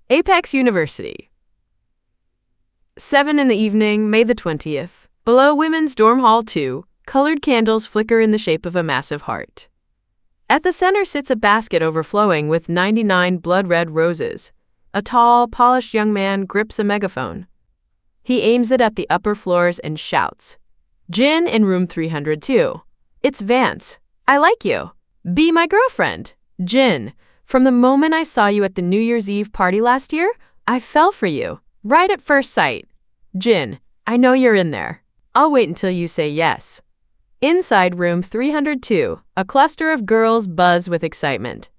Apex University. 7 in the evening, May the 20th. Below Women's Dorm Hall 2, colored candles flicker in the shape of a massive heart. At the center sits a basket overflowing with 99 blood-red roses. A tall, polished young man grips a megaphone. He aims it at the upper floors and shouts, "Jin in room 302. It's Vance. I like you. Be my girlfriend. Jin, from the moment I saw you at the New Year's Eve party last year, I fell for you. Right at first sight. Jin, I know you're in there. I'll wait until you say yes." Inside room 302, a cluster of girls buzz with excitement.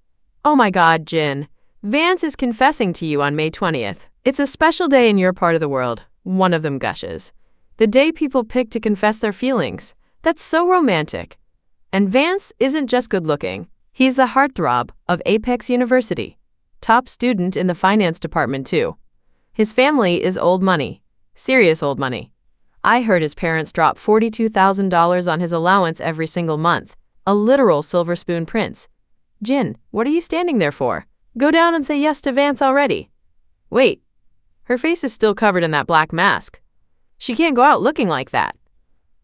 "Oh my God, Jin. Vance is confessing to you on May 20th. It's a special day in your part of the world," one of them gushes. "The day people pick to confess their feelings. That's so romantic. And Vance isn't just good looking. He's the heartthrob of Apex University. Top student in the finance department too. His family is old money. Serious old money. I heard his parents drop $42,000 on his allowance every single month. A literal silver spoon prince. Jin, what are you standing there for? Go down and say yes to Vance already." Wait. Her face is still covered in that black mask. She can't go out looking like that.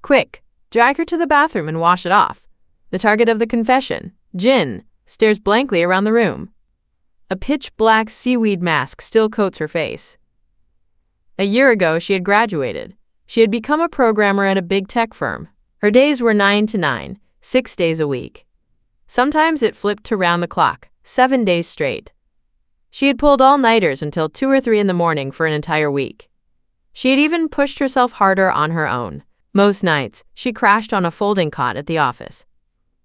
Quick, drag her to the bathroom and wash it off. The target of the confession, Jin, stares blankly around the room. A pitch-black seaweed mask still coats her face. A year ago, she had graduated. She had become a programmer at a big tech firm. Her days were 9 to 9, 6 days a week. Sometimes it flipped to round the clock, 7 days straight. She had pulled all-nighters until 2 or 3 in the morning for an entire week. She had even pushed herself harder on her own. Most nights, she crashed on a folding cot at the office.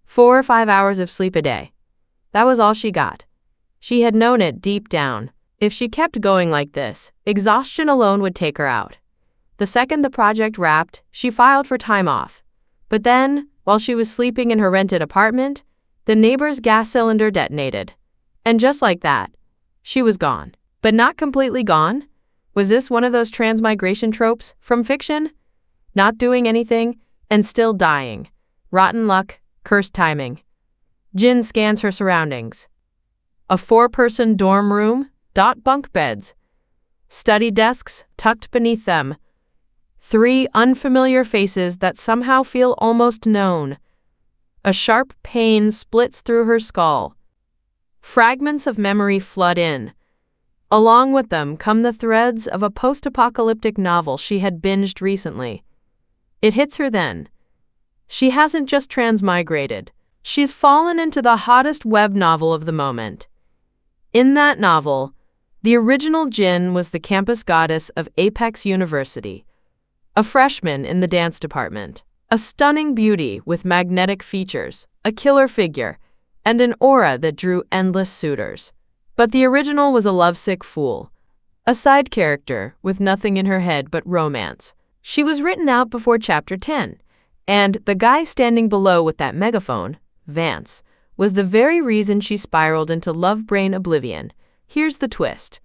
4 or 5 hours of sleep a day. That was all she got. She had known it deep down. If she kept going like this, exhaustion alone would take her out. The second the project wrapped, she filed for time off. But then, while she was sleeping in her rented apartment, the neighbor's gas cylinder detonated. And just like that, she was gone. But not completely gone? Was this one of those transmigration tropes from fiction? Not doing anything and still dying. Rotten luck, cursed timing. Jin scans her surroundings. A 4-person dorm room, bunk beds. Study desks tucked beneath them. 3 unfamiliar faces that somehow feel almost known. A sharp pain splits through her skull. Fragments of memory flood in. Along with them come the threads of a post-apocalyptic novel she had binged recently. It hits her then. She hasn't just transmigrated. She's fallen into the hottest web novel of the moment. In that novel, the original Jin was the campus goddess of Apex University, a freshman in the dance department, a stunning beauty with magnetic features, a killer figure, and an aura that drew endless suitors. But the original was a lovesick fool, a side character with nothing in her head but romance. She was written out before Chapter 10, and the guy standing below with that megaphone, Vance, was the very reason she spiraled into love-brain oblivion. Here's the twist.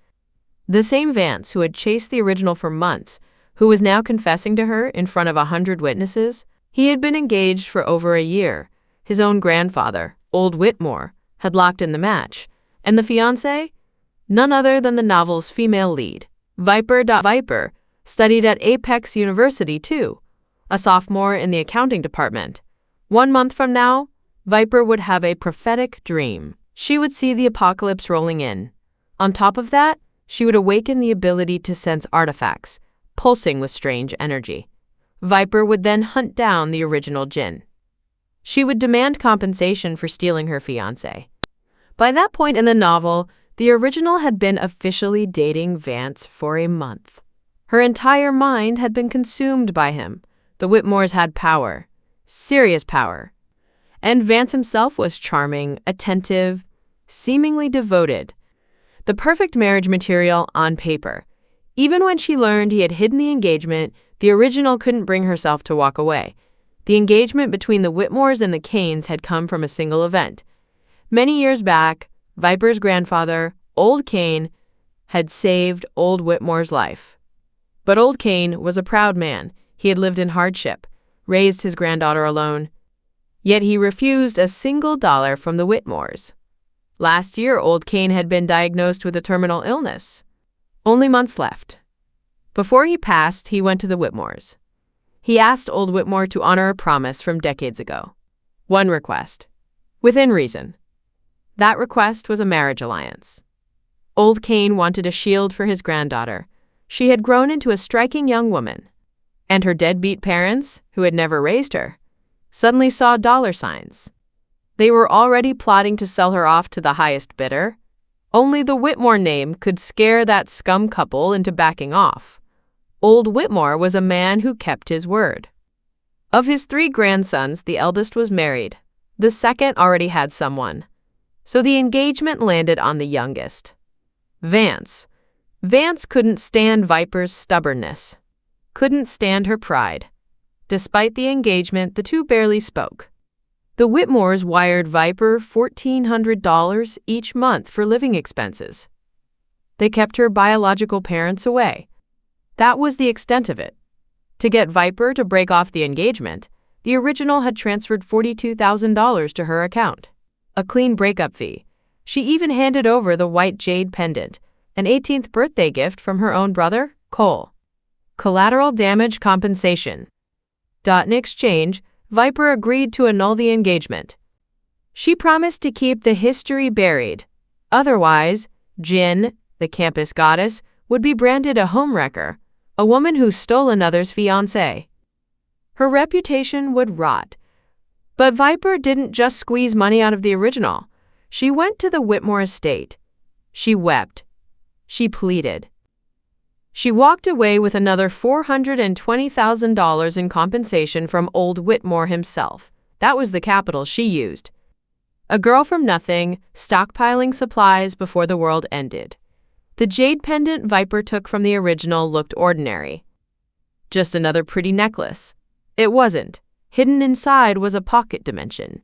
The same Vance who had chased the original for months, who was now confessing to her in front of 100 witnesses, he had been engaged for over a year. His own grandfather, Old Whitmore, had locked in the match. And the fiancé? None other than the novel's female lead. Viper studied at Apex University too, a sophomore in the accounting department. 1 month from now, Viper would have a prophetic dream. She would see the apocalypse rolling in. On top of that, she would awaken the ability to sense artifacts, pulsing with strange energy. Viper would then hunt down the original Jin. She would demand compensation for stealing her fiancé. By that point in the novel, the original had been officially dating Vance for a month. Her entire mind had been consumed by him. The Whitmores had power, serious power. And Vance himself was charming, attentive, seemingly devoted. The perfect marriage material on paper. Even when she learned he had hidden the engagement, the original couldn't bring herself to walk away. The engagement between the Whitmores and the Kanes had come from a single event. Many years back, Viper's grandfather, Old Kane, had saved Old Whitmore's life. But Old Kane was a proud man. He had lived in hardship, raised his granddaughter alone. Yet he refused a single dollar from the Whitmores. Last year, old Kane had been diagnosed with a terminal illness. Only months left. Before he passed, he went to the Whitmores. He asked old Whitmore to honor a promise from decades ago. One request. Within reason. That request was a marriage alliance. Old Kane wanted a shield for his granddaughter. She had grown into a striking young woman. And her deadbeat parents, who had never raised her, suddenly saw dollar signs. They were already plotting to sell her off to the highest bidder. Only the Whitmore name could scare that scum couple into backing off. Old Whitmore was a man who kept his word. Of his 3 grandsons, the eldest was married. The second already had someone. So the engagement landed on the youngest. Vance. Vance couldn't stand Viper's stubbornness. Couldn't stand her pride. Despite the engagement, the two barely spoke. The Whitmores wired Viper $1,400 each month for living expenses. They kept her biological parents away. That was the extent of it. To get Viper to break off the engagement, the original had transferred $42,000 to her account. A clean breakup fee. She even handed over the white jade pendant, an 18th birthday gift from her own brother, Cole. Collateral damage compensation. In exchange, Viper agreed to annul the engagement. She promised to keep the history buried. Otherwise, Jin, the campus goddess, would be branded a homewrecker, a woman who stole another's fiancé. Her reputation would rot. But Viper didn't just squeeze money out of the original. She went to the Whitmore estate. She wept. She pleaded. She walked away with another $420,000 in compensation from old Whitmore himself. That was the capital she used. A girl from nothing, stockpiling supplies before the world ended. The jade pendant Viper took from the original looked ordinary. Just another pretty necklace. It wasn't. Hidden inside was a pocket dimension.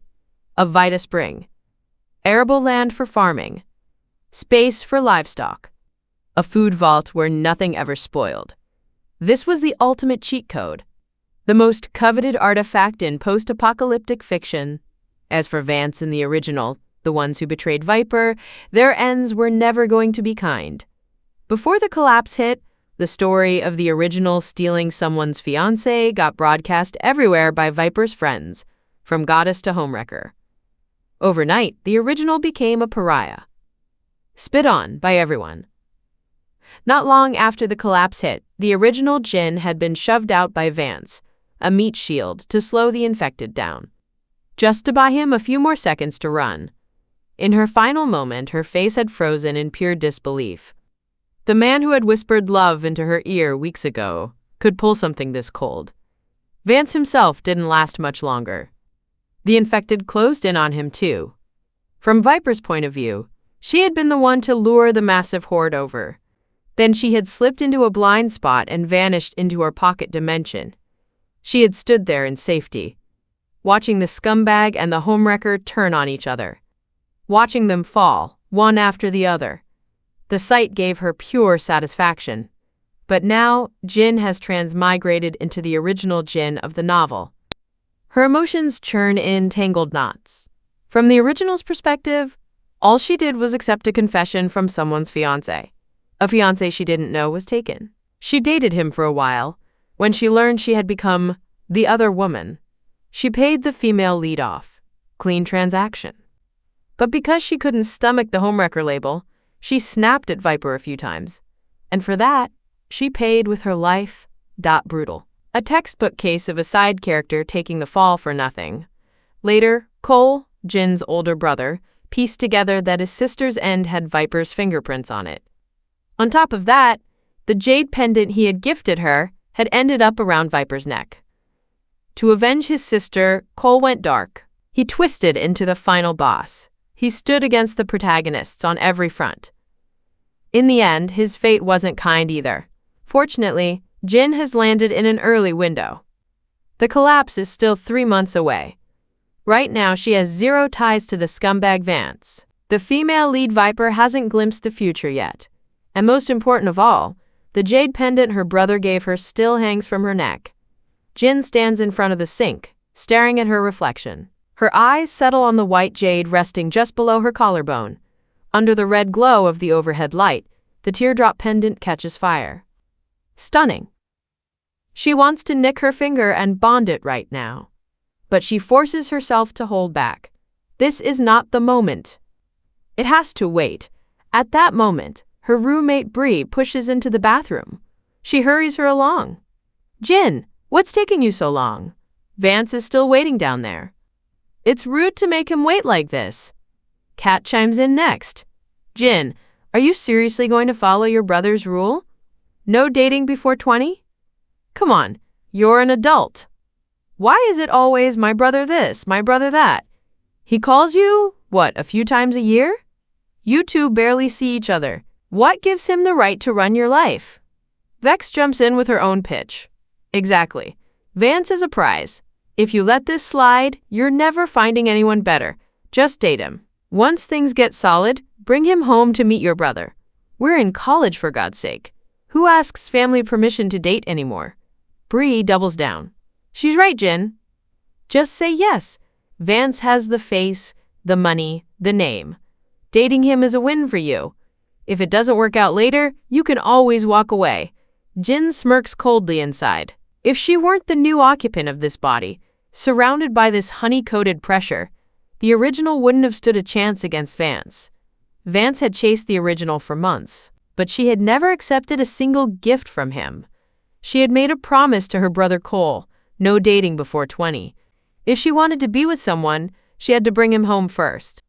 A Vita Spring. Arable land for farming. Space for livestock. A food vault where nothing ever spoiled. This was the ultimate cheat code. The most coveted artifact in post-apocalyptic fiction. As for Vance and the original, the ones who betrayed Viper, their ends were never going to be kind. Before the collapse hit, the story of the original stealing someone's fiancé got broadcast everywhere by Viper's friends, from goddess to homewrecker. Overnight, the original became a pariah. Spit on by everyone. Not long after the collapse hit, the original Jin had been shoved out by Vance, a meat shield to slow the infected down. Just to buy him a few more seconds to run. In her final moment, her face had frozen in pure disbelief. The man who had whispered love into her ear weeks ago could pull something this cold. Vance himself didn't last much longer. The infected closed in on him too. From Viper's point of view, she had been the one to lure the massive horde over. Then she had slipped into a blind spot and vanished into her pocket dimension. She had stood there in safety, watching the scumbag and the homewrecker turn on each other, watching them fall, one after the other. The sight gave her pure satisfaction. But now, Jin has transmigrated into the original Jin of the novel. Her emotions churn in tangled knots. From the original's perspective, all she did was accept a confession from someone's fiancé. A fiancé she didn't know was taken. She dated him for a while. When she learned she had become the other woman, she paid the female lead off. Clean transaction. But because she couldn't stomach the homewrecker label, she snapped at Viper a few times. And for that, she paid with her life. Brutal. A textbook case of a side character taking the fall for nothing. Later, Cole, Jin's older brother, pieced together that his sister's end had Viper's fingerprints on it. On top of that, the jade pendant he had gifted her had ended up around Viper's neck. To avenge his sister, Cole went dark. He twisted into the final boss. He stood against the protagonists on every front. In the end, his fate wasn't kind either. Fortunately, Jin has landed in an early window. The collapse is still 3 months away. Right now, she has zero ties to the scumbag Vance. The female lead Viper hasn't glimpsed the future yet. And most important of all, the jade pendant her brother gave her still hangs from her neck. Jin stands in front of the sink, staring at her reflection. Her eyes settle on the white jade resting just below her collarbone. Under the red glow of the overhead light, the teardrop pendant catches fire. Stunning. She wants to nick her finger and bond it right now. But she forces herself to hold back. This is not the moment. It has to wait. At that moment, her roommate Bree pushes into the bathroom. She hurries her along. "Jin, what's taking you so long? Vance is still waiting down there." "It's rude to make him wait like this." Kat chimes in next. "Jin, are you seriously going to follow your brother's rule? No dating before 20? Come on, you're an adult. Why is it always my brother this, my brother that? He calls you, what, a few times a year? You two barely see each other. What gives him the right to run your life?" Vex jumps in with her own pitch. "Exactly. Vance is a prize. If you let this slide, you're never finding anyone better. Just date him. Once things get solid, bring him home to meet your brother. We're in college, for God's sake. Who asks family permission to date anymore?" Bree doubles down. "She's right, Jin. Just say yes. Vance has the face, the money, the name. Dating him is a win for you. If it doesn't work out later, you can always walk away." Jin smirks coldly inside. If she weren't the new occupant of this body, surrounded by this honey-coated pressure, the original wouldn't have stood a chance against Vance. Vance had chased the original for months, but she had never accepted a single gift from him. She had made a promise to her brother Cole, no dating before 20. If she wanted to be with someone, she had to bring him home first.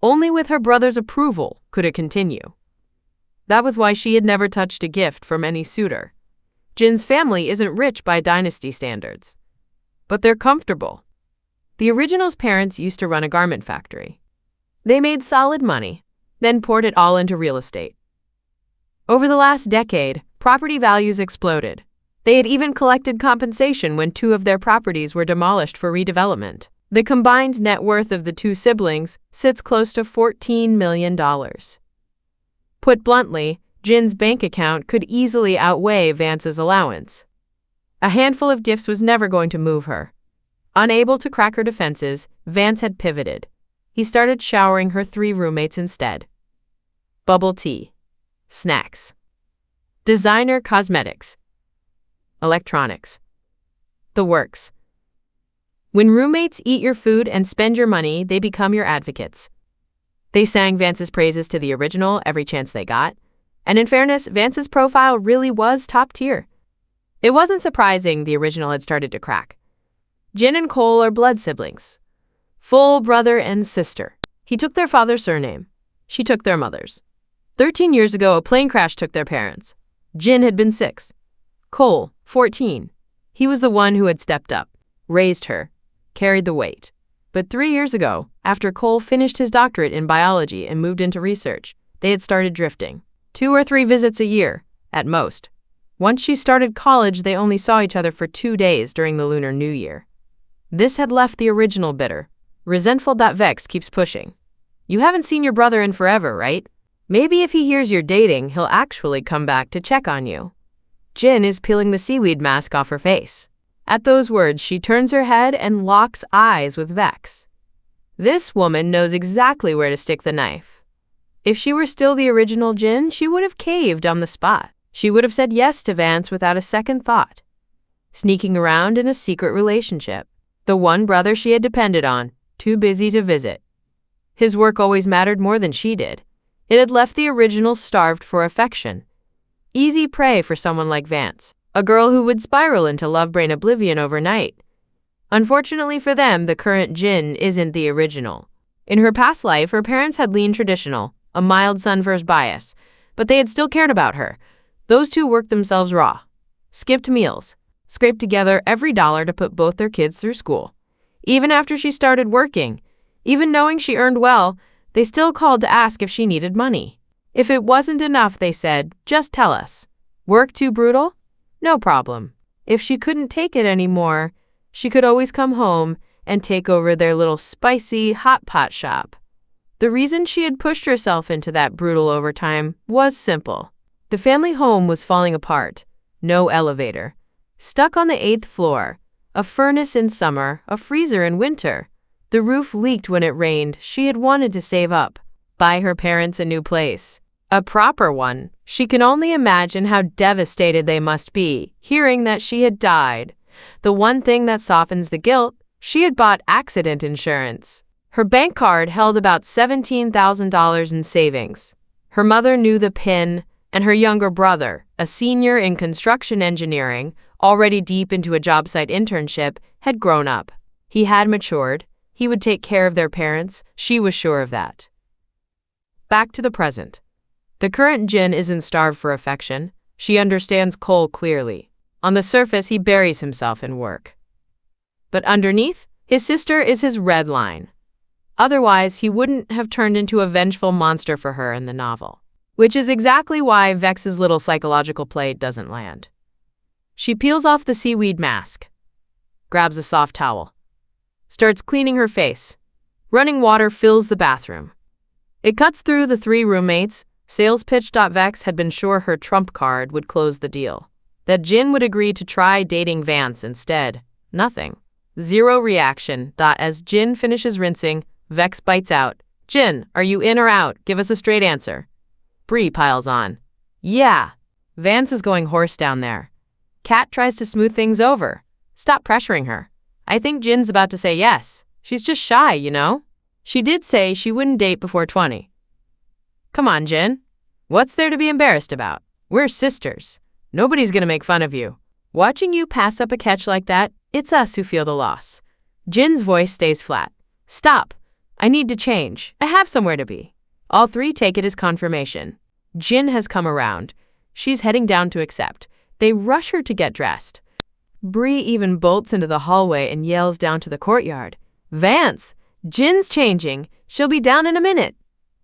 Only with her brother's approval could it continue. That was why she had never touched a gift from any suitor. Jin's family isn't rich by dynasty standards, but they're comfortable. The original's parents used to run a garment factory. They made solid money, then poured it all into real estate. Over the last decade, property values exploded. They had even collected compensation when 2 of their properties were demolished for redevelopment. The combined net worth of the 2 siblings sits close to $14 million. Put bluntly, Jin's bank account could easily outweigh Vance's allowance. A handful of gifts was never going to move her. Unable to crack her defenses, Vance had pivoted. He started showering her 3 roommates instead. Bubble tea, snacks, designer cosmetics, electronics. The works. When roommates eat your food and spend your money, they become your advocates. They sang Vance's praises to the original every chance they got. And in fairness, Vance's profile really was top tier. It wasn't surprising the original had started to crack. Jin and Cole are blood siblings. Full brother and sister. He took their father's surname. She took their mother's. 13 years ago, a plane crash took their parents. Jin had been 6. Cole, 14. He was the one who had stepped up, raised her, carried the weight. But 3 years ago, after Cole finished his doctorate in biology and moved into research, they had started drifting. 2 or 3 visits a year, at most. Once she started college, they only saw each other for 2 days during the Lunar New Year. This had left the original bitter, resentful that Vex keeps pushing. "You haven't seen your brother in forever, right? Maybe if he hears you're dating, he'll actually come back to check on you." Jin is peeling the seaweed mask off her face. At those words, she turns her head and locks eyes with Vex. This woman knows exactly where to stick the knife. If she were still the original Jin, she would have caved on the spot. She would have said yes to Vance without a second thought. Sneaking around in a secret relationship. The one brother she had depended on, too busy to visit. His work always mattered more than she did. It had left the original starved for affection. Easy prey for someone like Vance, a girl who would spiral into love brain oblivion overnight. Unfortunately for them, the current Jin isn't the original. In her past life, her parents had lean traditional, a mild son-first bias, but they had still cared about her. Those 2 worked themselves raw, skipped meals, scraped together every dollar to put both their kids through school. Even after she started working, even knowing she earned well, they still called to ask if she needed money. If it wasn't enough, they said, "Just tell us. Work too brutal? No problem." If she couldn't take it anymore, she could always come home and take over their little spicy hot pot shop. The reason she had pushed herself into that brutal overtime was simple. The family home was falling apart. No elevator. Stuck on the 8th floor. A furnace in summer, a freezer in winter. The roof leaked when it rained. She had wanted to save up, buy her parents a new place. A proper one. She can only imagine how devastated they must be, hearing that she had died. The one thing that softens the guilt, she had bought accident insurance. Her bank card held about $17,000 in savings. Her mother knew the PIN, and her younger brother, a senior in construction engineering, already deep into a job site internship, had grown up. He had matured. He would take care of their parents. She was sure of that. Back to the present. The current Jin isn't starved for affection. She understands Cole clearly. On the surface, he buries himself in work. But underneath, his sister is his red line. Otherwise, he wouldn't have turned into a vengeful monster for her in the novel. Which is exactly why Vex's little psychological play doesn't land. She peels off the seaweed mask, grabs a soft towel, starts cleaning her face. Running water fills the bathroom. It cuts through the three roommates. Sales pitch. Vex had been sure her trump card would close the deal. That Jin would agree to try dating Vance instead. Nothing. Zero reaction. As Jin finishes rinsing, Vex bites out. Jin, are you in or out? Give us a straight answer. Bree piles on. Yeah. Vance is going horse down there. Kat tries to smooth things over. Stop pressuring her. I think Jin's about to say yes. She's just shy, you know? She did say she wouldn't date before 20. Come on, Jin. What's there to be embarrassed about? We're sisters. Nobody's gonna make fun of you. Watching you pass up a catch like that, it's us who feel the loss. Jin's voice stays flat. Stop. I need to change. I have somewhere to be. All three take it as confirmation. Jin has come around. She's heading down to accept. They rush her to get dressed. Bree even bolts into the hallway and yells down to the courtyard. Vance! Jin's changing. She'll be down in a minute.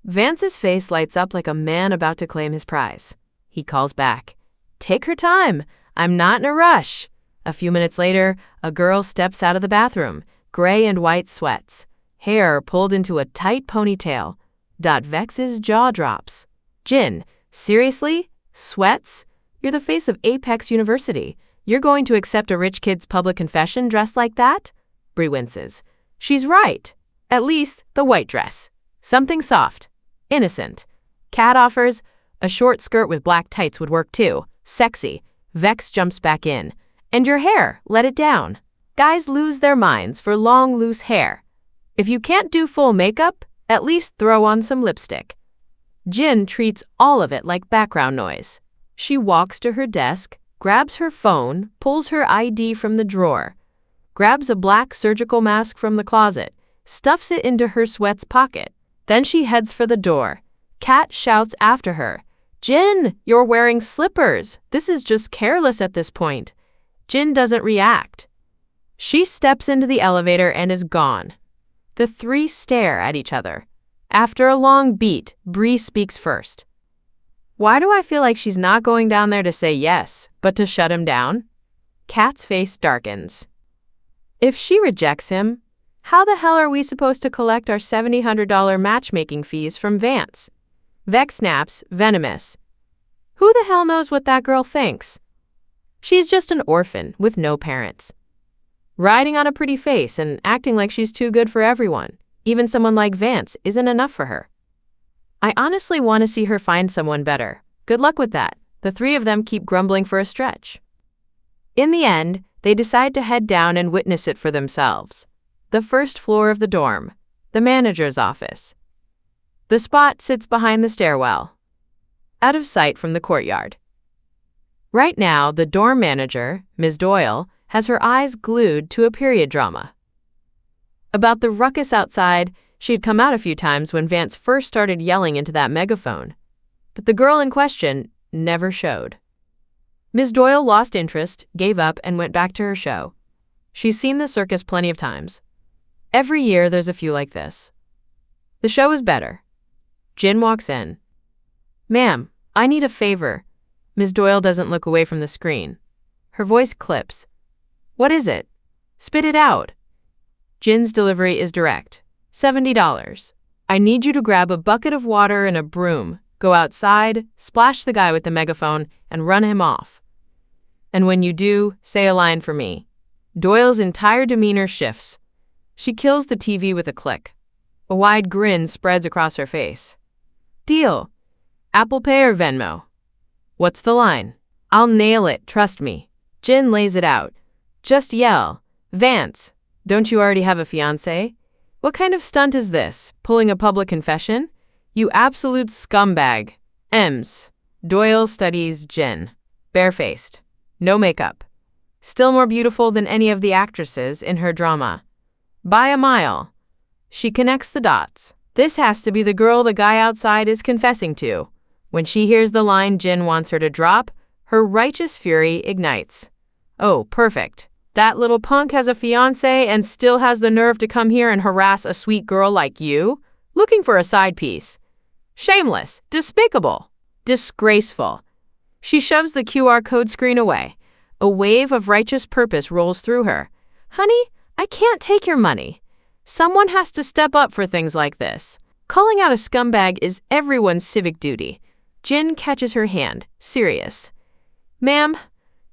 Vance's face lights up like a man about to claim his prize. He calls back. Take her time. I'm not in a rush. A few minutes later, a girl steps out of the bathroom, gray and white sweats, hair pulled into a tight ponytail. Vex's jaw drops. Jin, seriously? Sweats? You're the face of Apex University. You're going to accept a rich kid's public confession dressed like that? Bree winces. She's right. At least the white dress. Something soft. Innocent. Kat offers. A short skirt with black tights would work too. Sexy. Vex jumps back in. And your hair, let it down. Guys lose their minds for long, loose hair. If you can't do full makeup, at least throw on some lipstick. Jin treats all of it like background noise. She walks to her desk, grabs her phone, pulls her ID from the drawer, grabs a black surgical mask from the closet, stuffs it into her sweats pocket. Then she heads for the door. Kat shouts after her. Jin, you're wearing slippers. This is just careless at this point. Jin doesn't react. She steps into the elevator and is gone. The three stare at each other. After a long beat, Bree speaks first. Why do I feel like she's not going down there to say yes, but to shut him down? Kat's face darkens. If she rejects him, how the hell are we supposed to collect our $700 matchmaking fees from Vance? Vex snaps, venomous. Who the hell knows what that girl thinks? She's just an orphan with no parents. Riding on a pretty face and acting like she's too good for everyone. Even someone like Vance isn't enough for her. I honestly want to see her find someone better. Good luck with that. The three of them keep grumbling for a stretch. In the end, they decide to head down and witness it for themselves. The first floor of the dorm, the manager's office. The spot sits behind the stairwell, out of sight from the courtyard. Right now, the dorm manager, Ms. Doyle, has her eyes glued to a period drama. About the ruckus outside, she'd come out a few times when Vance first started yelling into that megaphone, but the girl in question never showed. Ms. Doyle lost interest, gave up, and went back to her show. She's seen the circus plenty of times. Every year there's a few like this. The show is better. Jin walks in. Ma'am, I need a favor. Ms. Doyle doesn't look away from the screen. Her voice clips. What is it? Spit it out. Jin's delivery is direct. $70. I need you to grab a bucket of water and a broom, go outside, splash the guy with the megaphone, and run him off. And when you do, say a line for me. Doyle's entire demeanor shifts. She kills the TV with a click. A wide grin spreads across her face. Deal. Apple Pay or Venmo? What's the line? I'll nail it, trust me. Jin lays it out. Just yell, Vance, don't you already have a fiancé? What kind of stunt is this? Pulling a public confession? You absolute scumbag. Ems. Doyle studies Jin. Barefaced. No makeup. Still more beautiful than any of the actresses in her drama. By a mile. She connects the dots. This has to be the girl the guy outside is confessing to. When she hears the line Jin wants her to drop, her righteous fury ignites. Oh, perfect. That little punk has a fiancé and still has the nerve to come here and harass a sweet girl like you? Looking for a side piece. Shameless, despicable, disgraceful. She shoves the QR code screen away. A wave of righteous purpose rolls through her. Honey, I can't take your money. Someone has to step up for things like this. Calling out a scumbag is everyone's civic duty. Jin catches her hand, serious. Ma'am,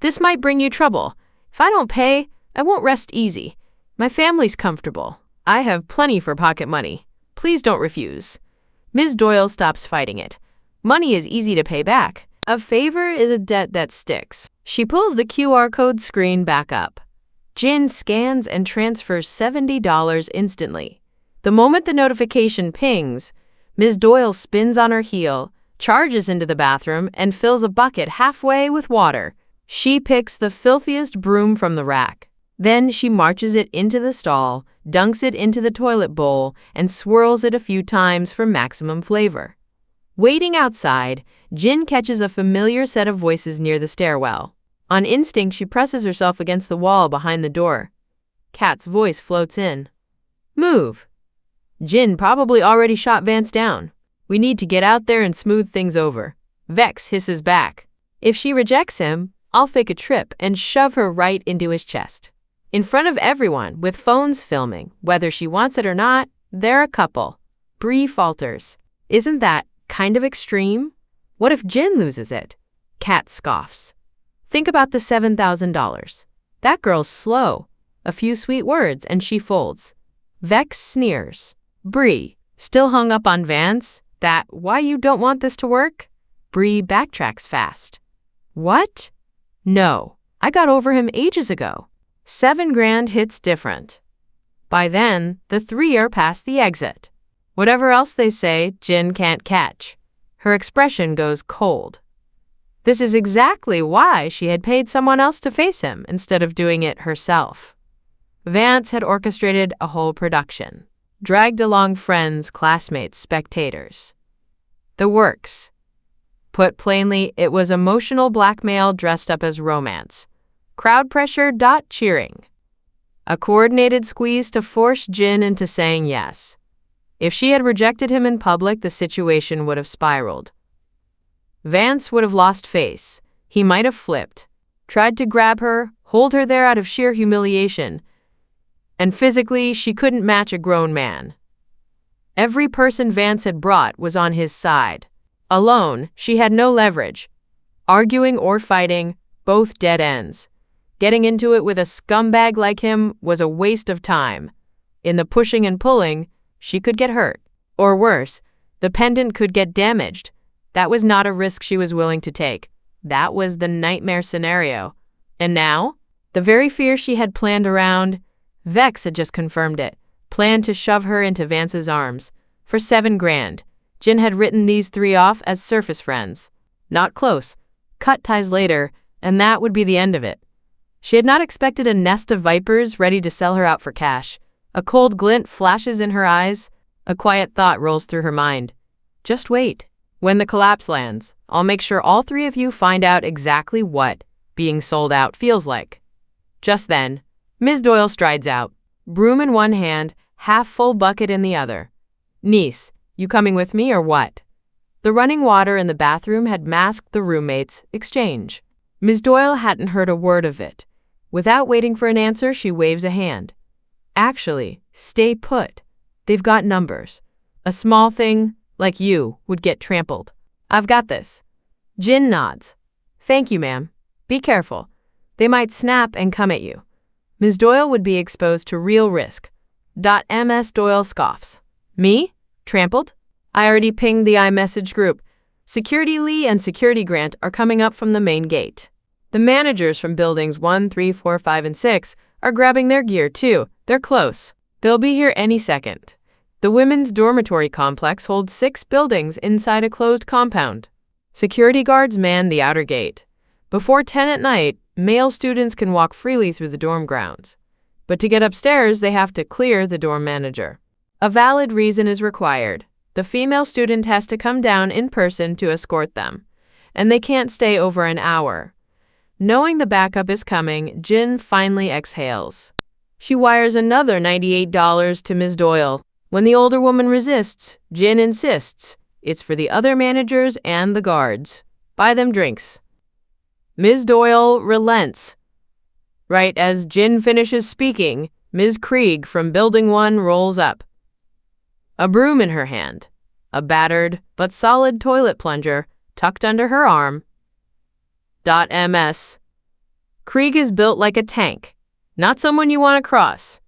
this might bring you trouble. If I don't pay, I won't rest easy. My family's comfortable. I have plenty for pocket money. Please don't refuse. Ms. Doyle stops fighting it. Money is easy to pay back. A favor is a debt that sticks. She pulls the QR code screen back up. Jin scans and transfers $70 instantly. The moment the notification pings, Ms. Doyle spins on her heel, charges into the bathroom, and fills a bucket halfway with water. She picks the filthiest broom from the rack. Then she marches it into the stall, dunks it into the toilet bowl, and swirls it a few times for maximum flavor. Waiting outside, Jin catches a familiar set of voices near the stairwell. On instinct, she presses herself against the wall behind the door. Kat's voice floats in. Move. Jin probably already shot Vance down. We need to get out there and smooth things over. Vex hisses back. If she rejects him, I'll fake a trip and shove her right into his chest. In front of everyone, with phones filming, whether she wants it or not, they're a couple. Bree falters. Isn't that kind of extreme? What if Jin loses it? Kat scoffs. Think about the $7,000. That girl's slow. A few sweet words and she folds. Vex sneers. Bree, still hung up on Vance? That why you don't want this to work? Bree backtracks fast. What? No, I got over him ages ago. $7,000 hits different. By then, the three are past the exit. Whatever else they say, Jin can't catch. Her expression goes cold. This is exactly why she had paid someone else to face him instead of doing it herself. Vance had orchestrated a whole production, dragged along friends, classmates, spectators. The works. Put plainly, it was emotional blackmail dressed up as romance. Crowd pressure, cheering. A coordinated squeeze to force Jin into saying yes. If she had rejected him in public, the situation would have spiraled. Vance would have lost face. He might have flipped, tried to grab her, hold her there out of sheer humiliation. And physically, she couldn't match a grown man. Every person Vance had brought was on his side. Alone, she had no leverage. Arguing or fighting, both dead ends. Getting into it with a scumbag like him was a waste of time. In the pushing and pulling, she could get hurt. Or worse, the pendant could get damaged. That was not a risk she was willing to take. That was the nightmare scenario. And now, the very fear she had planned around, Vex had just confirmed it, planned to shove her into Vance's arms. For $7,000, Jin had written these three off as surface friends. Not close. Cut ties later, and that would be the end of it. She had not expected a nest of vipers ready to sell her out for cash. A cold glint flashes in her eyes. A quiet thought rolls through her mind. Just wait. When the collapse lands, I'll make sure all three of you find out exactly what being sold out feels like. Just then, Ms. Doyle strides out, broom in one hand, half-full bucket in the other. Niece, you coming with me or what? The running water in the bathroom had masked the roommates' exchange. Ms. Doyle hadn't heard a word of it. Without waiting for an answer, she waves a hand. Actually, stay put. They've got numbers. A small thing, like you, would get trampled. I've got this. Jin nods. Thank you, ma'am. Be careful. They might snap and come at you. Ms. Doyle would be exposed to real risk. Ms. Doyle scoffs. Me? Trampled? I already pinged the iMessage group. Security Lee and Security Grant are coming up from the main gate. The managers from buildings 1, 3, 4, 5, and 6 are grabbing their gear too. They're close. They'll be here any second. The women's dormitory complex holds 6 buildings inside a closed compound. Security guards man the outer gate. Before 10 at night, male students can walk freely through the dorm grounds. But to get upstairs, they have to clear the dorm manager. A valid reason is required. The female student has to come down in person to escort them, and they can't stay over an hour. Knowing the backup is coming, Jin finally exhales. She wires another $98 to Ms. Doyle. When the older woman resists, Jin insists. It's for the other managers and the guards. Buy them drinks. Ms. Doyle relents. Right as Jin finishes speaking, Ms. Krieg from Building 1 rolls up. A broom in her hand, a battered but solid toilet plunger tucked under her arm. Ms. Krieg is built like a tank, not someone you want to cross.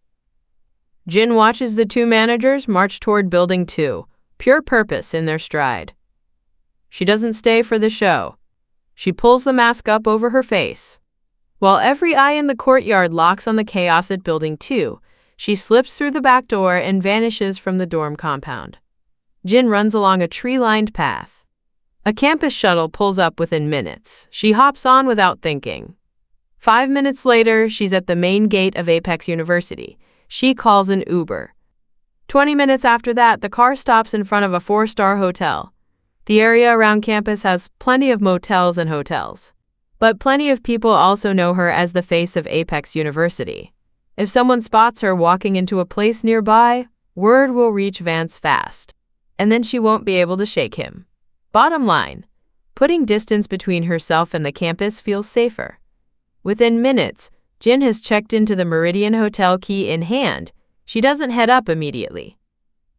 Jin watches the 2 managers march toward Building 2, pure purpose in their stride. She doesn't stay for the show. She pulls the mask up over her face. While every eye in the courtyard locks on the chaos at Building 2, she slips through the back door and vanishes from the dorm compound. Jin runs along a tree-lined path. A campus shuttle pulls up within minutes. She hops on without thinking. 5 minutes later, she's at the main gate of Apex University. She calls an Uber. 20 minutes after that, the car stops in front of a 4-star hotel. The area around campus has plenty of motels and hotels. But plenty of people also know her as the face of Apex University. If someone spots her walking into a place nearby, word will reach Vance fast. And then she won't be able to shake him. Bottom line, putting distance between herself and the campus feels safer. Within minutes, Jin has checked into the Meridian Hotel, key in hand. She doesn't head up immediately.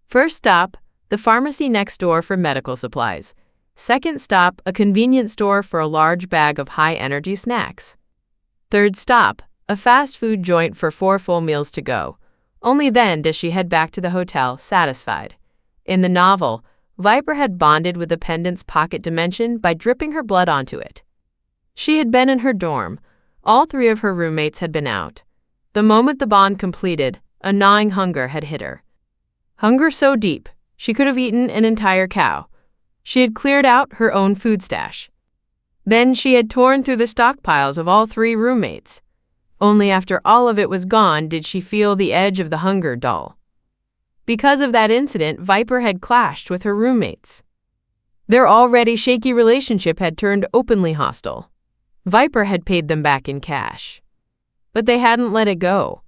First stop, the pharmacy next door for medical supplies. Second stop, a convenience store for a large bag of high-energy snacks. Third stop, a fast food joint for 4 full meals to go. Only then does she head back to the hotel, satisfied. In the novel, Viper had bonded with the pendant's pocket dimension by dripping her blood onto it. She had been in her dorm. All 3 of her roommates had been out. The moment the bond completed, a gnawing hunger had hit her. Hunger so deep, she could have eaten an entire cow. She had cleared out her own food stash. Then she had torn through the stockpiles of all 3 roommates. Only after all of it was gone did she feel the edge of the hunger dull. Because of that incident, Viper had clashed with her roommates. Their already shaky relationship had turned openly hostile. Viper had paid them back in cash. But they hadn't let it go.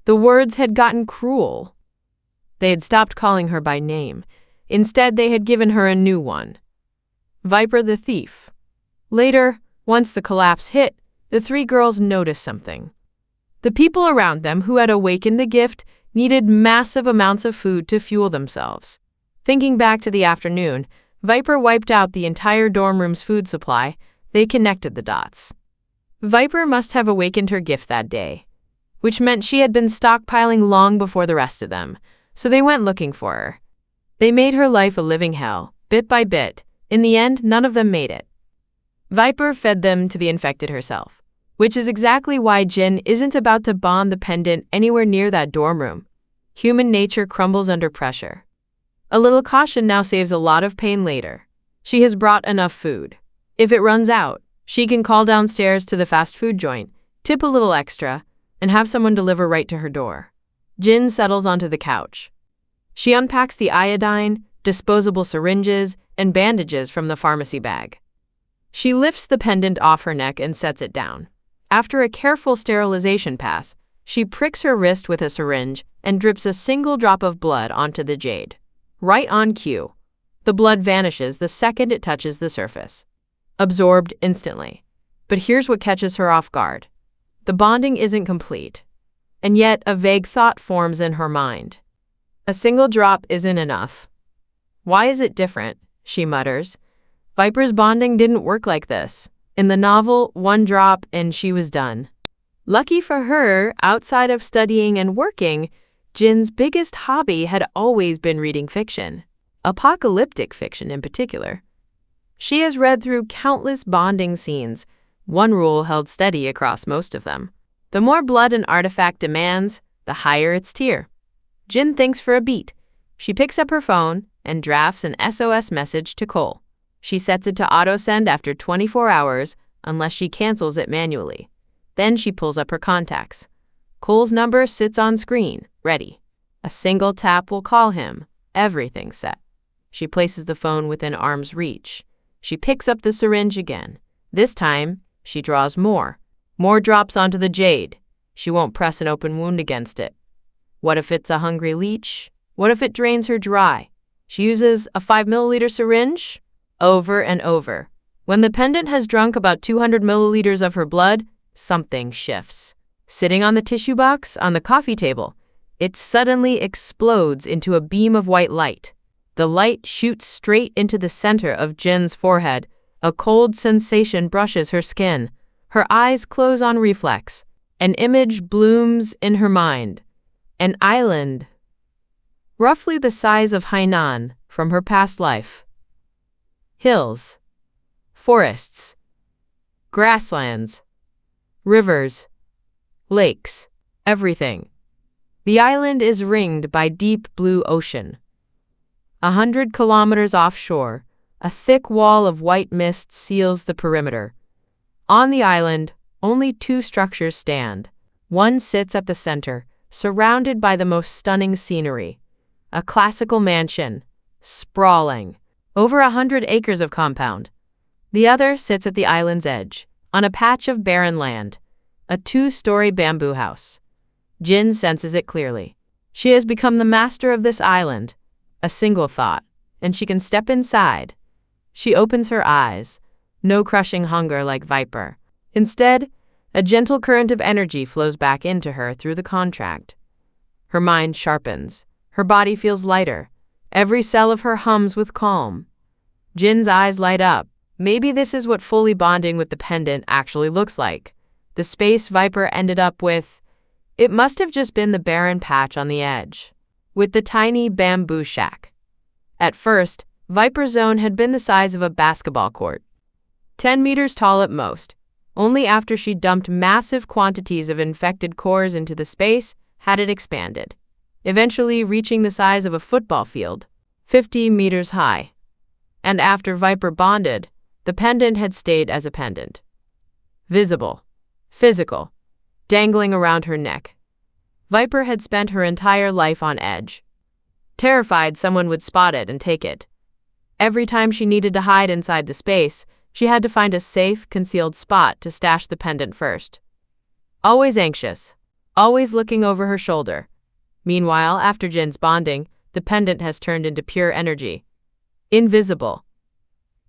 The words had gotten cruel. They had stopped calling her by name. Instead, they had given her a new one. Viper the thief. Later, once the collapse hit, the 3 girls noticed something. The people around them who had awakened the gift needed massive amounts of food to fuel themselves. Thinking back to the afternoon, Viper wiped out the entire dorm room's food supply. They connected the dots. Viper must have awakened her gift that day, which meant she had been stockpiling long before the rest of them, so they went looking for her. They made her life a living hell, bit by bit. In the end, none of them made it. Viper fed them to the infected herself, which is exactly why Jin isn't about to bond the pendant anywhere near that dorm room. Human nature crumbles under pressure. A little caution now saves a lot of pain later. She has brought enough food. If it runs out, she can call downstairs to the fast food joint, tip a little extra, and have someone deliver right to her door. Jin settles onto the couch. She unpacks the iodine, disposable syringes, and bandages from the pharmacy bag. She lifts the pendant off her neck and sets it down. After a careful sterilization pass, she pricks her wrist with a syringe and drips a single drop of blood onto the jade. Right on cue. The blood vanishes the second it touches the surface. Absorbed instantly. But here's what catches her off guard. The bonding isn't complete. And yet a vague thought forms in her mind. A single drop isn't enough. Why is it different? She mutters. Viper's bonding didn't work like this. In the novel, 1 drop and she was done. Lucky for her, outside of studying and working, Jin's biggest hobby had always been reading fiction, apocalyptic fiction in particular. She has read through countless bonding scenes. One rule held steady across most of them. The more blood an artifact demands, the higher its tier. Jin thinks for a beat. She picks up her phone and drafts an SOS message to Cole. She sets it to auto-send after 24 hours unless she cancels it manually. Then she pulls up her contacts. Cole's number sits on screen, ready. A single tap will call him. Everything's set. She places the phone within arm's reach. She picks up the syringe again. This time, she draws more. More drops onto the jade. She won't press an open wound against it. What if it's a hungry leech? What if it drains her dry? She uses a 5-milliliter syringe over and over. When the pendant has drunk about 200 milliliters of her blood, something shifts. Sitting on the tissue box on the coffee table, it suddenly explodes into a beam of white light. The light shoots straight into the center of Jin's forehead. A cold sensation brushes her skin. Her eyes close on reflex. An image blooms in her mind. An island, roughly the size of Hainan, from her past life. Hills, forests, grasslands, rivers, lakes, everything. The island is ringed by deep blue ocean. 100 kilometers offshore, a thick wall of white mist seals the perimeter. On the island, only 2 structures stand. One sits at the center, surrounded by the most stunning scenery. A classical mansion, sprawling, over 100 acres of compound. The other sits at the island's edge, on a patch of barren land, a 2-story bamboo house. Jin senses it clearly. She has become the master of this island. A single thought, and she can step inside. She opens her eyes. No crushing hunger like Viper. Instead, a gentle current of energy flows back into her through the contract. Her mind sharpens. Her body feels lighter. Every cell of her hums with calm. Jin's eyes light up. Maybe this is what fully bonding with the pendant actually looks like. The space Viper ended up with, it must have just been the barren patch on the edge, with the tiny bamboo shack. At first, Viper's zone had been the size of a basketball court, 10 meters tall at most. Only after she dumped massive quantities of infected cores into the space had it expanded, eventually reaching the size of a football field, 50 meters high. And after Viper bonded, the pendant had stayed as a pendant. Visible, physical, dangling around her neck. Viper had spent her entire life on edge, terrified someone would spot it and take it. Every time she needed to hide inside the space, she had to find a safe, concealed spot to stash the pendant first. Always anxious, always looking over her shoulder. Meanwhile, after Jin's bonding, the pendant has turned into pure energy. Invisible.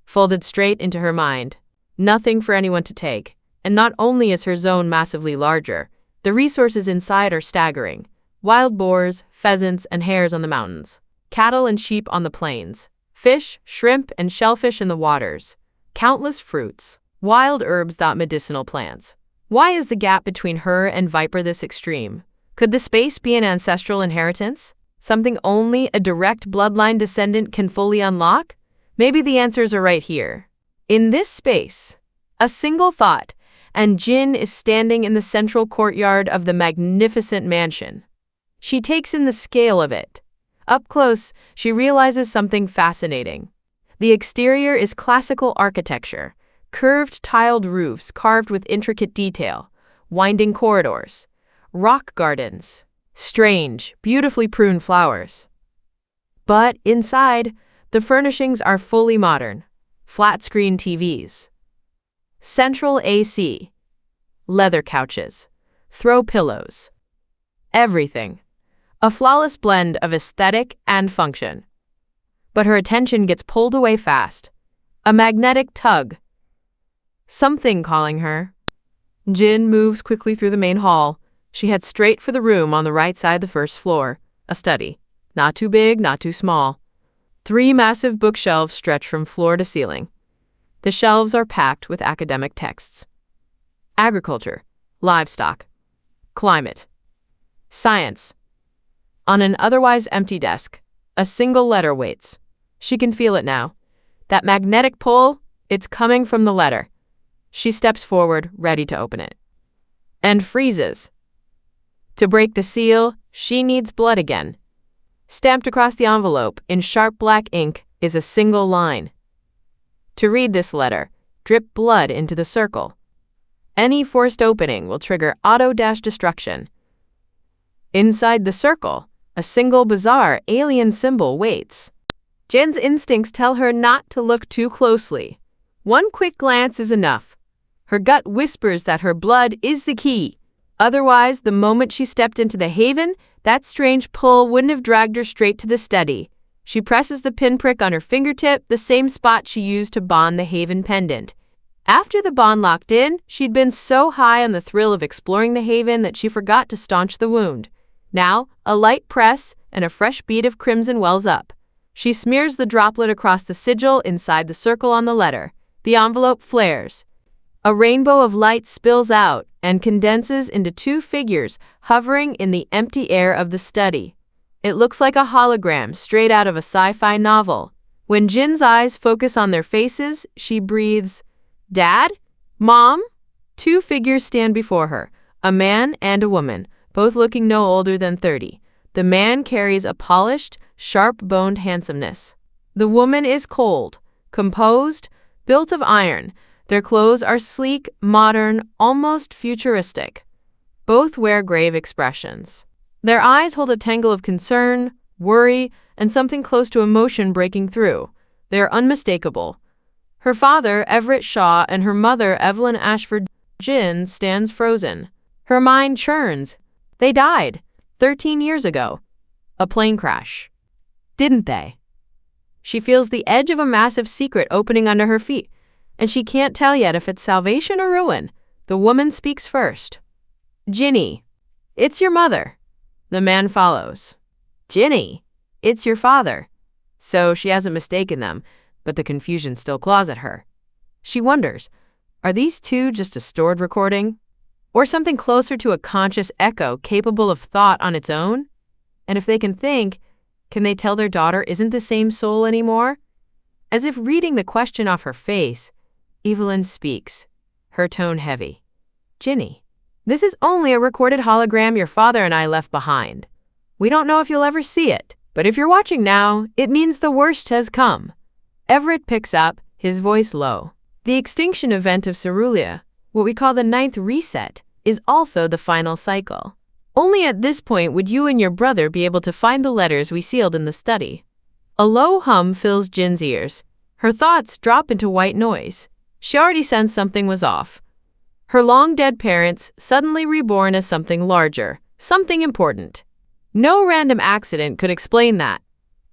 Folded straight into her mind. Nothing for anyone to take. And not only is her zone massively larger, the resources inside are staggering. Wild boars, pheasants, and hares on the mountains. Cattle and sheep on the plains. Fish, shrimp, and shellfish in the waters. Countless fruits. Wild herbs. Medicinal plants. Why is the gap between her and Viper this extreme? Could the space be an ancestral inheritance? Something only a direct bloodline descendant can fully unlock? Maybe the answers are right here. In this space, a single thought, and Jin is standing in the central courtyard of the magnificent mansion. She takes in the scale of it. Up close, she realizes something fascinating. The exterior is classical architecture, curved tiled roofs carved with intricate detail, winding corridors, rock gardens, strange, beautifully pruned flowers. But inside, the furnishings are fully modern. Flat-screen TVs, central AC, leather couches, throw pillows. Everything. A flawless blend of aesthetic and function. But her attention gets pulled away fast. A magnetic tug. Something calling her. Jin moves quickly through the main hall. She heads straight for the room on the right side of the first floor, a study. Not too big, not too small. 3 massive bookshelves stretch from floor to ceiling. The shelves are packed with academic texts. Agriculture, livestock, climate, science, On an otherwise empty desk, a single letter waits. She can feel it now. That magnetic pull, it's coming from the letter. She steps forward, ready to open it. And freezes. To break the seal, she needs blood again. Stamped across the envelope in sharp black ink is a single line. To read this letter, drip blood into the circle. Any forced opening will trigger auto-destruction. Inside the circle, a single bizarre alien symbol waits. Jin's instincts tell her not to look too closely. One quick glance is enough. Her gut whispers that her blood is the key. Otherwise, the moment she stepped into the haven, that strange pull wouldn't have dragged her straight to the study. She presses the pinprick on her fingertip, the same spot she used to bond the haven pendant. After the bond locked in, she'd been so high on the thrill of exploring the haven that she forgot to staunch the wound. Now, a light press and a fresh bead of crimson wells up. She smears the droplet across the sigil inside the circle on the letter. The envelope flares. A rainbow of light spills out and condenses into two figures hovering in the empty air of the study. It looks like a hologram straight out of a sci-fi novel. When Jin's eyes focus on their faces, she breathes, "Dad? Mom?" Two figures stand before her, a man and a woman, both looking no older than 30. The man carries a polished, sharp-boned handsomeness. The woman is cold, composed, built of iron. Their clothes are sleek, modern, almost futuristic. Both wear grave expressions. Their eyes hold a tangle of concern, worry, and something close to emotion breaking through. They are unmistakable. Her father, Everett Shaw, and her mother, Evelyn Ashford Jin, stands frozen. Her mind churns. They died 13 years ago. A plane crash. Didn't they? She feels the edge of a massive secret opening under her feet, and she can't tell yet if it's salvation or ruin. The woman speaks first. "Ginny, it's your mother." The man follows. "Ginny, it's your father." So she hasn't mistaken them, but the confusion still claws at her. She wonders, are these two just a stored recording? Or something closer to a conscious echo capable of thought on its own? And if they can think, can they tell their daughter isn't the same soul anymore? As if reading the question off her face, Evelyn speaks, her tone heavy. "Ginny, this is only a recorded hologram your father and I left behind. We don't know if you'll ever see it, but if you're watching now, it means the worst has come." Everett picks up, his voice low. The extinction event of Cerulean, what we call the 9th reset, is also the final cycle. Only at this point would you and your brother be able to find the letters we sealed in the study. A low hum fills Jin's ears. Her thoughts drop into white noise. She already sensed something was off. Her long-dead parents suddenly reborn as something larger, something important. No random accident could explain that.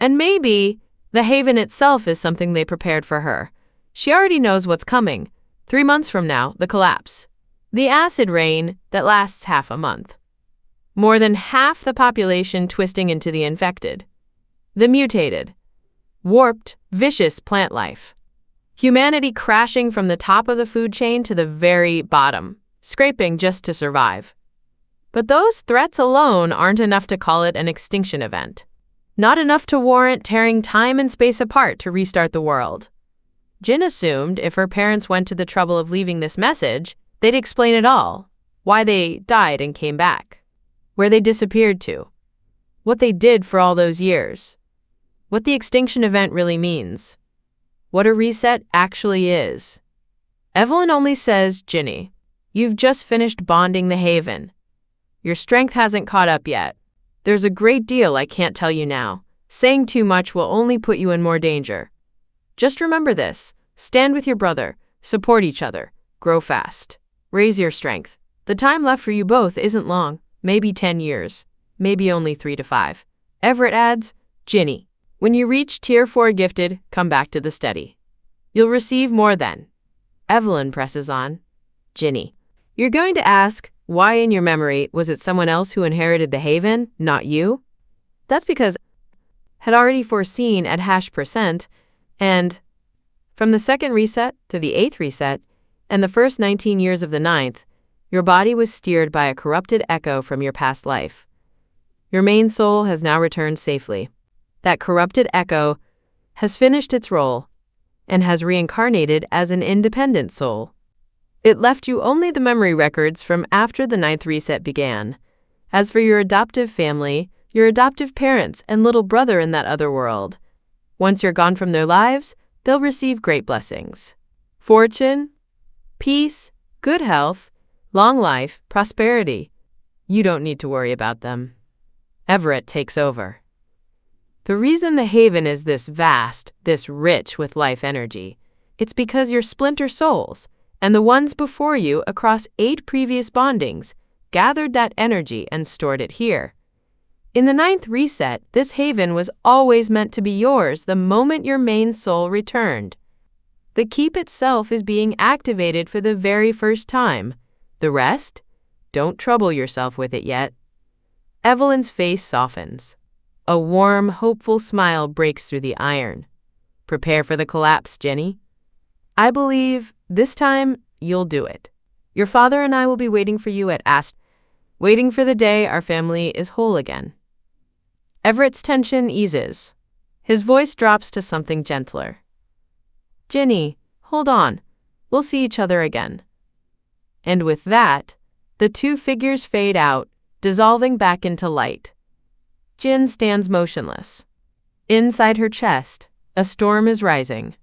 And maybe the haven itself is something they prepared for her. She already knows what's coming. 3 months from now, the collapse. The acid rain that lasts half a month. More than half the population twisting into the infected. The mutated, warped, vicious plant life. Humanity crashing from the top of the food chain to the very bottom, scraping just to survive. But those threats alone aren't enough to call it an extinction event. Not enough to warrant tearing time and space apart to restart the world. Jin assumed if her parents went to the trouble of leaving this message, they'd explain it all. Why they died and came back. Where they disappeared to. What they did for all those years. What the extinction event really means. What a reset actually is. Evelyn only says, "Ginny, you've just finished bonding the haven. Your strength hasn't caught up yet. There's a great deal I can't tell you now. Saying too much will only put you in more danger. Just remember this. Stand with your brother. Support each other. Grow fast. Raise your strength. The time left for you both isn't long. Maybe 10 years. Maybe only 3 to 5. Everett adds, "Ginny, when you reach Tier 4 gifted, come back to the study. You'll receive more then." Evelyn presses on. "Ginny, you're going to ask, why in your memory was it someone else who inherited the haven, not you?" That's because had already foreseen at %, and from the 2nd reset to the 8th reset, and the first 19 years of the 9th, your body was steered by a corrupted echo from your past life. Your main soul has now returned safely. That corrupted echo has finished its role and has reincarnated as an independent soul. It left you only the memory records from after the 9th reset began. As for your adoptive family, your adoptive parents and little brother in that other world, once you're gone from their lives, they'll receive great blessings. Fortune, peace, good health, long life, prosperity. You don't need to worry about them. Everett takes over. The reason the Haven is this vast, this rich with life energy, it's because your splinter souls, and the ones before you across 8 previous bondings, gathered that energy and stored it here. In the 9th reset, this Haven was always meant to be yours the moment your main soul returned. The keep itself is being activated for the very first time. The rest? Don't trouble yourself with it yet. Evelyn's face softens. A warm, hopeful smile breaks through the iron. Prepare for the collapse, Jenny. I believe this time you'll do it. Your father and I will be waiting for you at waiting for the day our family is whole again. Everett's tension eases. His voice drops to something gentler. Ginny, hold on. We'll see each other again. And with that, the 2 figures fade out, dissolving back into light. Jin stands motionless. Inside her chest, a storm is rising.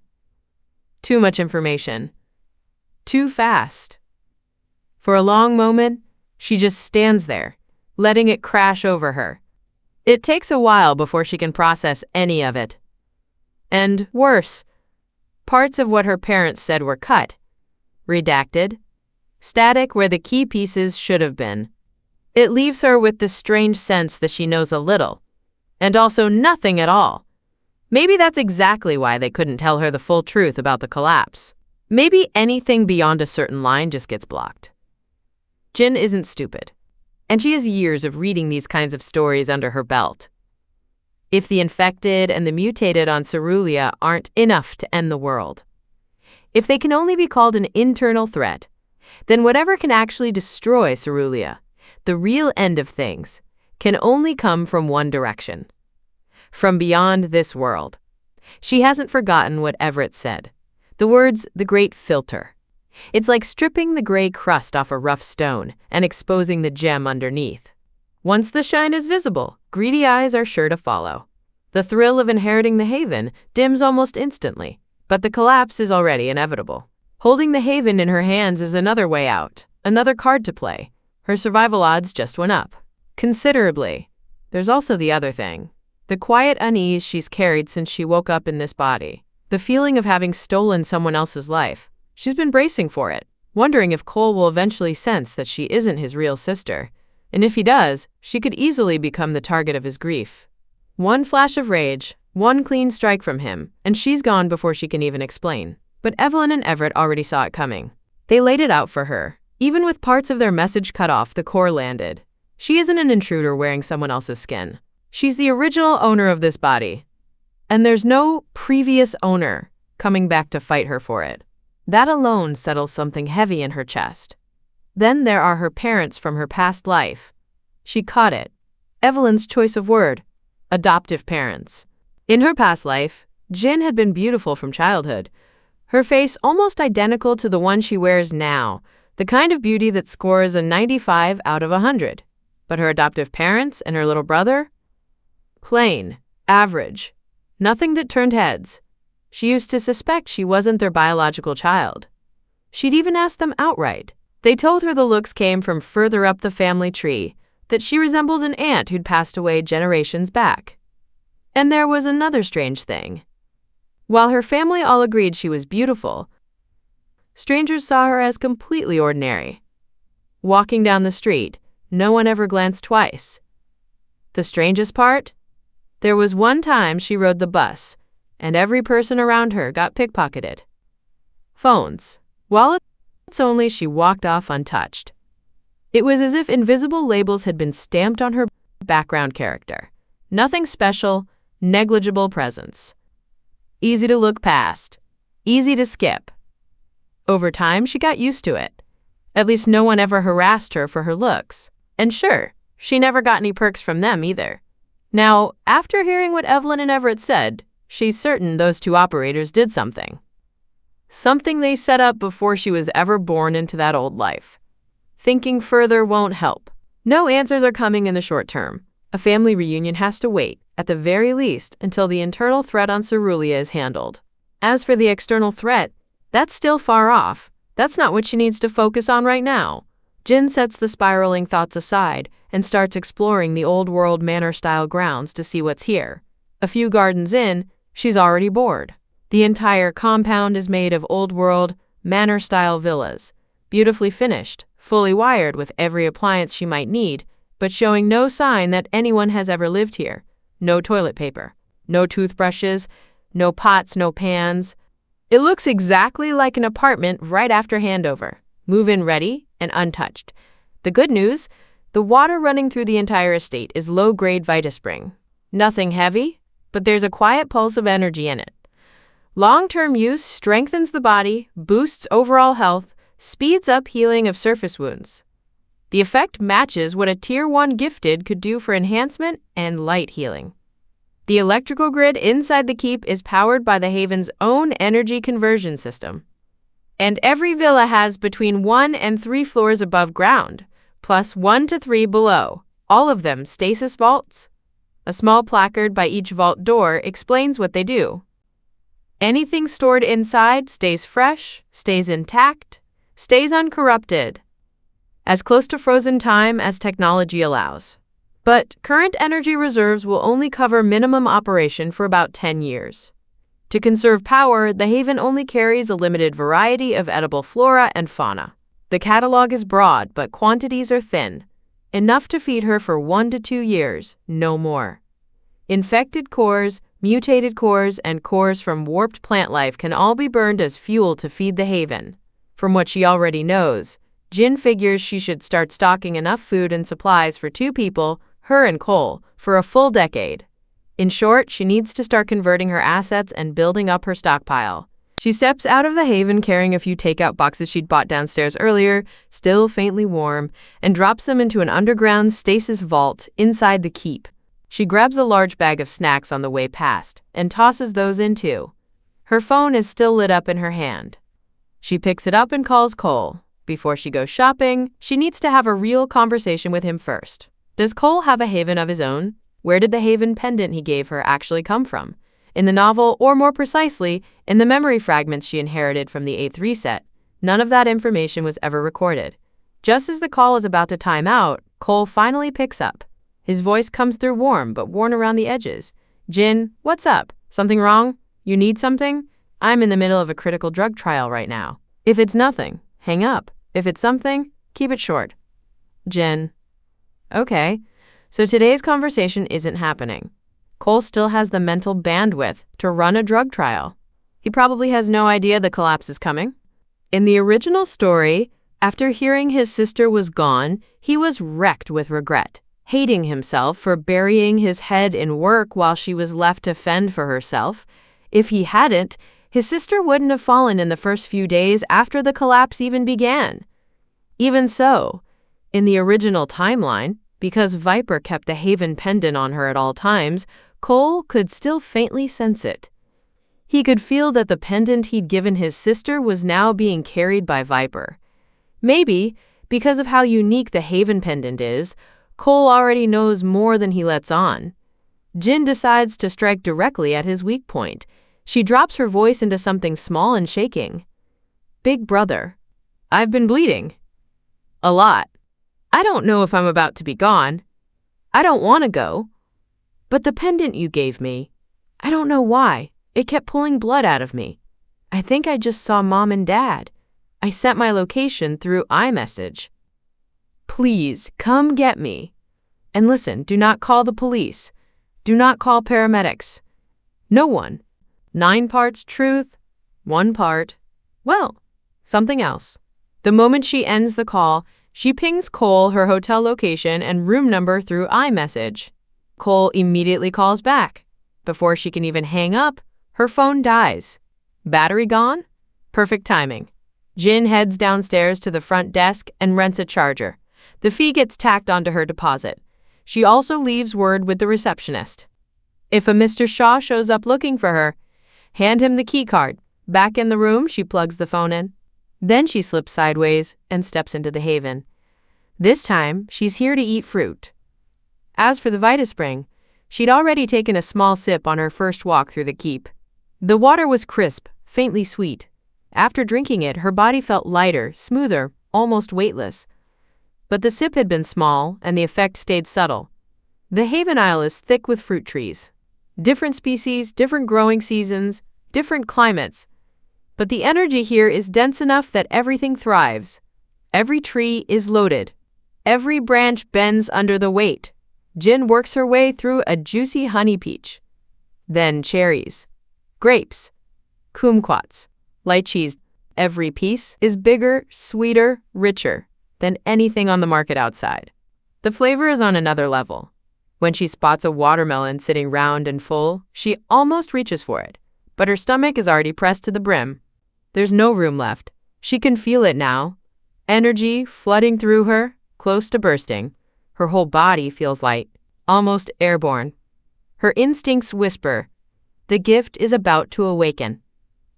Too much information. Too fast. For a long moment, she just stands there, letting it crash over her. It takes a while before she can process any of it. And worse, parts of what her parents said were cut, redacted, static where the key pieces should have been. It leaves her with the strange sense that she knows a little, and also nothing at all. Maybe that's exactly why they couldn't tell her the full truth about the collapse. Maybe anything beyond a certain line just gets blocked. Jin isn't stupid, and she has years of reading these kinds of stories under her belt. If the infected and the mutated on Cerulean aren't enough to end the world, if they can only be called an internal threat, then whatever can actually destroy Cerulean, the real end of things, can only come from one direction. From beyond this world. She hasn't forgotten what Everett said. The words, the great filter. It's like stripping the gray crust off a rough stone and exposing the gem underneath. Once the shine is visible, greedy eyes are sure to follow. The thrill of inheriting the Haven dims almost instantly, but the collapse is already inevitable. Holding the Haven in her hands is another way out, another card to play. Her survival odds just went up. Considerably. There's also the other thing. The quiet unease she's carried since she woke up in this body. The feeling of having stolen someone else's life. She's been bracing for it, wondering if Cole will eventually sense that she isn't his real sister. And if he does, she could easily become the target of his grief. One flash of rage, one clean strike from him, and she's gone before she can even explain. But Evelyn and Everett already saw it coming. They laid it out for her. Even with parts of their message cut off, the core landed. She isn't an intruder wearing someone else's skin. She's the original owner of this body. And there's no previous owner coming back to fight her for it. That alone settles something heavy in her chest. Then there are her parents from her past life. She caught it. Evelyn's choice of word. Adoptive parents. In her past life, Jin had been beautiful from childhood. Her face almost identical to the one she wears now, the kind of beauty that scores a 95 out of 100. But her adoptive parents and her little brother? Plain, average, nothing that turned heads. She used to suspect she wasn't their biological child. She'd even asked them outright. They told her the looks came from further up the family tree, that she resembled an aunt who'd passed away generations back. And there was another strange thing. While her family all agreed she was beautiful, strangers saw her as completely ordinary. Walking down the street, no one ever glanced twice. The strangest part? There was one time she rode the bus, and every person around her got pickpocketed. Phones, wallets only, she walked off untouched. It was as if invisible labels had been stamped on her background character. Nothing special, negligible presence. Easy to look past, easy to skip. Over time, she got used to it. At least no one ever harassed her for her looks. And sure, She never got any perks from them either. Now, after hearing what Evelyn and Everett said, she's certain those two operators did something. Something they set up before she was ever born into that old life. Thinking further won't help. No answers are coming in the short term. A family reunion has to wait, at the very least, until the internal threat on Cerulean is handled. As for the external threat, that's still far off. That's not what she needs to focus on right now. Jin sets the spiraling thoughts aside and starts exploring the old-world manor-style grounds to see what's here. A few gardens in, she's already bored. The entire compound is made of old-world, manor-style villas, beautifully finished, fully wired with every appliance she might need, but showing no sign that anyone has ever lived here. No toilet paper, no toothbrushes, no pots, no pans. It looks exactly like an apartment right after handover. Move-in ready and untouched. The good news, the water running through the entire estate is low-grade Vitaspring. Nothing heavy, but there's a quiet pulse of energy in it. Long-term use strengthens the body, boosts overall health, speeds up healing of surface wounds. The effect matches what a Tier 1 gifted could do for enhancement and light healing. The electrical grid inside the keep is powered by the Haven's own energy conversion system. And every villa has between 1 and 3 floors above ground, plus 1 to 3 below, all of them stasis vaults. A small placard by each vault door explains what they do. Anything stored inside stays fresh, stays intact, stays uncorrupted, as close to frozen time as technology allows. But current energy reserves will only cover minimum operation for about 10 years. To conserve power, the Haven only carries a limited variety of edible flora and fauna. The catalog is broad, but quantities are thin. Enough to feed her for 1 to 2 years, no more. Infected cores, mutated cores, and cores from warped plant life can all be burned as fuel to feed the Haven. From what she already knows, Jin figures she should start stocking enough food and supplies for 2 people, her and Cole, for a full decade. In short, she needs to start converting her assets and building up her stockpile. She steps out of the Haven carrying a few takeout boxes she'd bought downstairs earlier, still faintly warm, and drops them into an underground stasis vault inside the keep. She grabs a large bag of snacks on the way past and tosses those in too. Her phone is still lit up in her hand. She picks it up and calls Cole. Before she goes shopping, she needs to have a real conversation with him first. Does Cole have a Haven of his own? Where did the Haven pendant he gave her actually come from? In the novel, or more precisely, in the memory fragments she inherited from the A3 set, none of that information was ever recorded. Just as the call is about to time out, Cole finally picks up. His voice comes through warm but worn around the edges. Jin, what's up? Something wrong? You need something? I'm in the middle of a critical drug trial right now. If it's nothing, hang up. If it's something, keep it short. Jin. Okay, so today's conversation isn't happening. Cole still has the mental bandwidth to run a drug trial. He probably has no idea the collapse is coming. In the original story, after hearing his sister was gone, he was wrecked with regret, hating himself for burying his head in work while she was left to fend for herself. If he hadn't, his sister wouldn't have fallen in the first few days after the collapse even began. Even so, in the original timeline, because Viper kept the Haven pendant on her at all times, Cole could still faintly sense it. He could feel that the pendant he'd given his sister was now being carried by Viper. Maybe, because of how unique the Haven pendant is, Cole already knows more than he lets on. Jin decides to strike directly at his weak point. She drops her voice into something small and shaking. Big brother, I've been bleeding. A lot. I don't know if I'm about to be gone. I don't want to go. But the pendant you gave me, I don't know why. It kept pulling blood out of me. I think I just saw Mom and Dad. I sent my location through iMessage. Please, come get me. And listen, do not call the police. Do not call paramedics. No one. 9 parts truth, 1 part, well, something else. The moment she ends the call, she pings Cole her hotel location and room number through iMessage. Cole immediately calls back. Before she can even hang up, her phone dies. Battery gone? Perfect timing. Jin heads downstairs to the front desk and rents a charger. The fee gets tacked onto her deposit. she also leaves word with the receptionist. If a Mr. Shaw shows up looking for her, hand him the key card. Back in the room, she plugs the phone in. Then she slips sideways and steps into the haven. This time, she's here to eat fruit. As for the Vitaspring, she'd already taken a small sip on her first walk through the keep. The water was crisp, faintly sweet. After drinking it, her body felt lighter, smoother, almost weightless. But the sip had been small, and the effect stayed subtle. The haven aisle is thick with fruit trees. Different species, different growing seasons, different climates. But the energy here is dense enough that everything thrives. Every tree is loaded. Every branch bends under the weight. Jin works her way through a juicy honey peach. Then cherries, grapes, kumquats, lychees. Every piece is bigger, sweeter, richer than anything on the market outside. The flavor is on another level. When she spots a watermelon sitting round and full, she almost reaches for it, but her stomach is already pressed to the brim. There's no room left. She can feel it now. Energy flooding through her, close to bursting. Her whole body feels light, almost airborne. Her instincts whisper, the gift is about to awaken.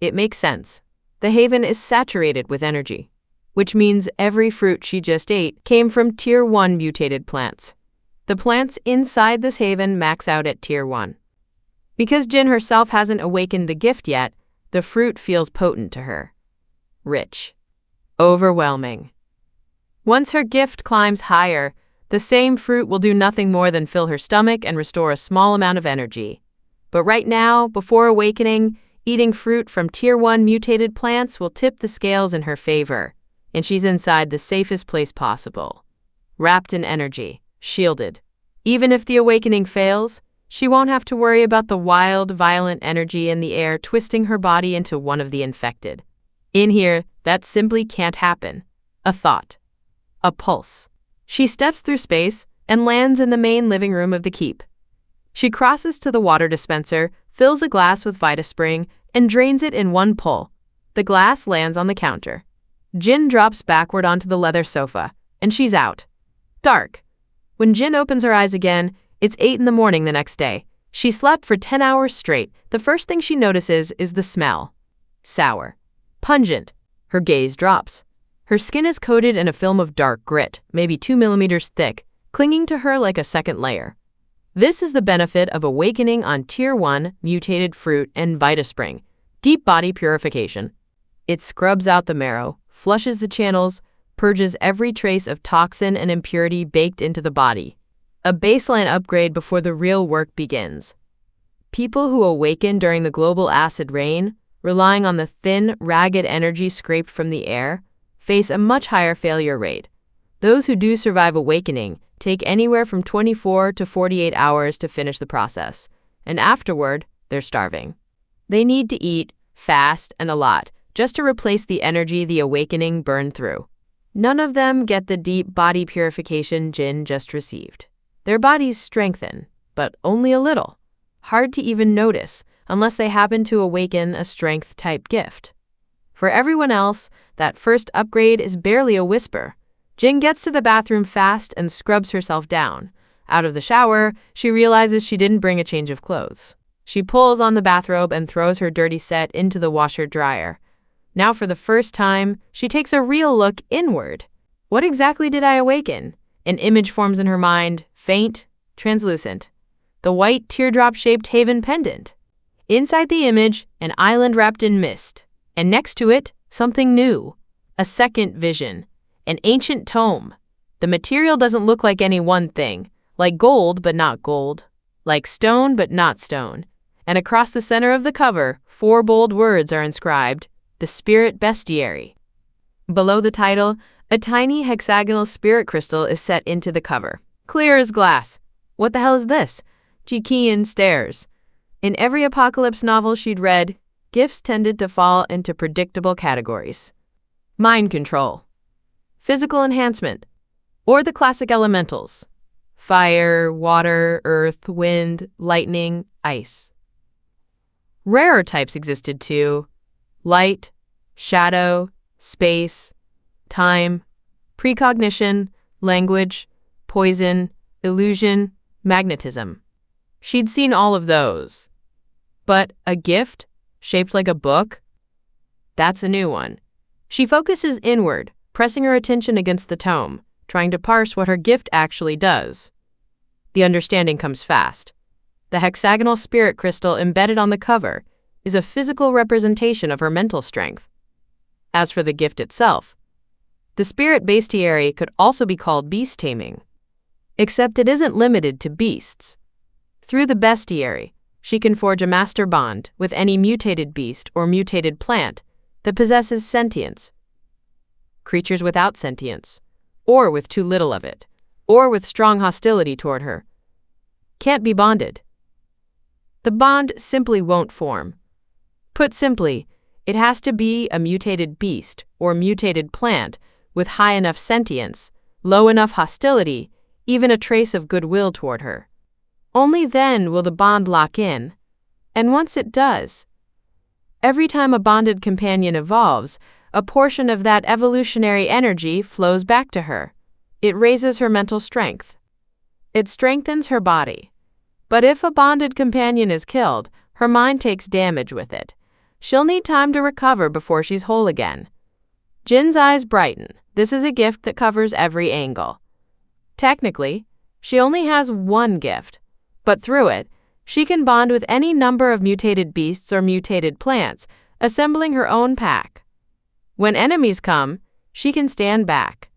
It makes sense. The haven is saturated with energy, which means every fruit she just ate came from Tier 1 mutated plants. The plants inside this haven max out at Tier 1. Because Jin herself hasn't awakened the gift yet, the fruit feels potent to her. Rich. Overwhelming. Once her gift climbs higher, the same fruit will do nothing more than fill her stomach and restore a small amount of energy. But right now, before awakening, eating fruit from Tier 1 mutated plants will tip the scales in her favor, and she's inside the safest place possible. Wrapped in energy, shielded. Even if the awakening fails, she won't have to worry about the wild, violent energy in the air twisting her body into one of the infected. In here, that simply can't happen. A thought. A pulse. She steps through space and lands in the main living room of the keep. She crosses to the water dispenser, fills a glass with Vitaspring, and drains it in one pull. The glass lands on the counter. Jin drops backward onto the leather sofa, and she's out. Dark. When Jin opens her eyes again, it's 8 a.m. the next day. She slept for 10 hours straight. The first thing she notices is the smell. Sour. Pungent. Her gaze drops. Her skin is coated in a film of dark grit, maybe 2 millimeters thick, clinging to her like a second layer. This is the benefit of awakening on Tier 1 mutated fruit and Vitaspring. Deep body purification. It scrubs out the marrow, flushes the channels, purges every trace of toxin and impurity baked into the body. A baseline upgrade before the real work begins. People who awaken during the global acid rain, relying on the thin, ragged energy scraped from the air, face a much higher failure rate. Those who do survive awakening take anywhere from 24 to 48 hours to finish the process, and afterward, they're starving. They need to eat, fast, and a lot, just to replace the energy the awakening burned through. None of them get the deep body purification Jin just received. Their bodies strengthen, but only a little. Hard to even notice, unless they happen to awaken a strength-type gift. For everyone else, that first upgrade is barely a whisper. Jin gets to the bathroom fast and scrubs herself down. Out of the shower, she realizes she didn't bring a change of clothes. She pulls on the bathrobe and throws her dirty set into the washer-dryer. Now for the first time, she takes a real look inward. What exactly did I awaken? An image forms in her mind, faint, translucent. The white teardrop-shaped haven pendant. Inside the image, an island wrapped in mist. And next to it, something new. A second vision. An ancient tome. The material doesn't look like any one thing. Like gold, but not gold. Like stone, but not stone. And across the center of the cover, 4 bold words are inscribed. The Spirit Bestiary. Below the title, a tiny hexagonal spirit crystal is set into the cover. Clear as glass. What the hell is this? Ji-Kian stares. In every apocalypse novel she'd read, gifts tended to fall into predictable categories. Mind control. Physical enhancement. Or the classic elementals. Fire, water, earth, wind, lightning, ice. Rarer types existed too. Light, shadow, space, time, precognition, language, poison, illusion, magnetism. She'd seen all of those. But a gift, shaped like a book? That's a new one. She focuses inward, pressing her attention against the tome, trying to parse what her gift actually does. The understanding comes fast. The hexagonal spirit crystal embedded on the cover is a physical representation of her mental strength. As for the gift itself, the spirit bestiary could also be called beast taming. Except it isn't limited to beasts. Through the bestiary, she can forge a master bond with any mutated beast or mutated plant that possesses sentience. Creatures without sentience, or with too little of it, or with strong hostility toward her, can't be bonded. The bond simply won't form. Put simply, it has to be a mutated beast or mutated plant with high enough sentience, low enough hostility, even a trace of goodwill toward her. Only then will the bond lock in. And once it does, every time a bonded companion evolves, a portion of that evolutionary energy flows back to her. It raises her mental strength. It strengthens her body. But if a bonded companion is killed, her mind takes damage with it. She'll need time to recover before she's whole again. Jin's eyes brighten. This is a gift that covers every angle. Technically, she only has one gift, but through it, she can bond with any number of mutated beasts or mutated plants, assembling her own pack. When enemies come, she can stand back.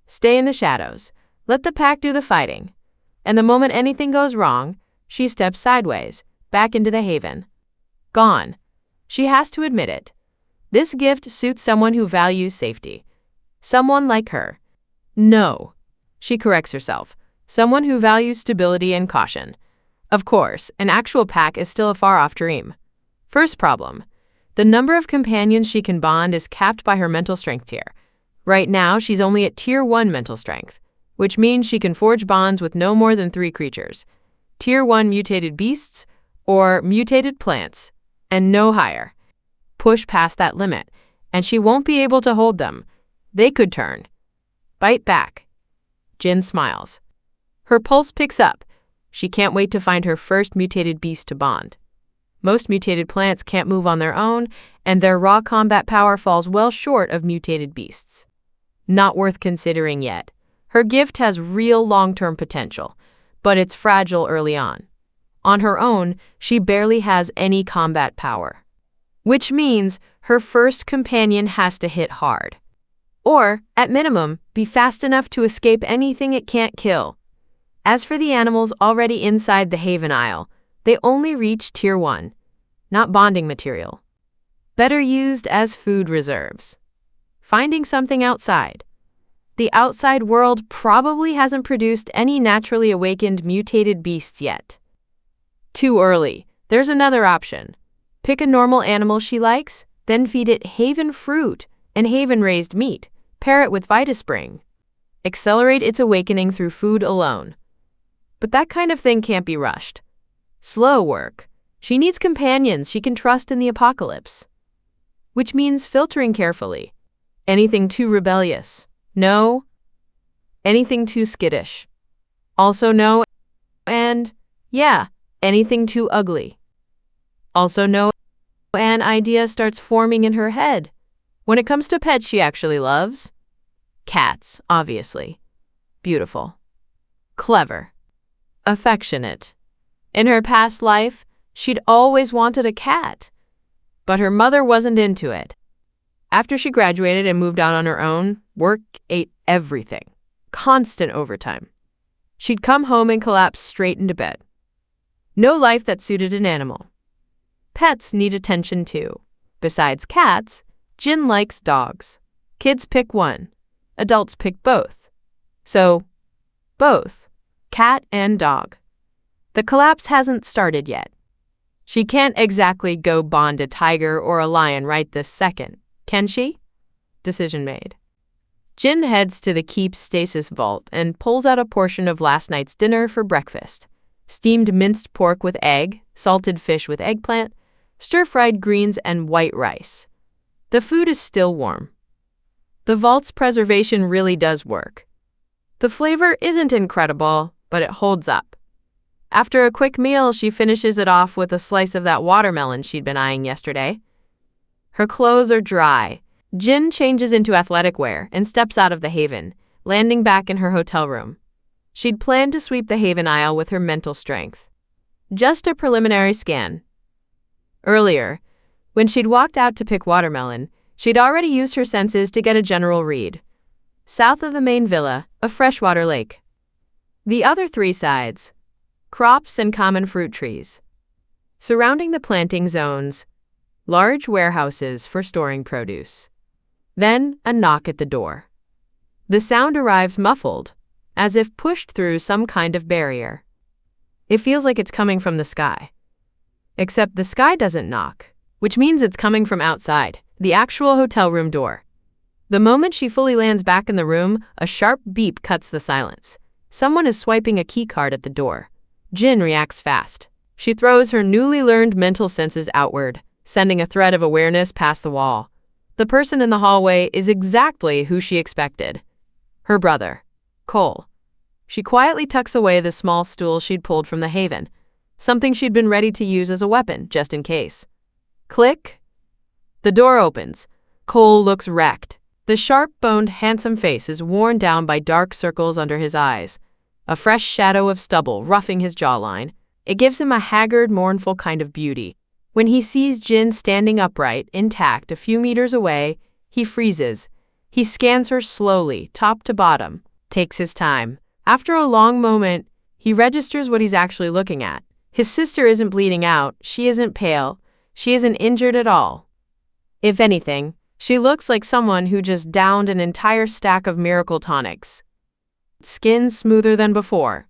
Stay in the shadows. Let the pack do the fighting. And the moment anything goes wrong, she steps sideways, back into the haven. Gone. She has to admit it. This gift suits someone who values safety. Someone like her. No. She corrects herself. Someone who values stability and caution. Of course, an actual pack is still a far-off dream. First problem. The number of companions she can bond is capped by her mental strength tier. Right now, she's only at Tier 1 mental strength, which means she can forge bonds with no more than 3 creatures. Tier 1 mutated beasts or mutated plants, and no higher. Push past that limit, and she won't be able to hold them. They could turn. Bite back. Jin smiles. Her pulse picks up. She can't wait to find her first mutated beast to bond. Most mutated plants can't move on their own, and their raw combat power falls well short of mutated beasts. Not worth considering yet. Her gift has real long-term potential, but it's fragile early on. On her own, she barely has any combat power. Which means her first companion has to hit hard. Or, at minimum, be fast enough to escape anything it can't kill. As for the animals already inside the Haven Isle, they only reach Tier 1, not bonding material. Better used as food reserves. Finding something outside. The outside world probably hasn't produced any naturally awakened mutated beasts yet. Too early. There's another option. Pick a normal animal she likes, then feed it Haven fruit and Haven-raised meat. Pair it with Vitaspring. Accelerate its awakening through food alone. But that kind of thing can't be rushed. Slow work. She needs companions she can trust in the apocalypse. Which means filtering carefully. Anything too rebellious. No. Anything too skittish. Also no. And, yeah, anything too ugly. Also no. An idea starts forming in her head. When it comes to pets she actually loves, cats, obviously. Beautiful. Clever. Affectionate. In her past life, she'd always wanted a cat, but her mother wasn't into it. After she graduated and moved out on her own, work ate everything. Constant overtime. She'd come home and collapse straight into bed. No life that suited an animal. Pets need attention too. Besides cats, Jin likes dogs. Kids pick one. Adults pick both. So, both. Cat and dog. The collapse hasn't started yet. She can't exactly go bond a tiger or a lion right this second, can she? Decision made. Jin heads to the keep's stasis vault and pulls out a portion of last night's dinner for breakfast. Steamed minced pork with egg, salted fish with eggplant, stir-fried greens, and white rice. The food is still warm. The vault's preservation really does work. The flavor isn't incredible, but it holds up. After a quick meal, she finishes it off with a slice of that watermelon she'd been eyeing yesterday. Her clothes are dry. Jin changes into athletic wear and steps out of the Haven, landing back in her hotel room. She'd planned to sweep the Haven aisle with her mental strength. Just a preliminary scan. Earlier, when she'd walked out to pick watermelon, she'd already used her senses to get a general read. South of the main villa, a freshwater lake. The other three sides, crops and common fruit trees. Surrounding the planting zones, large warehouses for storing produce. Then a knock at the door. The sound arrives muffled, as if pushed through some kind of barrier. It feels like it's coming from the sky. Except the sky doesn't knock, which means it's coming from outside, the actual hotel room door. The moment she fully lands back in the room, a sharp beep cuts the silence. Someone is swiping a key card at the door. Jin reacts fast. She throws her newly learned mental senses outward, sending a thread of awareness past the wall. The person in the hallway is exactly who she expected. Her brother, Cole. She quietly tucks away the small stool she'd pulled from the Haven, something she'd been ready to use as a weapon, just in case. Click. The door opens. Cole looks wrecked. The sharp-boned, handsome face is worn down by dark circles under his eyes, a fresh shadow of stubble roughing his jawline. It gives him a haggard, mournful kind of beauty. When he sees Jin standing upright, intact, a few meters away, he freezes. He scans her slowly, top to bottom, takes his time. After a long moment, he registers what he's actually looking at. His sister isn't bleeding out, she isn't pale, she isn't injured at all. If anything, she looks like someone who just downed an entire stack of miracle tonics. Skin smoother than before,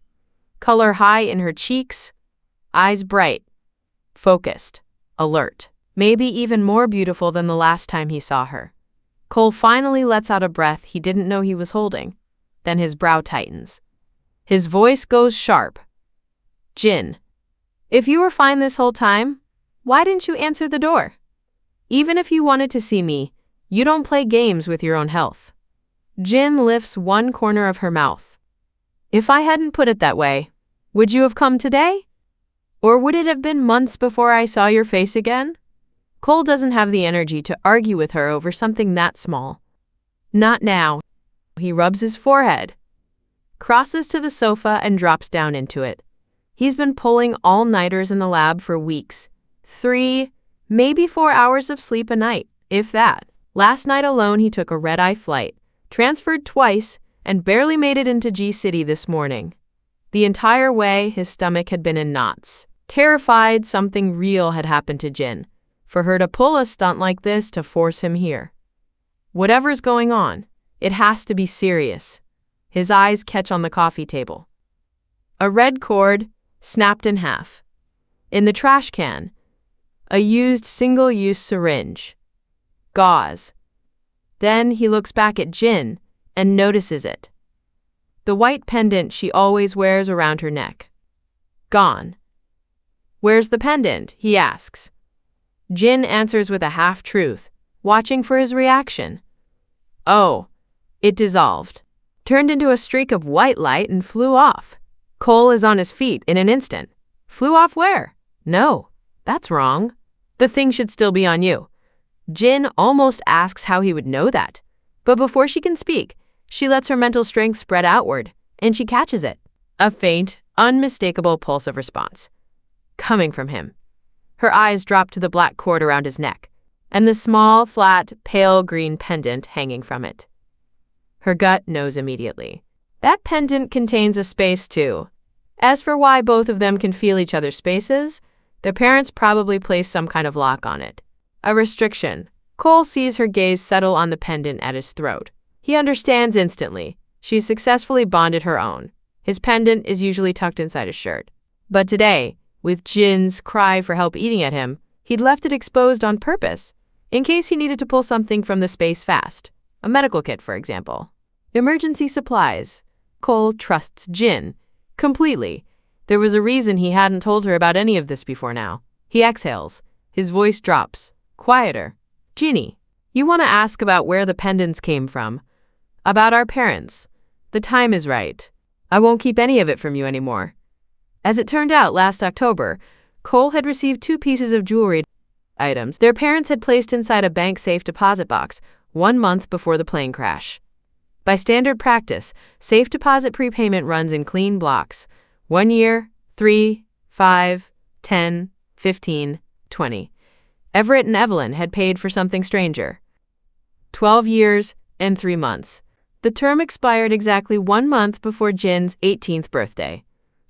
color high in her cheeks, eyes bright, focused, alert, maybe even more beautiful than the last time he saw her. Cole finally lets out a breath he didn't know he was holding. Then his brow tightens. His voice goes sharp. Jin, if you were fine this whole time, why didn't you answer the door? Even if you wanted to see me, you don't play games with your own health. Jin lifts one corner of her mouth. If I hadn't put it that way, would you have come today? Or would it have been months before I saw your face again? Cole doesn't have the energy to argue with her over something that small. Not now. He rubs his forehead, crosses to the sofa and drops down into it. He's been pulling all-nighters in the lab for weeks. 3, maybe 4 hours of sleep a night, if that. Last night alone he took a red-eye flight, transferred twice, and barely made it into G-City this morning. The entire way his stomach had been in knots. Terrified something real had happened to Jin, for her to pull a stunt like this to force him here. Whatever's going on, it has to be serious. His eyes catch on the coffee table. A red cord, snapped in half. In the trash can, a used single-use syringe. Gauze. Then he looks back at Jin and notices it. The white pendant she always wears around her neck. Gone. Where's the pendant? He asks. Jin answers with a half-truth, watching for his reaction. Oh, it dissolved. Turned into a streak of white light and flew off. Cole is on his feet in an instant. Flew off where? No, that's wrong. The thing should still be on you. Jin almost asks how he would know that. But before she can speak, she lets her mental strength spread outward, and she catches it. A faint, unmistakable pulse of response. Coming from him. Her eyes drop to the black cord around his neck, and the small, flat, pale green pendant hanging from it. Her gut knows immediately. That pendant contains a space too. As for why both of them can feel each other's spaces, their parents probably placed some kind of lock on it. A restriction. Cole sees her gaze settle on the pendant at his throat. He understands instantly. She's successfully bonded her own. His pendant is usually tucked inside his shirt. But today, with Jin's cry for help eating at him, he'd left it exposed on purpose, in case he needed to pull something from the space fast. A medical kit, for example. Emergency supplies. Cole trusts Jin. Completely. There was a reason he hadn't told her about any of this before now. He exhales. His voice drops. Quieter. Ginny, you want to ask about where the pendants came from. About our parents. The time is right. I won't keep any of it from you anymore. As it turned out, last October, Cole had received 2 pieces of jewelry items their parents had placed inside a bank safe deposit box 1 month before the plane crash. By standard practice, safe deposit prepayment runs in clean blocks: 1 year, 3, 5, 10, 15, 20. Everett and Evelyn had paid for something stranger. 12 years and 3 months. The term expired exactly 1 month before Jin's 18th birthday.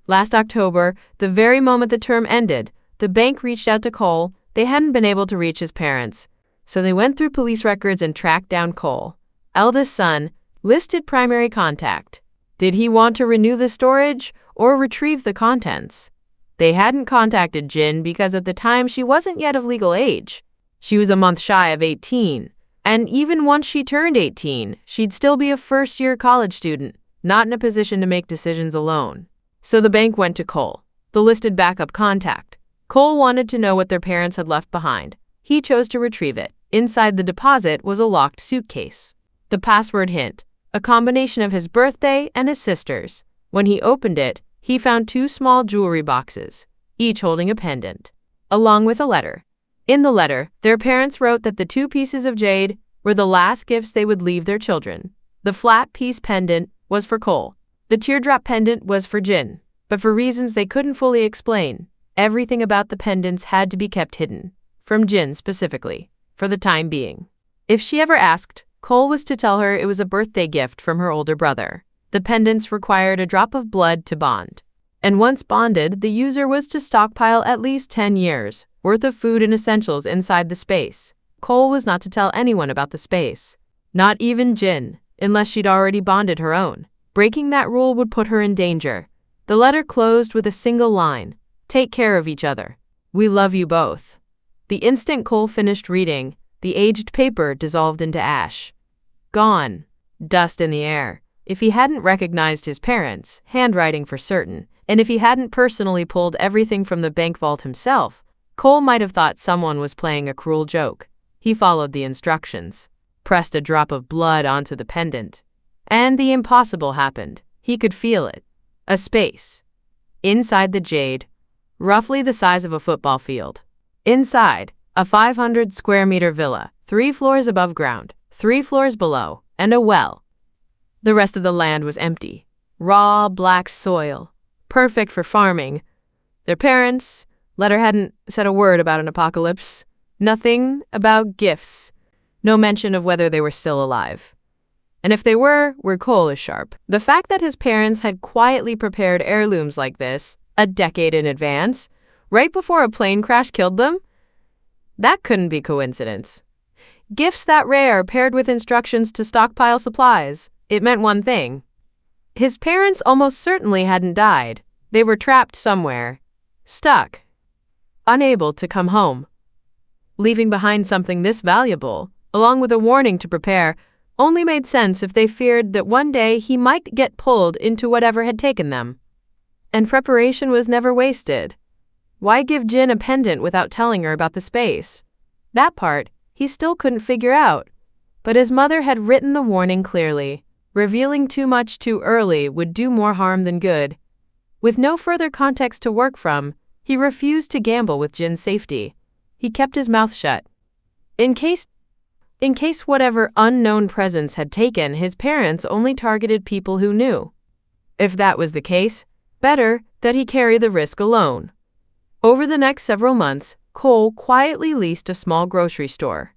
Last October, the very moment the term ended, the bank reached out to Cole. They hadn't been able to reach his parents, so they went through police records and tracked down Cole, eldest son, listed primary contact. Did he want to renew the storage or retrieve the contents? They hadn't contacted Jin because at the time she wasn't yet of legal age. She was a month shy of 18, and even once she turned 18, she'd still be a first-year college student, not in a position to make decisions alone. So the bank went to Cole, the listed backup contact. Cole wanted to know what their parents had left behind. He chose to retrieve it. Inside the deposit was a locked suitcase. The password hint, a combination of his birthday and his sister's. When he opened it, he found 2 small jewelry boxes, each holding a pendant, along with a letter. In the letter, their parents wrote that the 2 pieces of jade were the last gifts they would leave their children. The flat piece pendant was for Cole. The teardrop pendant was for Jin, but for reasons they couldn't fully explain, everything about the pendants had to be kept hidden, from Jin specifically, for the time being. If she ever asked, Cole was to tell her it was a birthday gift from her older brother. The pendants required a drop of blood to bond. And once bonded, the user was to stockpile at least 10 years' worth of food and essentials inside the space. Cole was not to tell anyone about the space, not even Jin, unless she'd already bonded her own. Breaking that rule would put her in danger. The letter closed with a single line: "Take care of each other. We love you both." The instant Cole finished reading, the aged paper dissolved into ash. Gone. Dust in the air. If he hadn't recognized his parents' handwriting for certain, and if he hadn't personally pulled everything from the bank vault himself, Cole might have thought someone was playing a cruel joke. He followed the instructions, pressed a drop of blood onto the pendant, and the impossible happened. He could feel it. A space. Inside the jade, roughly the size of a football field. Inside, a 500 square meter villa, 3 floors above ground, 3 floors below, and a well. The rest of the land was empty. Raw, black soil. Perfect for farming. Their parents' letter hadn't said a word about an apocalypse. Nothing about gifts. No mention of whether they were still alive. And if they were, where Cole is sharp. The fact that his parents had quietly prepared heirlooms like this, a decade in advance, right before a plane crash killed them, that couldn't be coincidence. Gifts that rare paired with instructions to stockpile supplies, it meant one thing. His parents almost certainly hadn't died. They were trapped somewhere, stuck, unable to come home. Leaving behind something this valuable, along with a warning to prepare, only made sense if they feared that one day he might get pulled into whatever had taken them. And preparation was never wasted. Why give Jin a pendant without telling her about the space? That part, he still couldn't figure out. But his mother had written the warning clearly. Revealing too much too early would do more harm than good. With no further context to work from, he refused to gamble with Jin's safety. He kept his mouth shut. In case whatever unknown presence had taken, his parents only targeted people who knew. If that was the case, better that he carry the risk alone. Over the next several months, Cole quietly leased a small grocery store.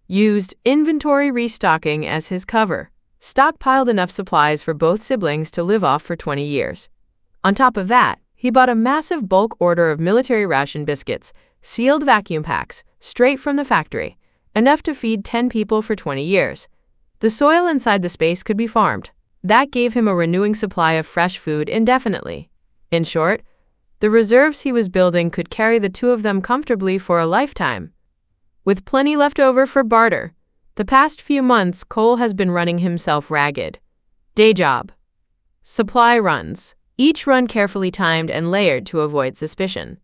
Used inventory restocking as his cover. Stockpiled enough supplies for both siblings to live off for 20 years. On top of that, he bought a massive bulk order of military ration biscuits, sealed vacuum packs, straight from the factory, enough to feed 10 people for 20 years. The soil inside the space could be farmed. That gave him a renewing supply of fresh food indefinitely. In short, the reserves he was building could carry the 2 of them comfortably for a lifetime. With plenty left over for barter, the past few months Cole has been running himself ragged. Day job. Supply runs. Each run carefully timed and layered to avoid suspicion.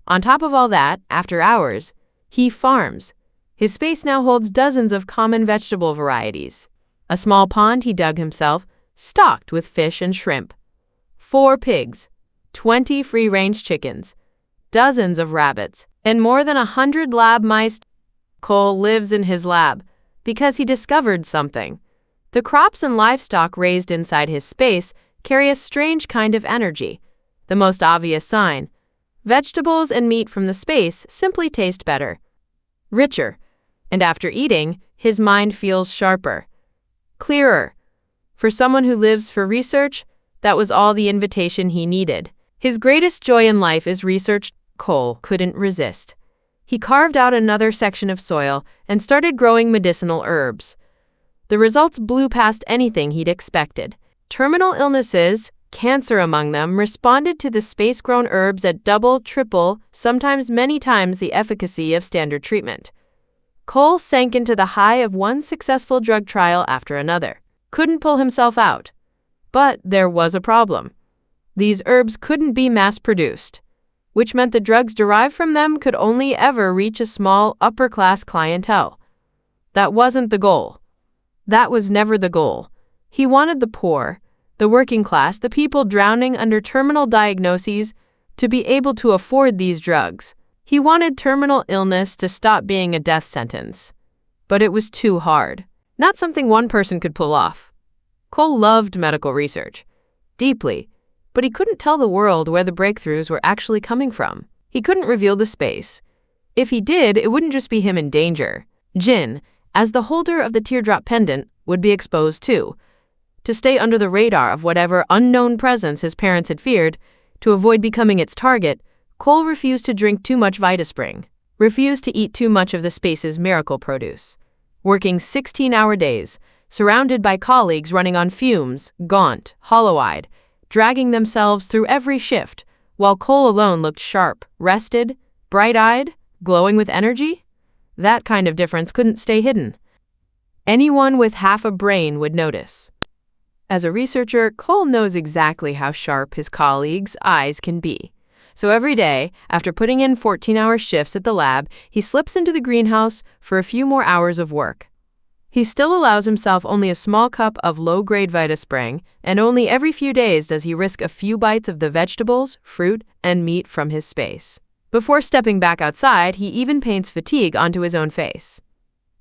On top of all that, after hours, he farms. His space now holds dozens of common vegetable varieties. A small pond he dug himself, stocked with fish and shrimp. 4 pigs, 20 free-range chickens, dozens of rabbits, and more than 100 lab mice. Cole lives in his lab because he discovered something. The crops and livestock raised inside his space carry a strange kind of energy. The most obvious sign: vegetables and meat from the space simply taste better, richer, and after eating, his mind feels sharper, clearer. For someone who lives for research, that was all the invitation he needed. His greatest joy in life is research. Cole couldn't resist. He carved out another section of soil and started growing medicinal herbs. The results blew past anything he'd expected. Terminal illnesses, cancer among them, responded to the space-grown herbs at double, triple, sometimes many times the efficacy of standard treatment. Cole sank into the high of one successful drug trial after another. Couldn't pull himself out. But there was a problem. These herbs couldn't be mass-produced, which meant the drugs derived from them could only ever reach a small, upper-class clientele. That wasn't the goal. That was never the goal. He wanted the poor, the working class, the people drowning under terminal diagnoses to be able to afford these drugs. He wanted terminal illness to stop being a death sentence. But it was too hard. Not something one person could pull off. Cole loved medical research deeply, but he couldn't tell the world where the breakthroughs were actually coming from. He couldn't reveal the space. If he did, it wouldn't just be him in danger. Jin, as the holder of the teardrop pendant, would be exposed too. To stay under the radar of whatever unknown presence his parents had feared, to avoid becoming its target, Cole refused to drink too much Vitaspring, refused to eat too much of the space's miracle produce. Working 16-hour days, surrounded by colleagues running on fumes, gaunt, hollow-eyed, dragging themselves through every shift, while Cole alone looked sharp, rested, bright-eyed, glowing with energy? That kind of difference couldn't stay hidden. Anyone with half a brain would notice. As a researcher, Cole knows exactly how sharp his colleagues' eyes can be. So every day, after putting in 14-hour shifts at the lab, he slips into the greenhouse for a few more hours of work. He still allows himself only a small cup of low-grade Vitaspring, and only every few days does he risk a few bites of the vegetables, fruit, and meat from his space. Before stepping back outside, he even paints fatigue onto his own face.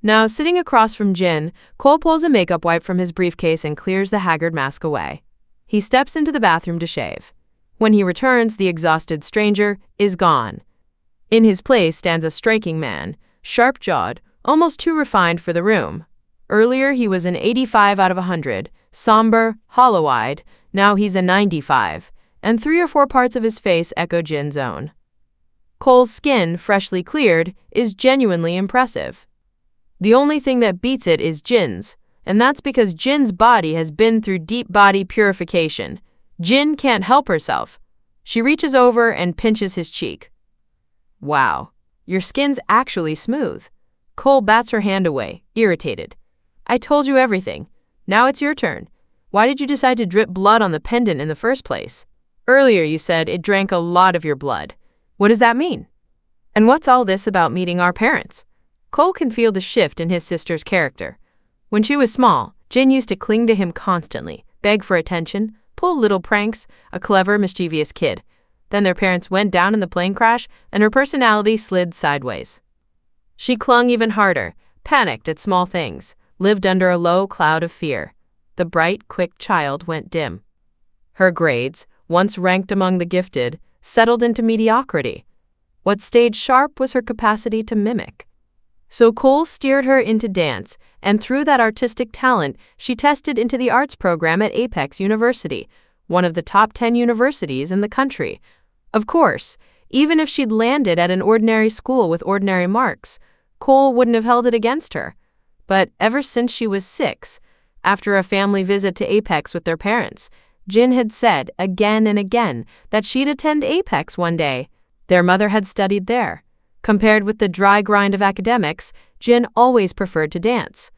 Now, sitting across from Jin, Cole pulls a makeup wipe from his briefcase and clears the haggard mask away. He steps into the bathroom to shave. When he returns, the exhausted stranger is gone. In his place stands a striking man, sharp-jawed, almost too refined for the room. Earlier, he was an 85 out of 100, somber, hollow-eyed. Now he's a 95, and 3 or 4 parts of his face echo Jin's own. Cole's skin, freshly cleared, is genuinely impressive. The only thing that beats it is Jin's, and that's because Jin's body has been through deep body purification. Jin can't help herself. She reaches over and pinches his cheek. Wow, your skin's actually smooth. Cole bats her hand away, irritated. I told you everything. Now it's your turn. Why did you decide to drip blood on the pendant in the first place? Earlier you said it drank a lot of your blood. What does that mean? And what's all this about meeting our parents? Cole can feel the shift in his sister's character. When she was small, Jin used to cling to him constantly, beg for attention, pull little pranks, a clever, mischievous kid. Then their parents went down in the plane crash, and her personality slid sideways. She clung even harder, panicked at small things, lived under a low cloud of fear. The bright, quick child went dim. Her grades, once ranked among the gifted, settled into mediocrity. What stayed sharp was her capacity to mimic. So Cole steered her into dance, and through that artistic talent, she tested into the arts program at Apex University, one of the top 10 universities in the country. Of course, even if she'd landed at an ordinary school with ordinary marks, Cole wouldn't have held it against her. But ever since she was 6, after a family visit to Apex with their parents, Jin had said again and again that she'd attend Apex one day. Their mother had studied there. Compared with the dry grind of academics, Jin always preferred to dance.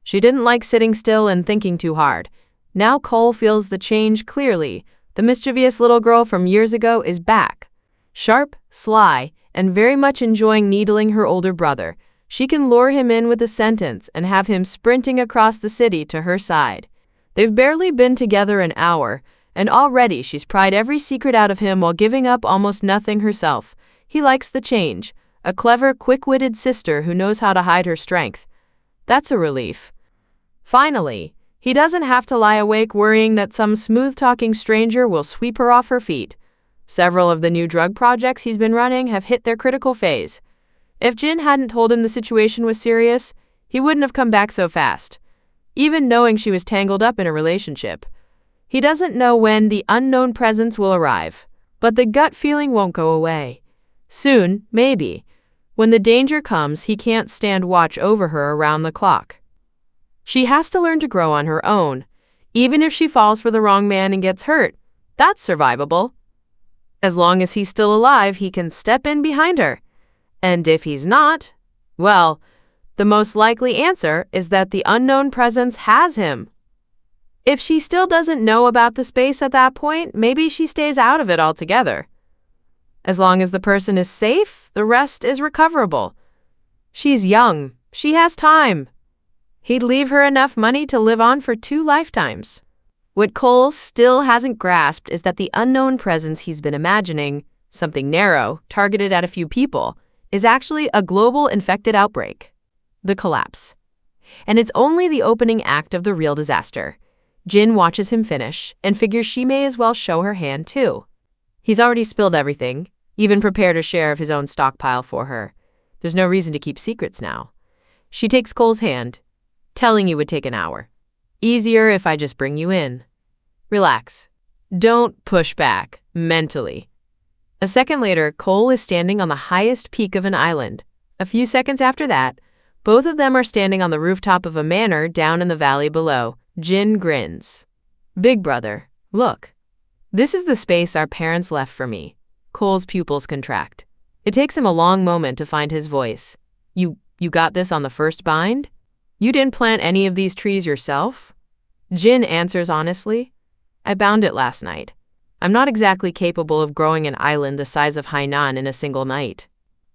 She didn't like sitting still and thinking too hard. Now Cole feels the change clearly. The mischievous little girl from years ago is back. Sharp, sly, and very much enjoying needling her older brother. She can lure him in with a sentence and have him sprinting across the city to her side. They've barely been together an hour, And already she's pried every secret out of him while giving up almost nothing herself. He likes the change. A clever, quick-witted sister who knows how to hide her strength. That's a relief. Finally, he doesn't have to lie awake worrying that some smooth-talking stranger will sweep her off her feet. Several of the new drug projects he's been running have hit their critical phase. If Jin hadn't told him the situation was serious, he wouldn't have come back so fast, even knowing she was tangled up in a relationship. He doesn't know when the unknown presence will arrive, but the gut feeling won't go away. Soon, maybe. When the danger comes, he can't stand watch over her around the clock. She has to learn to grow on her own. Even if she falls for the wrong man and gets hurt, that's survivable. As long as he's still alive, he can step in behind her. And if he's not, well, the most likely answer is that the unknown presence has him. If she still doesn't know about the space at that point, maybe she stays out of it altogether. As long as the person is safe, the rest is recoverable. She's young. She has time. He'd leave her enough money to live on for 2 lifetimes. What Cole still hasn't grasped is that the unknown presence he's been imagining, something narrow, targeted at a few people, is actually a global infected outbreak. The collapse. And it's only the opening act of the real disaster. Jin watches him finish and figures she may as well show her hand too. He's already spilled everything, even prepared a share of his own stockpile for her. There's no reason to keep secrets now. She takes Cole's hand. Telling you would take an hour. Easier if I just bring you in. Relax. Don't push back, mentally. A second later, Cole is standing on the highest peak of an island. A few seconds after that, both of them are standing on the rooftop of a manor down in the valley below. Jin grins. Big brother, look. This is the space our parents left for me. Cole's pupils contract. It takes him a long moment to find his voice. You got this on the first bind? You didn't plant any of these trees yourself? Jin answers honestly. I bound it last night. I'm not exactly capable of growing an island the size of Hainan in a single night.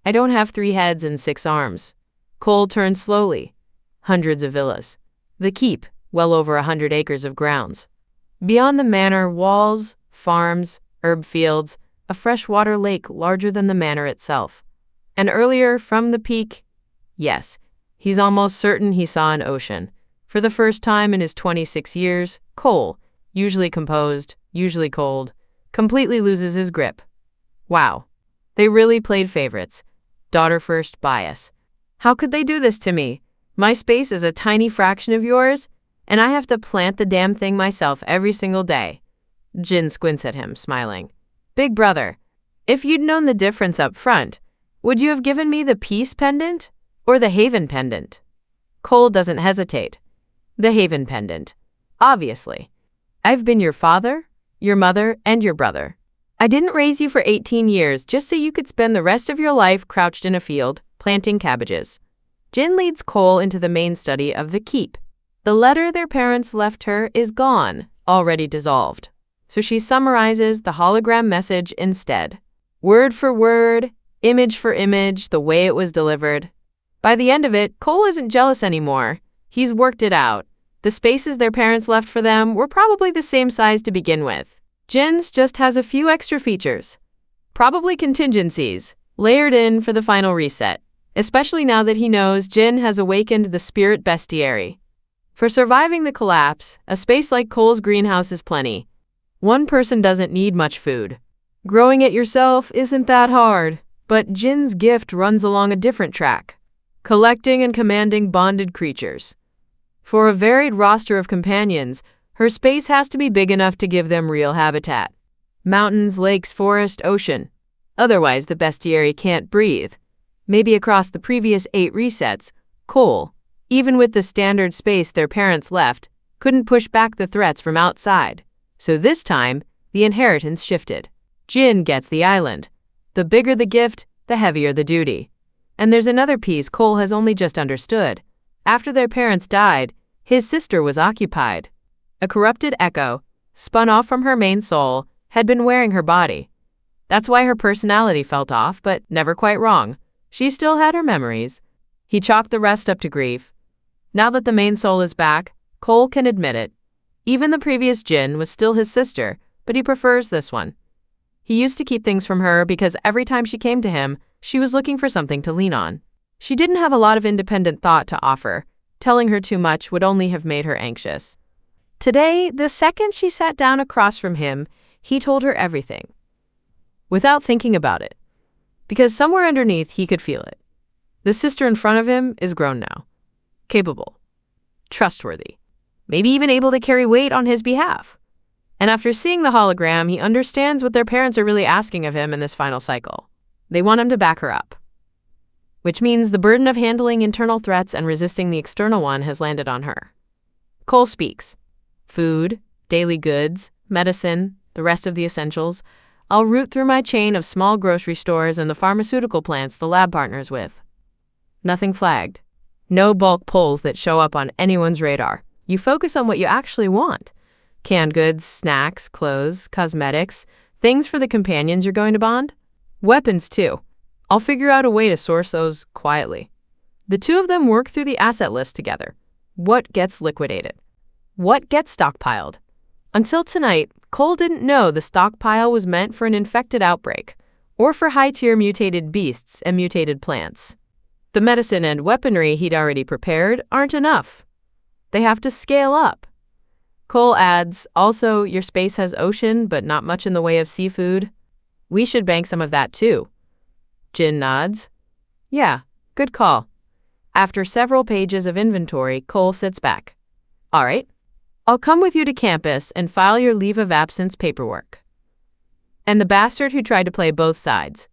I don't have 3 heads and 6 arms. Cole turns slowly. Hundreds of villas. The keep, well over 100 acres of grounds. Beyond the manor, walls, farms, herb fields, a freshwater lake larger than the manor itself. And earlier, from the peak, yes, he's almost certain he saw an ocean. For the first time in his 26 years, Cole, usually composed, usually cold, completely loses his grip. Wow. They really played favorites. Daughter-first bias. How could they do this to me? My space is a tiny fraction of yours, and I have to plant the damn thing myself every single day. Jin squints at him, smiling. Big brother, if you'd known the difference up front, would you have given me the peace pendant or the haven pendant? Cole doesn't hesitate. The haven pendant. Obviously. I've been your father, your mother, and your brother. I didn't raise you for 18 years just so you could spend the rest of your life crouched in a field, planting cabbages. Jin leads Cole into the main study of the keep. The letter their parents left her is gone, already dissolved. So she summarizes the hologram message instead. Word for word, image for image, the way it was delivered. By the end of it, Cole isn't jealous anymore. He's worked it out. The spaces their parents left for them were probably the same size to begin with. Jin's just has a few extra features. Probably contingencies, layered in for the final reset. Especially now that he knows Jin has awakened the spirit Bestiary. For surviving the collapse, a space like Cole's greenhouse is plenty. One person doesn't need much food. Growing it yourself isn't that hard, but Jin's gift runs along a different track. Collecting and commanding bonded creatures. For a varied roster of companions, her space has to be big enough to give them real habitat. Mountains, lakes, forest, ocean. Otherwise, the Bestiary can't breathe. Maybe across the previous 8 resets, Cole, even with the standard space their parents left, couldn't push back the threats from outside. So this time, the inheritance shifted. Jin gets the island. The bigger the gift, the heavier the duty. And there's another piece Cole has only just understood. After their parents died, his sister was occupied. A corrupted echo, spun off from her main soul, had been wearing her body. That's why her personality felt off, but never quite wrong. She still had her memories. He chalked the rest up to grief. Now that the main soul is back, Cole can admit it. Even the previous Jin was still his sister, but he prefers this one. He used to keep things from her because every time she came to him, she was looking for something to lean on. She didn't have a lot of independent thought to offer. Telling her too much would only have made her anxious. Today, the second she sat down across from him, he told her everything. Without thinking about it. Because somewhere underneath, he could feel it. The sister in front of him is grown now. Capable. Trustworthy. Maybe even able to carry weight on his behalf. And after seeing the hologram, he understands what their parents are really asking of him in this final cycle. They want him to back her up. Which means the burden of handling internal threats and resisting the external one has landed on her. Cole speaks. Food, daily goods, medicine, the rest of the essentials. I'll route through my chain of small grocery stores and the pharmaceutical plants the lab partners with. Nothing flagged. No bulk pulls that show up on anyone's radar. You focus on what you actually want. Canned goods, snacks, clothes, cosmetics, things for the companions you're going to bond. Weapons, too. I'll figure out a way to source those quietly. The two of them work through the asset list together. What gets liquidated? What gets stockpiled? Until tonight, Cole didn't know the stockpile was meant for an infected outbreak, or for high-tier mutated beasts and mutated plants. The medicine and weaponry he'd already prepared aren't enough. They have to scale up. Cole adds, also, your space has ocean, but not much in the way of seafood. We should bank some of that, too. Jin nods. Yeah, good call. After several pages of inventory, Cole sits back. All right, I'll come with you to campus and file your leave of absence paperwork. And the bastard who tried to play both sides.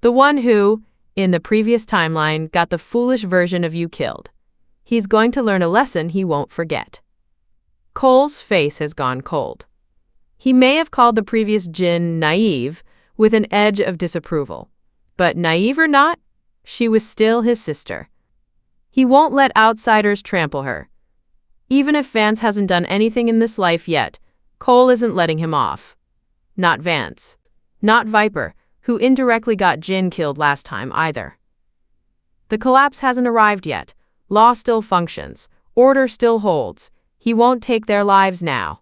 The one who, in the previous timeline, got the foolish version of you killed. He's going to learn a lesson he won't forget. Cole's face has gone cold. He may have called the previous Jin naive with an edge of disapproval. But naive or not, she was still his sister. He won't let outsiders trample her. Even if Vance hasn't done anything in this life yet, Cole isn't letting him off. Not Vance. Not Viper, who indirectly got Jin killed last time either. The collapse hasn't arrived yet. Law still functions. Order still holds. He won't take their lives now.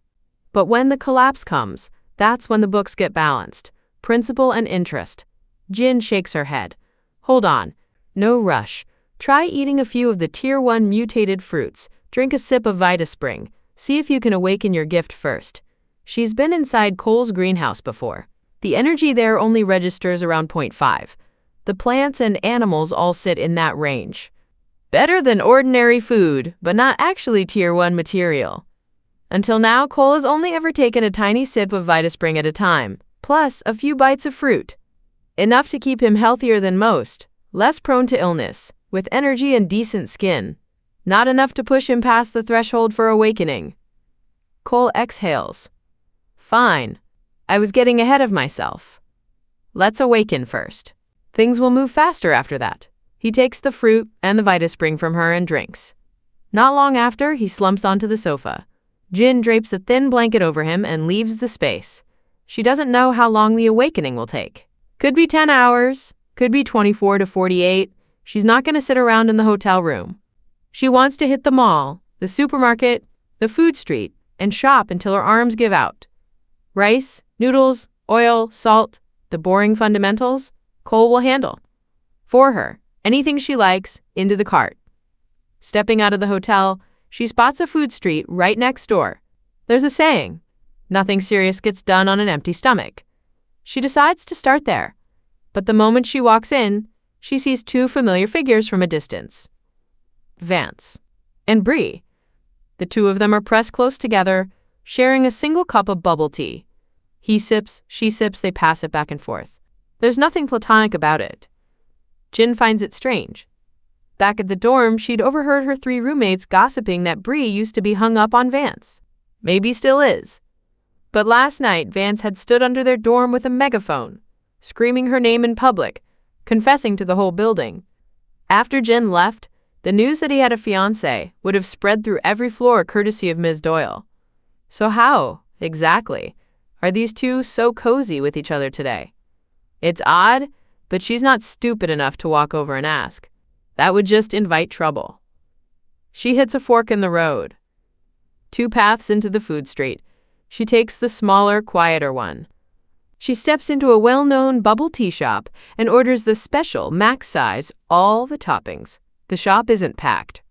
But when the collapse comes, that's when the books get balanced. Principle and interest. Jin shakes her head. Hold on. No rush. Try eating a few of the Tier 1 mutated fruits. Drink a sip of VitaSpring. See if you can awaken your gift first. She's been inside Cole's greenhouse before. The energy there only registers around 0.5. The plants and animals all sit in that range. Better than ordinary food, but not actually Tier 1 material. Until now, Cole has only ever taken a tiny sip of VitaSpring at a time, plus a few bites of fruit. Enough to keep him healthier than most, less prone to illness, with energy and decent skin. Not enough to push him past the threshold for awakening. Cole exhales. Fine. I was getting ahead of myself. Let's awaken first. Things will move faster after that. He takes the fruit and the VitaSpring from her and drinks. Not long after, he slumps onto the sofa. Jin drapes a thin blanket over him and leaves the space. She doesn't know how long the awakening will take. Could be 10 hours, could be 24 to 48. She's not going to sit around in the hotel room. She wants to hit the mall, the supermarket, the food street, and shop until her arms give out. Rice, noodles, oil, salt, the boring fundamentals, Cole will handle. For her, anything she likes, into the cart. Stepping out of the hotel, she spots a food street right next door. There's a saying, nothing serious gets done on an empty stomach. She decides to start there, but the moment she walks in, she sees two familiar figures from a distance. Vance and Bree. The two of them are pressed close together, sharing a single cup of bubble tea. He sips, she sips, they pass it back and forth. There's nothing platonic about it. Jin finds it strange. Back at the dorm, she'd overheard her three roommates gossiping that Bree used to be hung up on Vance. Maybe still is. But last night, Vance had stood under their dorm with a megaphone, screaming her name in public, confessing to the whole building. After Jin left, the news that he had a fiancé would have spread through every floor courtesy of Ms. Doyle. So how, exactly, are these two so cozy with each other today? It's odd, but she's not stupid enough to walk over and ask. That would just invite trouble. She hits a fork in the road. Two paths into the food street. She takes the smaller, quieter one. She steps into a well-known bubble tea shop and orders the special max size, all the toppings. The shop isn't packed.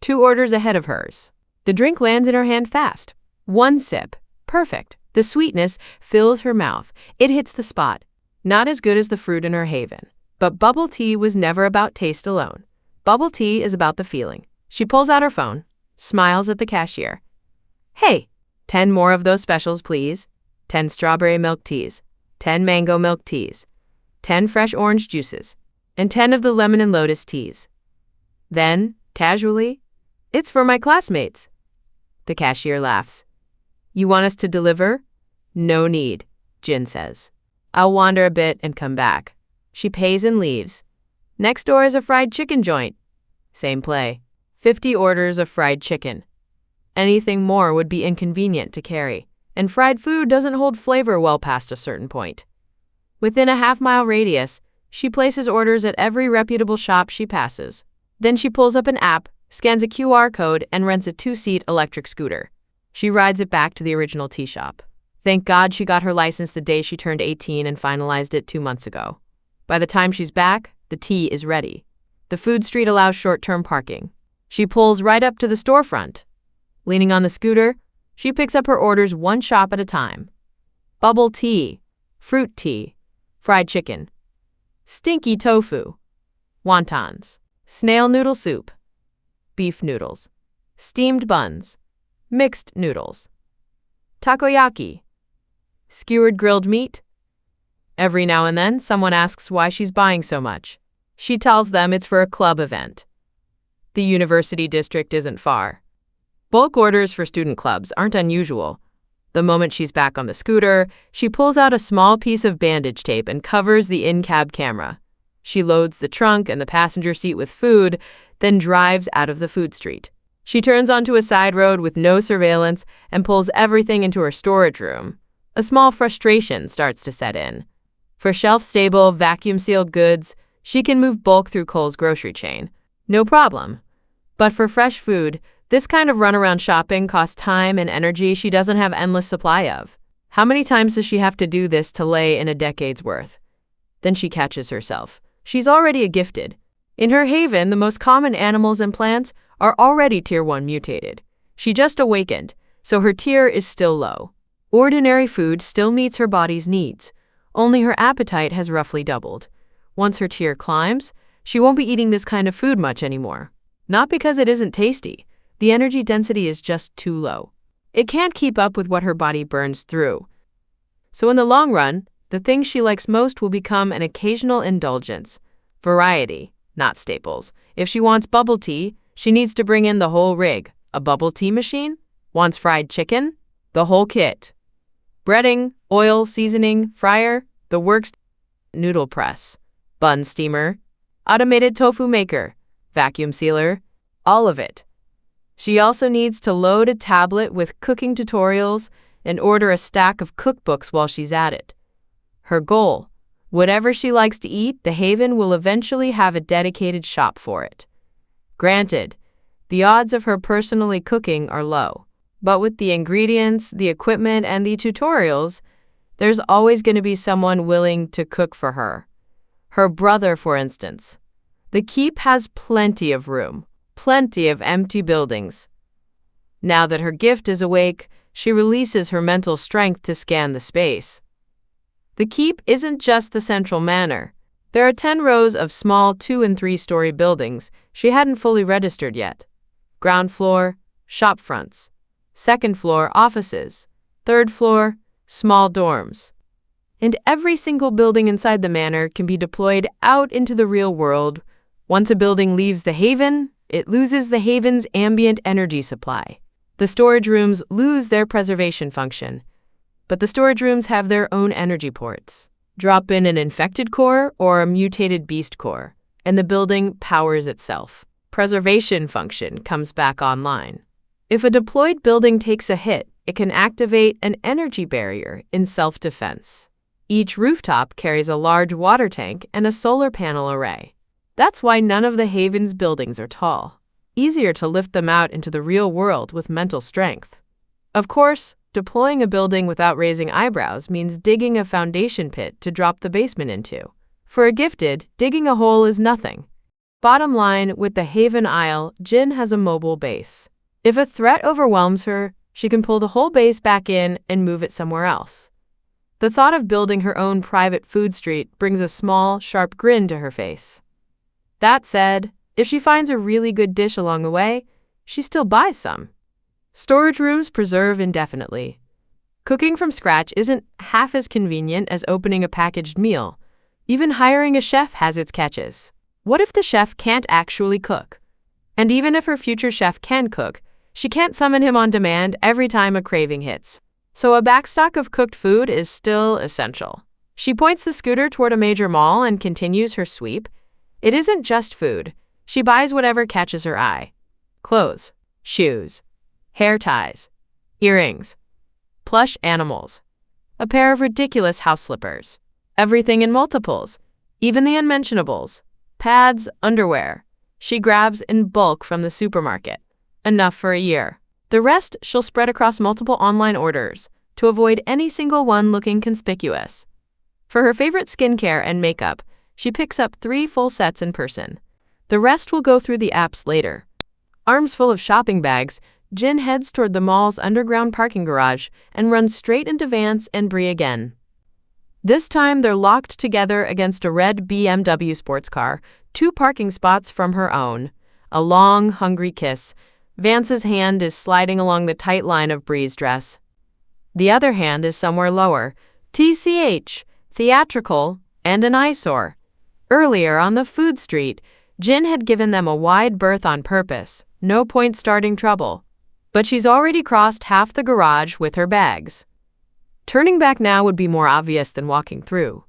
2 orders ahead of hers. The drink lands in her hand fast. 1 sip. Perfect. The sweetness fills her mouth. It hits the spot. Not as good as the fruit in her haven. But bubble tea was never about taste alone. Bubble tea is about the feeling. She pulls out her phone, smiles at the cashier. Hey, 10 more of those specials, please. 10 strawberry milk teas, 10 mango milk teas, 10 fresh orange juices, and 10 of the lemon and lotus teas. Then, casually, it's for my classmates. The cashier laughs. You want us to deliver? No need, Jin says. I'll wander a bit and come back. She pays and leaves. Next door is a fried chicken joint. Same play. 50 orders of fried chicken. Anything more would be inconvenient to carry, and fried food doesn't hold flavor well past a certain point. Within a half-mile radius, she places orders at every reputable shop she passes. Then she pulls up an app, scans a QR code, and rents a 2-seat electric scooter. She rides it back to the original tea shop. Thank God she got her license the day she turned 18 and finalized it 2 months ago. By the time she's back, the tea is ready. The food street allows short-term parking. She pulls right up to the storefront. Leaning on the scooter, she picks up her orders 1 shop at a time. Bubble tea, fruit tea, fried chicken, stinky tofu, wontons, snail noodle soup, beef noodles, steamed buns, mixed noodles, takoyaki, skewered grilled meat. Every now and then, someone asks why she's buying so much. She tells them it's for a club event. The university district isn't far. Bulk orders for student clubs aren't unusual. The moment she's back on the scooter, she pulls out a small piece of bandage tape and covers the in-cab camera. She loads the trunk and the passenger seat with food, then drives out of the food street. She turns onto a side road with no surveillance and pulls everything into her storage room. A small frustration starts to set in. For shelf-stable, vacuum-sealed goods, she can move bulk through Kohl's grocery chain. No problem. But for fresh food, this kind of runaround shopping costs time and energy she doesn't have endless supply of. How many times does she have to do this to lay in a decade's worth? Then she catches herself. She's already a gifted. In her haven, the most common animals and plants are already Tier 1 mutated. She just awakened, so her tier is still low. Ordinary food still meets her body's needs, only her appetite has roughly doubled. Once her tier climbs, she won't be eating this kind of food much anymore. Not because it isn't tasty. The energy density is just too low. It can't keep up with what her body burns through. So in the long run, the thing she likes most will become an occasional indulgence. Variety, not staples. If she wants bubble tea, she needs to bring in the whole rig. A bubble tea machine? Wants fried chicken? The whole kit. Breading, oil, seasoning, fryer, the works, noodle press, bun steamer, automated tofu maker, vacuum sealer, all of it. She also needs to load a tablet with cooking tutorials and order a stack of cookbooks while she's at it. Her goal, whatever she likes to eat, the Haven will eventually have a dedicated shop for it. Granted, the odds of her personally cooking are low, but with the ingredients, the equipment, and the tutorials, there's always going to be someone willing to cook for her. Her brother, for instance. The keep has plenty of room. Plenty of empty buildings. Now that her gift is awake, she releases her mental strength to scan the space. The keep isn't just the central manor. There are 10 rows of small 2- and 3-story buildings she hadn't fully registered yet. Ground floor, shop fronts. Second floor, offices. Third floor, small dorms. And every single building inside the manor can be deployed out into the real world. Once a building leaves the Haven, it loses the Haven's ambient energy supply. The storage rooms lose their preservation function, but the storage rooms have their own energy ports. Drop in an infected core or a mutated beast core, and the building powers itself. Preservation function comes back online. If a deployed building takes a hit, it can activate an energy barrier in self-defense. Each rooftop carries a large water tank and a solar panel array. That's why none of the Haven's buildings are tall. Easier to lift them out into the real world with mental strength. Of course, deploying a building without raising eyebrows means digging a foundation pit to drop the basement into. For a gifted, digging a hole is nothing. Bottom line, with the Haven Isle, Jin has a mobile base. If a threat overwhelms her, she can pull the whole base back in and move it somewhere else. The thought of building her own private food street brings a small, sharp grin to her face. That said, if she finds a really good dish along the way, she still buys some. Storage rooms preserve indefinitely. Cooking from scratch isn't half as convenient as opening a packaged meal. Even hiring a chef has its catches. What if the chef can't actually cook? And even if her future chef can cook, she can't summon him on demand every time a craving hits. So a backstock of cooked food is still essential. She points the scooter toward a major mall and continues her sweep. It isn't just food. She buys whatever catches her eye. Clothes, shoes, hair ties, earrings, plush animals, a pair of ridiculous house slippers. Everything in multiples, even the unmentionables, pads, underwear. She grabs in bulk from the supermarket. Enough for a year. The rest she'll spread across multiple online orders to avoid any single one looking conspicuous. For her favorite skincare and makeup, she picks up 3 full sets in person. The rest will go through the apps later. Arms full of shopping bags, Jin heads toward the mall's underground parking garage and runs straight into Vance and Bree again. This time they're locked together against a red BMW sports car, 2 parking spots from her own. A long, hungry kiss. Vance's hand is sliding along the tight line of Bree's dress. The other hand is somewhere lower. TCH, theatrical, and an eyesore. Earlier on the food street, Jin had given them a wide berth on purpose. No point starting trouble. But she's already crossed half the garage with her bags. Turning back now would be more obvious than walking through.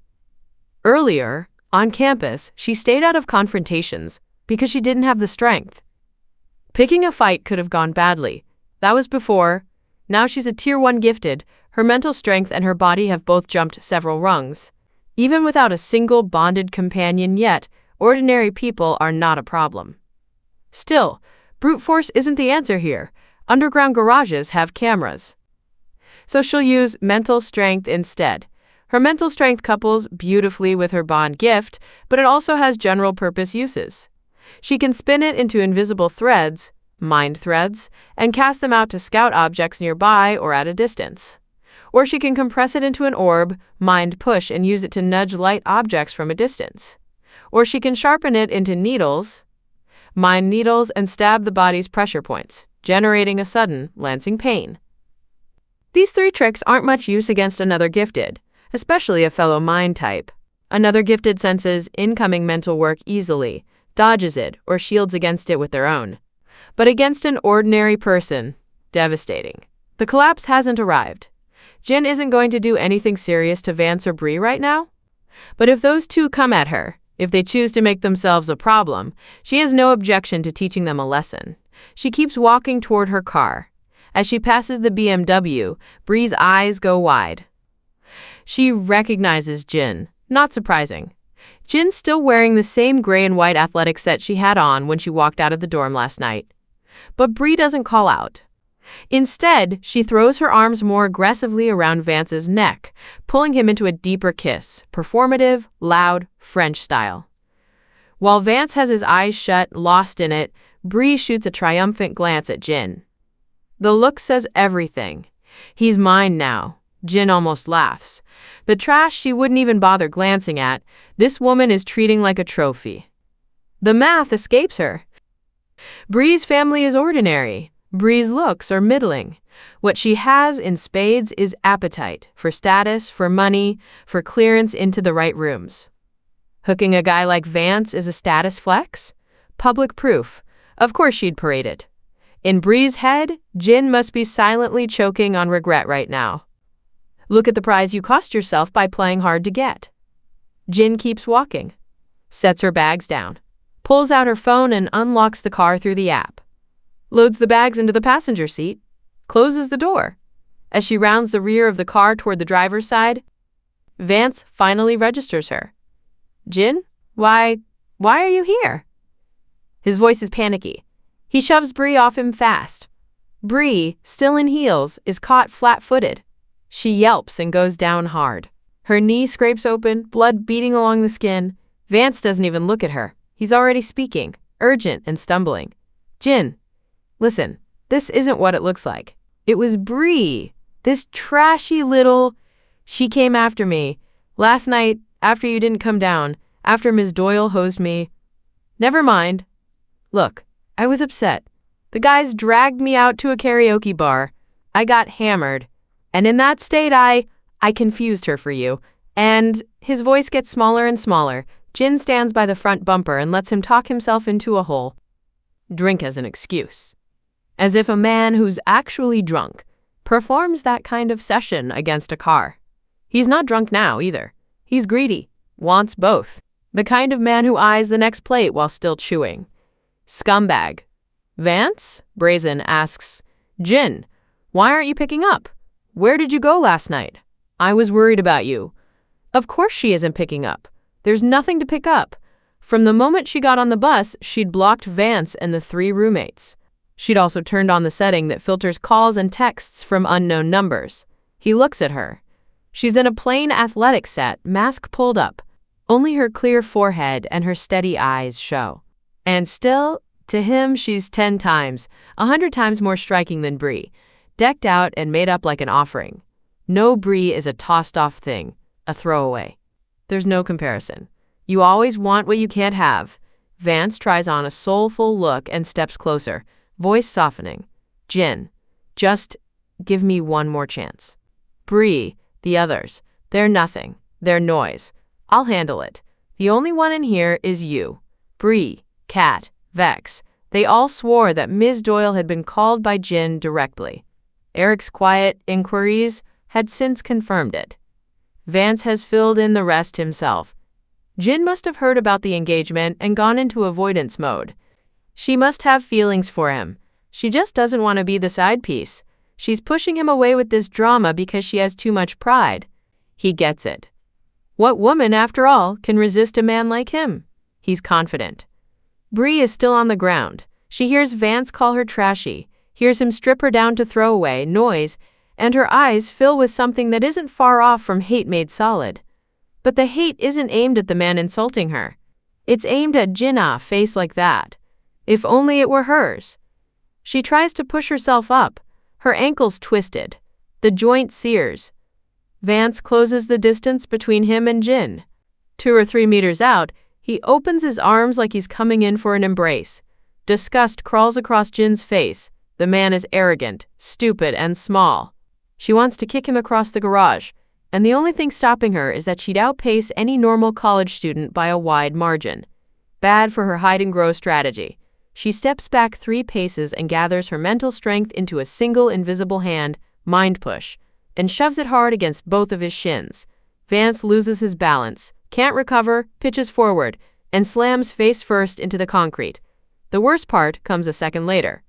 Earlier, on campus, she stayed out of confrontations because she didn't have the strength. Picking a fight could have gone badly. That was before. Now she's a Tier 1 gifted. Her mental strength and her body have both jumped several rungs. Even without a single bonded companion yet, ordinary people are not a problem. Still, brute force isn't the answer here. Underground garages have cameras. So she'll use mental strength instead. Her mental strength couples beautifully with her bond gift, but it also has general purpose uses. She can spin it into invisible threads, mind threads, and cast them out to scout objects nearby or at a distance. Or she can compress it into an orb, mind push, and use it to nudge light objects from a distance. Or she can sharpen it into needles, mind needles, and stab the body's pressure points, generating a sudden, lancing pain. These 3 tricks aren't much use against another gifted, especially a fellow mind type. Another gifted senses incoming mental work easily, dodges it, or shields against it with their own. But against an ordinary person, devastating. The collapse hasn't arrived. Jin isn't going to do anything serious to Vance or Bree right now. But if those 2 come at her, if they choose to make themselves a problem, she has no objection to teaching them a lesson. She keeps walking toward her car. As she passes the BMW, Bree's eyes go wide. She recognizes Jin. Not surprising. Jin's still wearing the same gray and white athletic set she had on when she walked out of the dorm last night. But Bree doesn't call out. Instead, she throws her arms more aggressively around Vance's neck, pulling him into a deeper kiss, performative, loud, French style. While Vance has his eyes shut, lost in it, Bree shoots a triumphant glance at Jin. The look says everything. He's mine now. Jin almost laughs. The trash she wouldn't even bother glancing at, this woman is treating like a trophy. The math escapes her. Bree's family is ordinary. Bree's looks are middling. What she has in spades is appetite, for status, for money, for clearance into the right rooms. Hooking a guy like Vance is a status flex? Public proof. Of course she'd parade it. In Bree's head, Jin must be silently choking on regret right now. Look at the prize you cost yourself by playing hard to get. Jin keeps walking, sets her bags down, pulls out her phone and unlocks the car through the app, loads the bags into the passenger seat, closes the door. As she rounds the rear of the car toward the driver's side, Vance finally registers her. Jin, why are you here? His voice is panicky. He shoves Bree off him fast. Bree, still in heels, is caught flat-footed. She yelps and goes down hard. Her knee scrapes open, blood beating along the skin. Vance doesn't even look at her. He's already speaking, urgent and stumbling. Jin, listen, this isn't what it looks like. It was Bree, this trashy little... She came after me. Last night, after you didn't come down, after Ms. Doyle hosed me. Never mind. Look, I was upset. The guys dragged me out to a karaoke bar. I got hammered. And in that state, I confused her for you. And his voice gets smaller and smaller. Jin stands by the front bumper and lets him talk himself into a hole. Drink as an excuse. As if a man who's actually drunk performs that kind of session against a car. He's not drunk now either. He's greedy, wants both. The kind of man who eyes the next plate while still chewing. Scumbag. Vance? Brazen asks, Jin, why aren't you picking up? Where did you go last night? I was worried about you. Of course she isn't picking up. There's nothing to pick up. From the moment she got on the bus, she'd blocked Vance and the 3 roommates. She'd also turned on the setting that filters calls and texts from unknown numbers. He looks at her. She's in a plain athletic set, mask pulled up. Only her clear forehead and her steady eyes show. And still, to him, she's 10 times, 100 times more striking than Bree, decked out and made up like an offering. No Bree is a tossed-off thing, a throwaway. There's no comparison. You always want what you can't have. Vance tries on a soulful look and steps closer, voice softening. Jin, just give me one more chance. Bree, the others, they're nothing. They're noise. I'll handle it. The only one in here is you. Bree, Kat, Vex. They all swore that Ms. Doyle had been called by Jin directly. Eric's quiet inquiries had since confirmed it. Vance has filled in the rest himself. Jin must have heard about the engagement and gone into avoidance mode. She must have feelings for him. She just doesn't want to be the side piece. She's pushing him away with this drama because she has too much pride. He gets it. What woman, after all, can resist a man like him? He's confident. Bree is still on the ground. She hears Vance call her trashy, hears him strip her down to throwaway, noise, and her eyes fill with something that isn't far off from hate made solid. But the hate isn't aimed at the man insulting her. It's aimed at Jinna, face like that. If only it were hers. She tries to push herself up, her ankles twisted. The joint sears. Vance closes the distance between him and Jin. 2 or 3 meters out, he opens his arms like he's coming in for an embrace. Disgust crawls across Jin's face. The man is arrogant, stupid, and small. She wants to kick him across the garage, and the only thing stopping her is that she'd outpace any normal college student by a wide margin. Bad for her hide-and-grow strategy. She steps back 3 paces and gathers her mental strength into a single invisible hand, mind push, and shoves it hard against both of his shins. Vance loses his balance, can't recover, pitches forward, and slams face first into the concrete. The worst part comes a second later.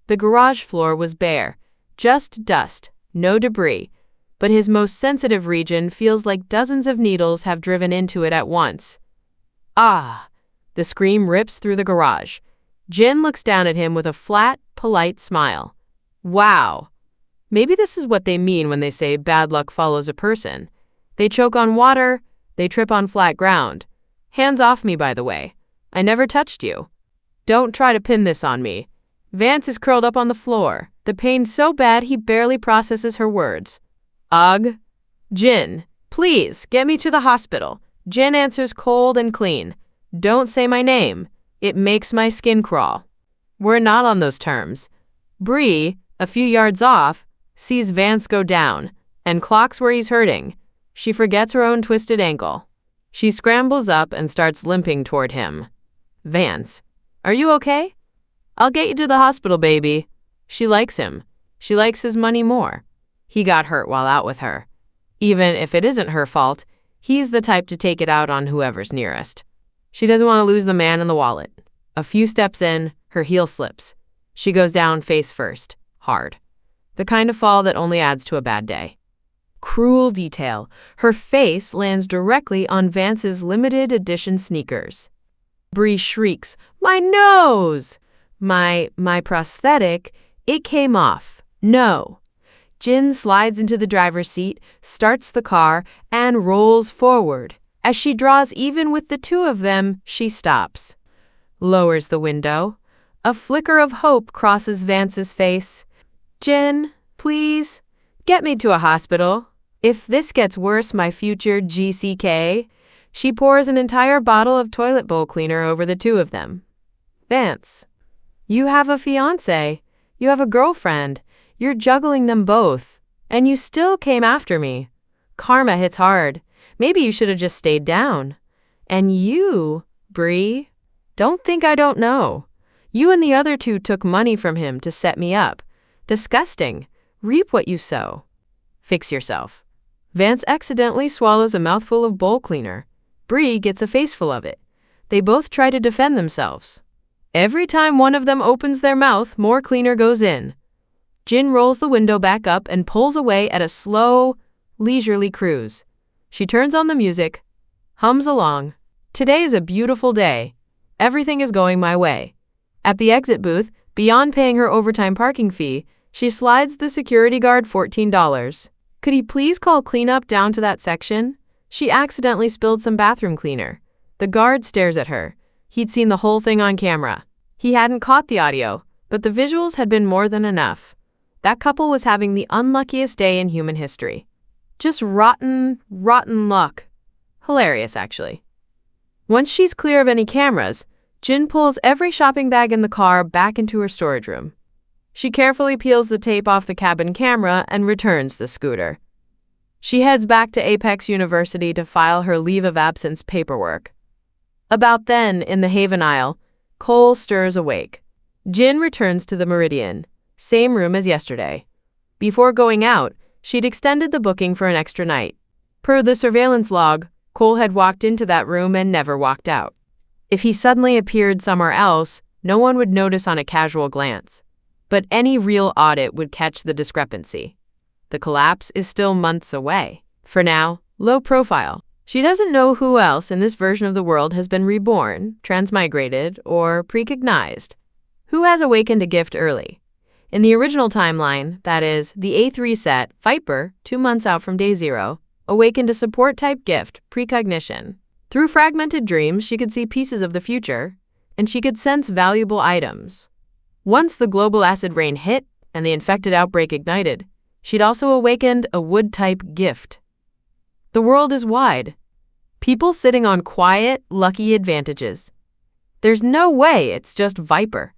The garage floor was bare, just dust, no debris, but his most sensitive region feels like dozens of needles have driven into it at once. Ah! The scream rips through the garage. Jin looks down at him with a flat, polite smile. Wow! Maybe this is what they mean when they say bad luck follows a person. They choke on water, they trip on flat ground. Hands off me, by the way. I never touched you. Don't try to pin this on me. Vance is curled up on the floor, the pain so bad he barely processes her words. Ugh. Jin, please, get me to the hospital. Jin answers cold and clean. Don't say my name. It makes my skin crawl. We're not on those terms. Bree, a few yards off, sees Vance go down, and clocks where he's hurting. She forgets her own twisted ankle. She scrambles up and starts limping toward him. Vance, are you okay? I'll get you to the hospital, baby. She likes him. She likes his money more. He got hurt while out with her. Even if it isn't her fault, he's the type to take it out on whoever's nearest. She doesn't want to lose the man and the wallet. A few steps in, her heel slips. She goes down face first, hard. The kind of fall that only adds to a bad day. Cruel detail. Her face lands directly on Vance's limited edition sneakers. Bree shrieks, "My nose!" My prosthetic It came off. No. Jin slides into the driver's seat, starts the car, and rolls forward. As she draws even with the two of them, she stops. Lowers the window. A flicker of hope crosses Vance's face. Jin, please, get me to a hospital. If this gets worse, my future GCK. She pours an entire bottle of toilet bowl cleaner over the two of them. Vance, you have a fiancé. You have a girlfriend. You're juggling them both. And you still came after me. Karma hits hard. Maybe you should have just stayed down. And you, Bree, don't think I don't know. You and the other two took money from him to set me up. Disgusting. Reap what you sow. Fix yourself. Vance accidentally swallows a mouthful of bowl cleaner. Bree gets a faceful of it. They both try to defend themselves. Every time one of them opens their mouth, more cleaner goes in. Jin rolls the window back up and pulls away at a slow, leisurely cruise. She turns on the music, hums along. Today is a beautiful day. Everything is going my way. At the exit booth, beyond paying her overtime parking fee, she slides the security guard $14. Could he please call cleanup down to that section? She accidentally spilled some bathroom cleaner. The guard stares at her. He'd seen the whole thing on camera. He hadn't caught the audio, but the visuals had been more than enough. That couple was having the unluckiest day in human history. Just rotten luck. Hilarious, actually. Once she's clear of any cameras, Jin pulls every shopping bag in the car back into her storage room. She carefully peels the tape off the cabin camera and returns the scooter. She heads back to Apex University to file her leave of absence paperwork. About then, in the Haven aisle, Cole stirs awake. Jin returns to the Meridian, same room as yesterday. Before going out, she'd extended the booking for an extra night. Per the surveillance log, Cole had walked into that room and never walked out. If he suddenly appeared somewhere else, no one would notice on a casual glance. But any real audit would catch the discrepancy. The collapse is still months away. For now, low profile. She doesn't know who else in this version of the world has been reborn, transmigrated, or precognized. Who has awakened a gift early? In the original timeline, that is, the A3 set, Viper, 2 months out from day 0, awakened a support-type gift, precognition. Through fragmented dreams, she could see pieces of the future, and she could sense valuable items. Once the global acid rain hit and the infected outbreak ignited, she'd also awakened a wood-type gift. The world is wide. People sitting on quiet, lucky advantages. There's no way it's just Viper.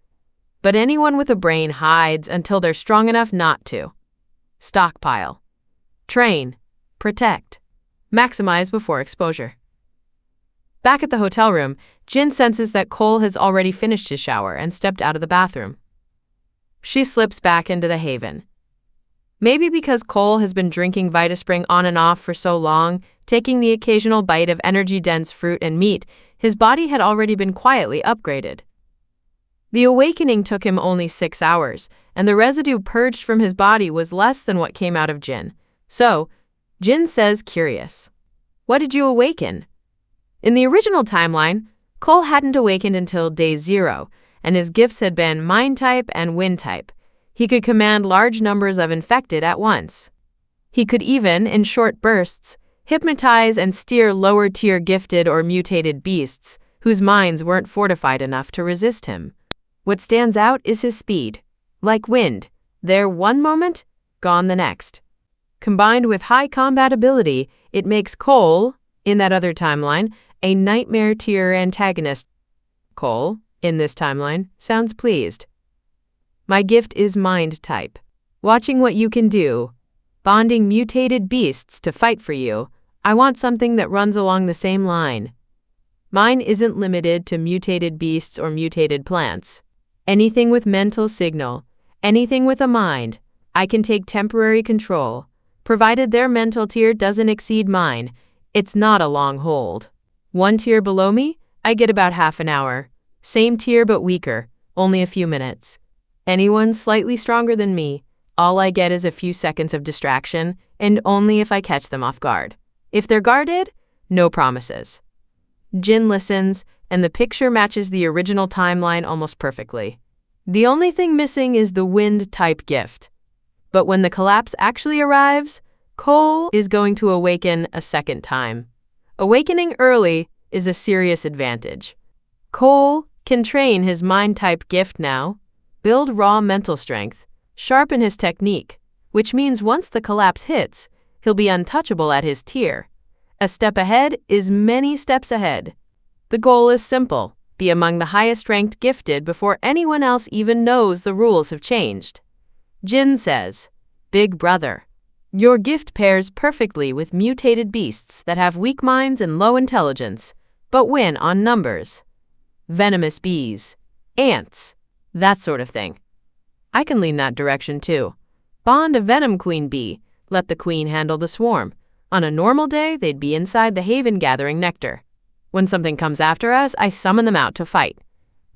But anyone with a brain hides until they're strong enough not to. Stockpile. Train. Protect. Maximize before exposure. Back at the hotel room, Jin senses that Cole has already finished his shower and stepped out of the bathroom. She slips back into the Haven. Maybe because Cole has been drinking Vitaspring on and off for so long, taking the occasional bite of energy-dense fruit and meat, his body had already been quietly upgraded. The awakening took him only 6 hours, and the residue purged from his body was less than what came out of Jin. So, Jin says curious. What did you awaken? In the original timeline, Cole hadn't awakened until day 0, and his gifts had been Mind type and Wind type. He could command large numbers of infected at once. He could even, in short bursts, hypnotize and steer lower-tier gifted or mutated beasts whose minds weren't fortified enough to resist him. What stands out is his speed. Like wind, there one moment, gone the next. Combined with high combat ability, it makes Cole, in that other timeline, a nightmare-tier antagonist. Cole, in this timeline, sounds pleased. My gift is Mind type. Watching what you can do. Bonding mutated beasts to fight for you. I want something that runs along the same line. Mine isn't limited to mutated beasts or mutated plants. Anything with mental signal. Anything with a mind. I can take temporary control. Provided their mental tier doesn't exceed mine, it's not a long hold. 1 tier below me, I get about half an hour. Same tier but weaker, only a few minutes. Anyone slightly stronger than me, all I get is a few seconds of distraction, and only if I catch them off guard. If they're guarded, no promises. Jin listens, and the picture matches the original timeline almost perfectly. The only thing missing is the wind-type gift. But when the collapse actually arrives, Cole is going to awaken a second time. Awakening early is a serious advantage. Cole can train his mind-type gift now, build raw mental strength, sharpen his technique, which means once the collapse hits, he'll be untouchable at his tier. A step ahead is many steps ahead. The goal is simple: be among the highest-ranked gifted before anyone else even knows the rules have changed. Jin says, "Big brother, your gift pairs perfectly with mutated beasts that have weak minds and low intelligence, but win on numbers. Venomous bees, ants, that sort of thing. I can lean that direction too. Bond a venom queen bee, let the queen handle the swarm. On a normal day, they'd be inside the haven gathering nectar. When something comes after us, I summon them out to fight.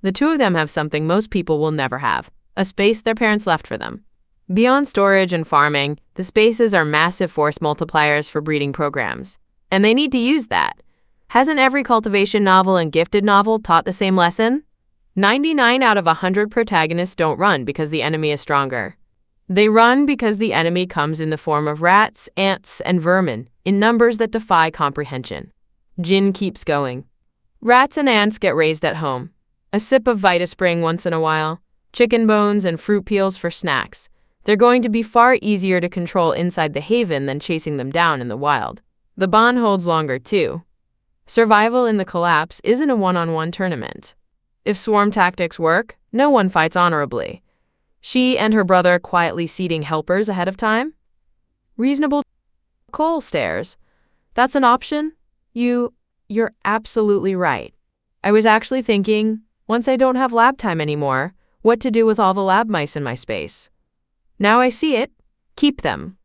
The two of them have something most people will never have, a space their parents left for them. Beyond storage and farming, the spaces are massive force multipliers for breeding programs, and they need to use that. Hasn't every cultivation novel and gifted novel taught the same lesson? 99 out of 100 protagonists don't run because the enemy is stronger. They run because the enemy comes in the form of rats, ants, and vermin, in numbers that defy comprehension. Jin keeps going. Rats and ants get raised at home. A sip of Vitaspring once in a while, chicken bones and fruit peels for snacks. They're going to be far easier to control inside the haven than chasing them down in the wild. The bond holds longer too. Survival in the collapse isn't a one-on-one tournament. If swarm tactics work, no one fights honorably. She and her brother quietly seeding helpers ahead of time? Reasonable. Cole stares. That's an option? You're absolutely right. I was actually thinking, once I don't have lab time anymore, what to do with all the lab mice in my space. Now I see it. Keep them.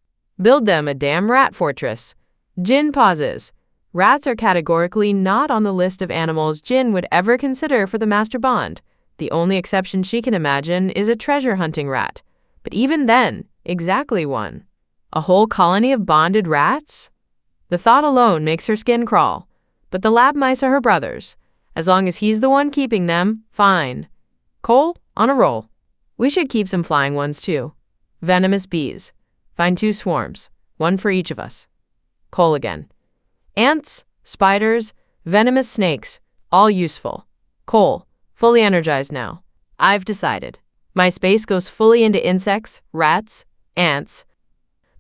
Build them a damn rat fortress. Jin pauses. Rats are categorically not on the list of animals Jin would ever consider for the master bond. The only exception she can imagine is a treasure-hunting rat. But even then, exactly one. A whole colony of bonded rats? The thought alone makes her skin crawl. But the lab mice are her brothers. As long as he's the one keeping them, fine. Cole, on a roll. We should keep some flying ones too. Venomous bees. Find 2 swarms, 1 for each of us. Cole again. Ants, spiders, venomous snakes, all useful. Cole, fully energized now. I've decided. My space goes fully into insects, rats, ants.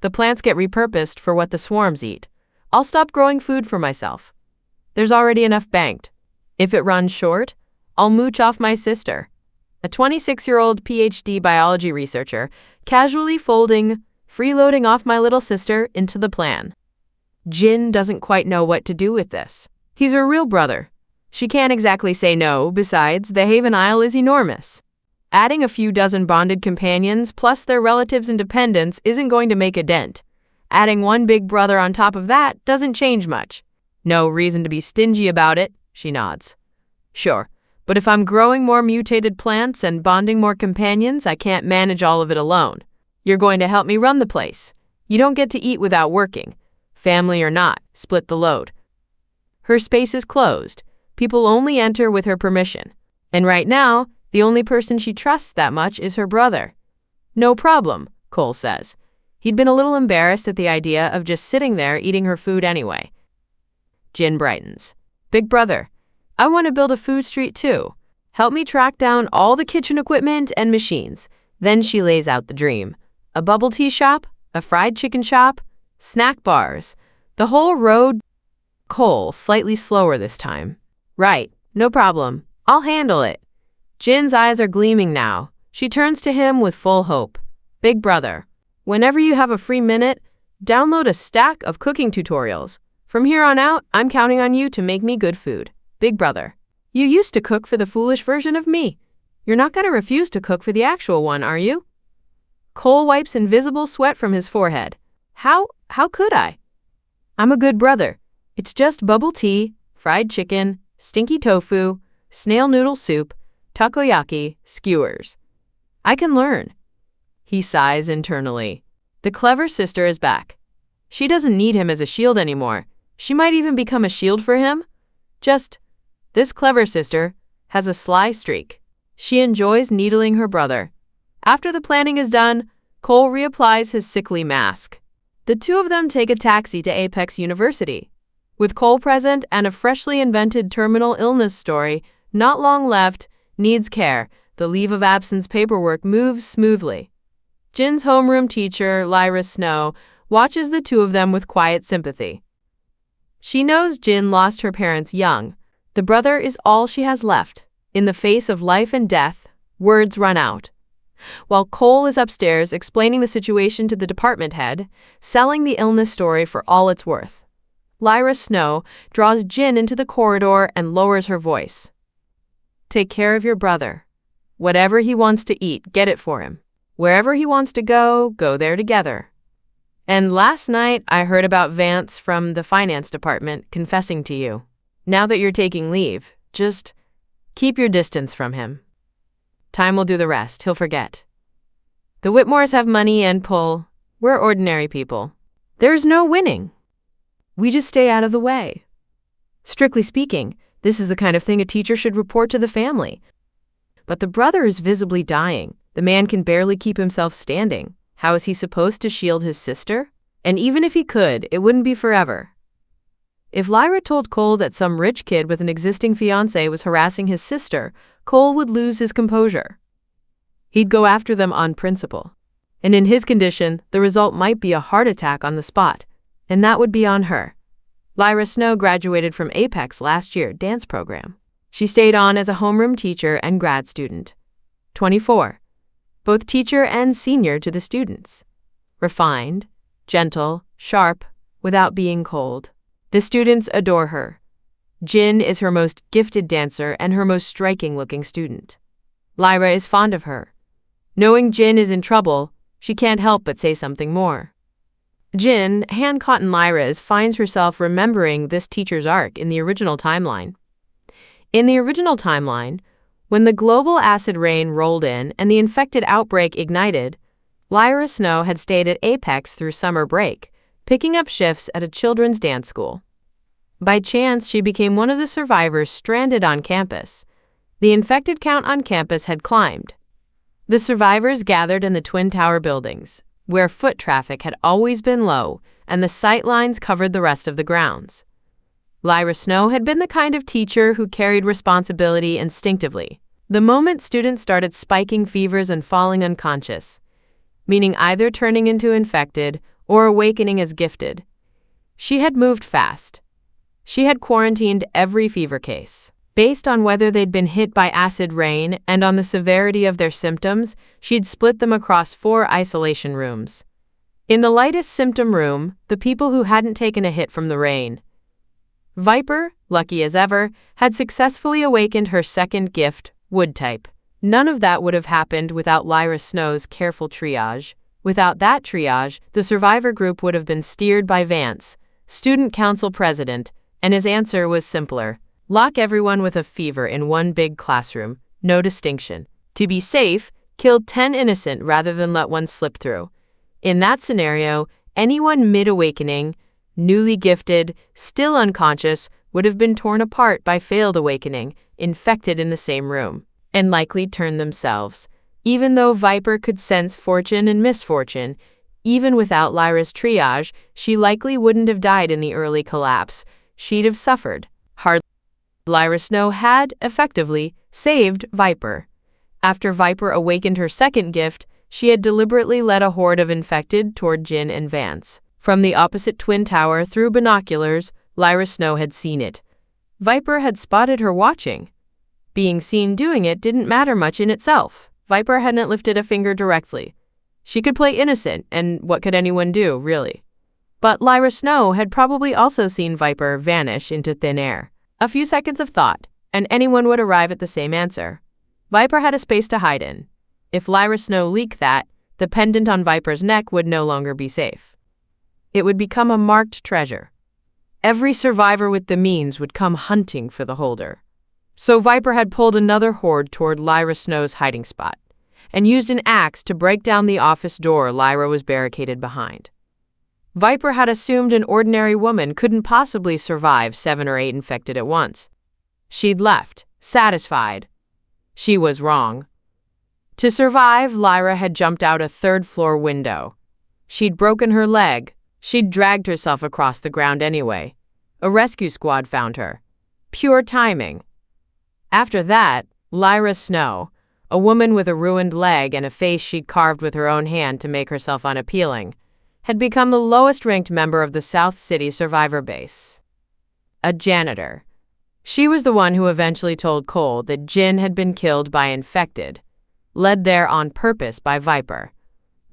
The plants get repurposed for what the swarms eat. I'll stop growing food for myself. There's already enough banked. If it runs short, I'll mooch off my sister, a 26-year-old PhD biology researcher, casually freeloading off my little sister into the plan. Jin doesn't quite know what to do with this. He's her real brother. She can't exactly say no, besides, the Haven Isle is enormous. Adding a few dozen bonded companions plus their relatives and dependents isn't going to make a dent. Adding 1 big brother on top of that doesn't change much. No reason to be stingy about it, she nods. Sure, but if I'm growing more mutated plants and bonding more companions, I can't manage all of it alone. You're going to help me run the place. You don't get to eat without working. Family or not, split the load. Her space is closed. People only enter with her permission. And right now, the only person she trusts that much is her brother. No problem, Cole says. He'd been a little embarrassed at the idea of just sitting there eating her food anyway. Jin brightens. Big brother, I want to build a food street too. Help me track down all the kitchen equipment and machines. Then she lays out the dream. A bubble tea shop, a fried chicken shop, snack bars, the whole road. Cole, slightly slower this time. Right, no problem. I'll handle it. Jin's eyes are gleaming now. She turns to him with full hope. Big brother, whenever you have a free minute, download a stack of cooking tutorials. From here on out, I'm counting on you to make me good food. Big brother, you used to cook for the foolish version of me. You're not going to refuse to cook for the actual one, are you? Cole wipes invisible sweat from his forehead. How could I? I'm a good brother. It's just bubble tea, fried chicken, stinky tofu, snail noodle soup, takoyaki, skewers. I can learn. He sighs internally. The clever sister is back. She doesn't need him as a shield anymore. She might even become a shield for him. This clever sister has a sly streak. She enjoys needling her brother. After the planning is done, Cole reapplies his sickly mask. The two of them take a taxi to Apex University. With Cole present and a freshly invented terminal illness story, not long left, needs care, the leave of absence paperwork moves smoothly. Jin's homeroom teacher, Lyra Snow, watches the two of them with quiet sympathy. She knows Jin lost her parents young. The brother is all she has left. In the face of life and death, words run out. While Cole is upstairs explaining the situation to the department head, selling the illness story for all it's worth, Lyra Snow draws Jin into the corridor and lowers her voice. Take care of your brother. Whatever he wants to eat, get it for him. Wherever he wants to go, go there together. And last night, I heard about Vance from the finance department confessing to you. Now that you're taking leave, just keep your distance from him. Time will do the rest. He'll forget. The Whitmores have money and pull. We're ordinary people. There's no winning. We just stay out of the way. Strictly speaking, this is the kind of thing a teacher should report to the family. But the brother is visibly dying. The man can barely keep himself standing. How is he supposed to shield his sister? And even if he could, it wouldn't be forever. If Lyra told Cole that some rich kid with an existing fiancé was harassing his sister, Cole would lose his composure. He'd go after them on principle. And in his condition, the result might be a heart attack on the spot, and that would be on her. Lyra Snow graduated from Apex last year dance program. She stayed on as a homeroom teacher and grad student. 24. Both teacher and senior to the students. Refined, gentle, sharp, without being cold. The students adore her. Jin is her most gifted dancer and her most striking-looking student. Lyra is fond of her. Knowing Jin is in trouble, she can't help but say something more. Jin, hand-caught in Lyra's, finds herself remembering this teacher's arc in the original timeline. In the original timeline, when the global acid rain rolled in and the infected outbreak ignited, Lyra Snow had stayed at Apex through summer break, picking up shifts at a children's dance school. By chance, she became one of the survivors stranded on campus. The infected count on campus had climbed. The survivors gathered in the Twin Tower buildings, where foot traffic had always been low and the sight lines covered the rest of the grounds. Lyra Snow had been the kind of teacher who carried responsibility instinctively. The moment students started spiking fevers and falling unconscious, meaning either turning into infected or awakening as gifted, she had moved fast. She had quarantined every fever case. Based on whether they'd been hit by acid rain and on the severity of their symptoms, she'd split them across 4 isolation rooms. In the lightest symptom room, the people who hadn't taken a hit from the rain. Viper, lucky as ever, had successfully awakened her second gift, wood type. None of that would have happened without Lyra Snow's careful triage. Without that triage, the survivor group would have been steered by Vance, student council president, and his answer was simpler. Lock everyone with a fever in one big classroom, no distinction. To be safe, kill 10 innocent rather than let one slip through. In that scenario, anyone mid-awakening, newly gifted, still unconscious, would have been torn apart by failed awakening, infected in the same room, and likely turned themselves. Even though Viper could sense fortune and misfortune, even without Lyra's triage, she likely wouldn't have died in the early collapse. She'd have suffered. Hardly. Lyra Snow had, effectively, saved Viper. After Viper awakened her second gift, she had deliberately led a horde of infected toward Jin and Vance. From the opposite Twin Tower through binoculars, Lyra Snow had seen it. Viper had spotted her watching. Being seen doing it didn't matter much in itself. Viper hadn't lifted a finger directly. She could play innocent, and what could anyone do, really? But Lyra Snow had probably also seen Viper vanish into thin air. A few seconds of thought, and anyone would arrive at the same answer. Viper had a space to hide in. If Lyra Snow leaked that, the pendant on Viper's neck would no longer be safe. It would become a marked treasure. Every survivor with the means would come hunting for the holder. So Viper had pulled another horde toward Lyra Snow's hiding spot, and used an axe to break down the office door Lyra was barricaded behind. Viper had assumed an ordinary woman couldn't possibly survive 7 or 8 infected at once. She'd left, satisfied. She was wrong. To survive, Lyra had jumped out a third-floor window. She'd broken her leg. She'd dragged herself across the ground anyway. A rescue squad found her. Pure timing. After that, Lyra Snow, a woman with a ruined leg and a face she'd carved with her own hand to make herself unappealing, had become the lowest-ranked member of the South City survivor base. A janitor. She was the one who eventually told Cole that Jin had been killed by infected, led there on purpose by Viper.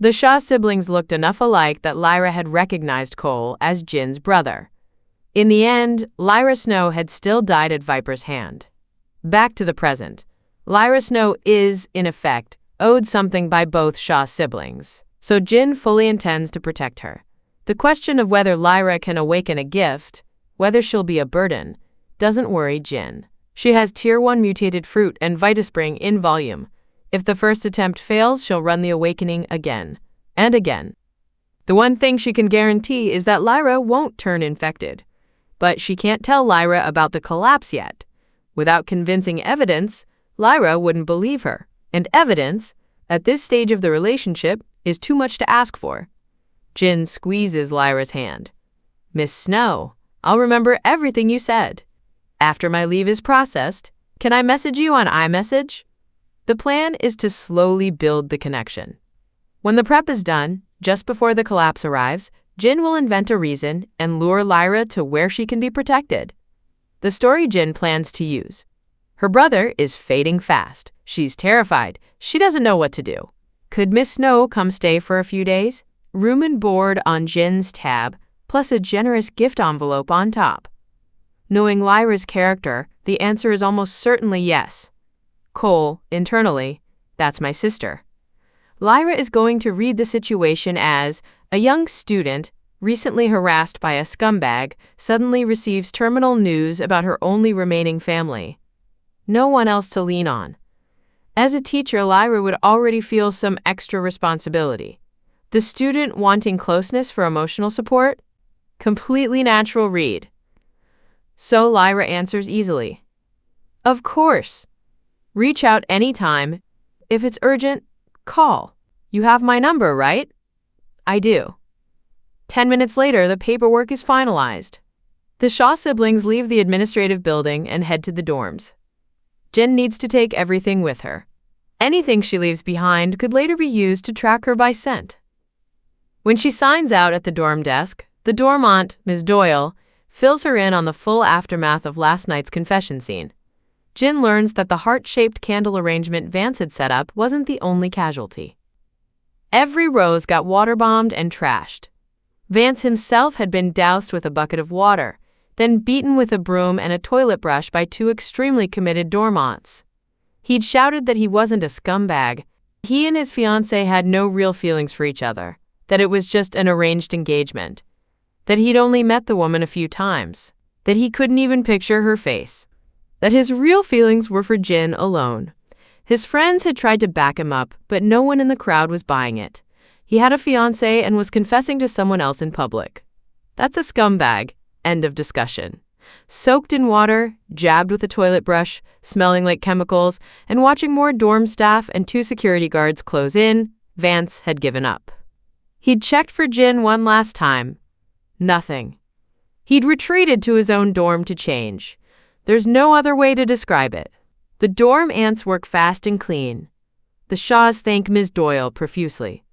The Shaw siblings looked enough alike that Lyra had recognized Cole as Jin's brother. In the end, Lyra Snow had still died at Viper's hand. Back to the present. Lyra Snow is, in effect, owed something by both Shaw siblings, so Jin fully intends to protect her. The question of whether Lyra can awaken a gift, whether she'll be a burden, doesn't worry Jin. She has Tier 1 mutated fruit and Vitaspring in volume. If the first attempt fails, she'll run the awakening again and again. The one thing she can guarantee is that Lyra won't turn infected. But she can't tell Lyra about the collapse yet. Without convincing evidence, Lyra wouldn't believe her. And evidence, at this stage of the relationship, is too much to ask for. Jin squeezes Lyra's hand. Miss Snow, I'll remember everything you said. After my leave is processed, can I message you on iMessage? The plan is to slowly build the connection. When the prep is done, just before the collapse arrives, Jin will invent a reason and lure Lyra to where she can be protected. The story Jin plans to use. Her brother is fading fast. She's terrified. She doesn't know what to do. Could Miss Snow come stay for a few days? Room and board on Jin's tab, plus a generous gift envelope on top. Knowing Lyra's character, the answer is almost certainly yes. Cole, internally, that's my sister. Lyra is going to read the situation as a young student, recently harassed by a scumbag, suddenly receives terminal news about her only remaining family. No one else to lean on. As a teacher, Lyra would already feel some extra responsibility. The student wanting closeness for emotional support? Completely natural read. So Lyra answers easily. Of course. Reach out anytime. If it's urgent, call. You have my number, right? I do. 10 minutes later, the paperwork is finalized. The Shaw siblings leave the administrative building and head to the dorms. Jin needs to take everything with her. Anything she leaves behind could later be used to track her by scent. When she signs out at the dorm desk, the dorm aunt, Ms. Doyle, fills her in on the full aftermath of last night's confession scene. Jin learns that the heart-shaped candle arrangement Vance had set up wasn't the only casualty. Every rose got water-bombed and trashed. Vance himself had been doused with a bucket of water, then beaten with a broom and a toilet brush by two extremely committed dorm aunts. He'd shouted that he wasn't a scumbag. He and his fiancé had no real feelings for each other, that it was just an arranged engagement, that he'd only met the woman a few times, that he couldn't even picture her face, that his real feelings were for Jin alone. His friends had tried to back him up, but no one in the crowd was buying it. He had a fiancé and was confessing to someone else in public. That's a scumbag. End of discussion. Soaked in water, jabbed with a toilet brush, smelling like chemicals, and watching more dorm staff and two security guards close in, Vance had given up. He'd checked for Jin one last time. Nothing. He'd retreated to his own dorm to change. There's no other way to describe it. The dorm ants work fast and clean. The Shaws thank Ms. Doyle profusely.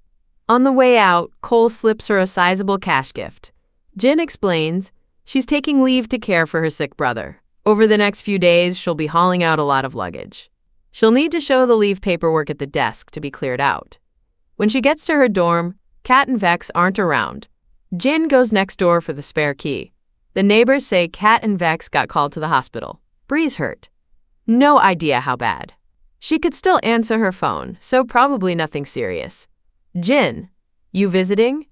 On the way out, Cole slips her a sizable cash gift. Jin explains she's taking leave to care for her sick brother. Over the next few days, she'll be hauling out a lot of luggage. She'll need to show the leave paperwork at the desk to be cleared out. When she gets to her dorm, Kat and Vex aren't around. Jin goes next door for the spare key. The neighbors say Kat and Vex got called to the hospital. Bree's hurt. No idea how bad. She could still answer her phone, so probably nothing serious. Jin, you visiting?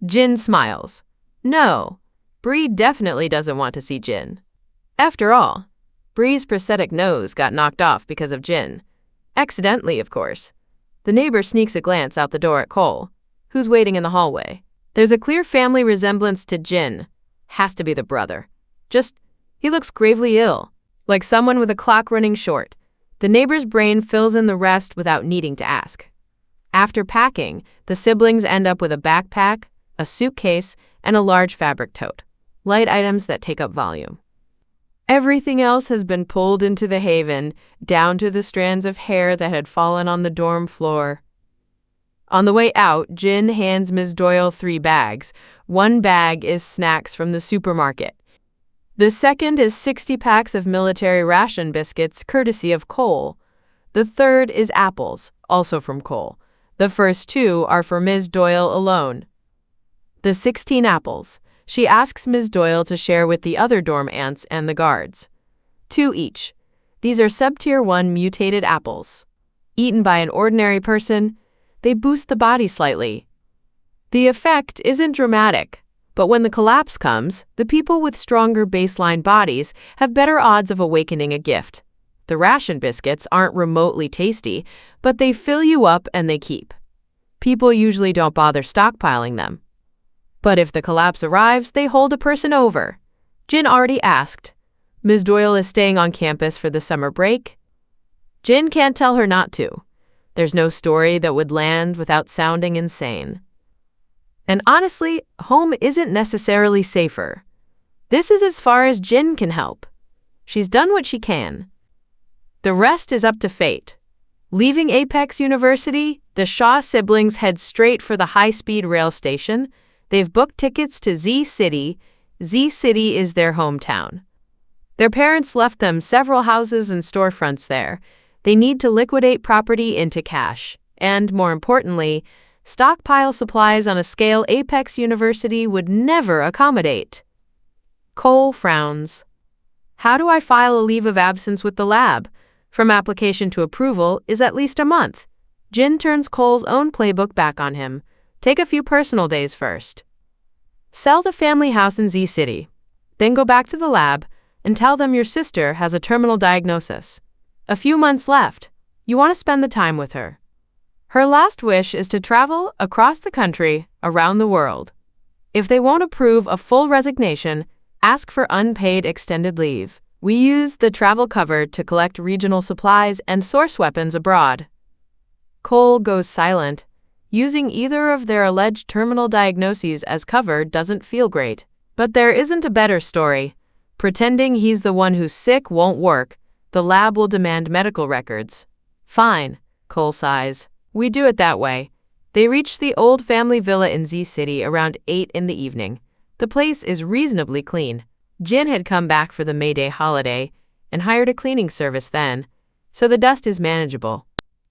Jin smiles. No, Bree definitely doesn't want to see Jin. After all, Bree's prosthetic nose got knocked off because of Jin. Accidentally, of course. The neighbor sneaks a glance out the door at Cole, who's waiting in the hallway. There's a clear family resemblance to Jin. Has to be the brother. Just, he looks gravely ill, like someone with a clock running short. The neighbor's brain fills in the rest without needing to ask. After packing, the siblings end up with a backpack, a suitcase, and a large fabric tote, light items that take up volume. Everything else has been pulled into the haven, down to the strands of hair that had fallen on the dorm floor. On the way out, Jin hands Ms. Doyle 3 bags. One bag is snacks from the supermarket. The second is 60 packs of military ration biscuits, courtesy of Cole. The third is apples, also from Cole. The first 2 are for Ms. Doyle alone. The 16 apples. She asks Ms. Doyle to share with the other dorm ants and the guards. 2 each. These are sub-tier 1 mutated apples. Eaten by an ordinary person, they boost the body slightly. The effect isn't dramatic, but when the collapse comes, the people with stronger baseline bodies have better odds of awakening a gift. The ration biscuits aren't remotely tasty, but they fill you up and they keep. People usually don't bother stockpiling them. But if the collapse arrives, they hold a person over. Jin already asked. Ms. Doyle is staying on campus for the summer break. Jin can't tell her not to. There's no story that would land without sounding insane. And honestly, home isn't necessarily safer. This is as far as Jin can help. She's done what she can. The rest is up to fate. Leaving ApocNEX University, the Shaw siblings head straight for the high-speed rail station. They've booked tickets to Z City. Z City is their hometown. Their parents left them several houses and storefronts there. They need to liquidate property into cash, and, more importantly, stockpile supplies on a scale ApocNEX University would never accommodate. Cole frowns. How do I file a leave of absence with the lab? From application to approval is at least a month. Jin turns Cole's own playbook back on him. Take a few personal days first. Sell the family house in Z City. Then go back to the lab and tell them your sister has a terminal diagnosis. A few months left. You want to spend the time with her. Her last wish is to travel across the country, around the world. If they won't approve a full resignation, ask for unpaid extended leave. We use the travel cover to collect regional supplies and source weapons abroad. Cole goes silent. Using either of their alleged terminal diagnoses as cover doesn't feel great. But there isn't a better story. Pretending he's the one who's sick won't work. The lab will demand medical records. Fine, Cole sighs. We do it that way. They reach the old family villa in Z City around 8 in the evening. The place is reasonably clean. Jin had come back for the May Day holiday and hired a cleaning service then, so the dust is manageable.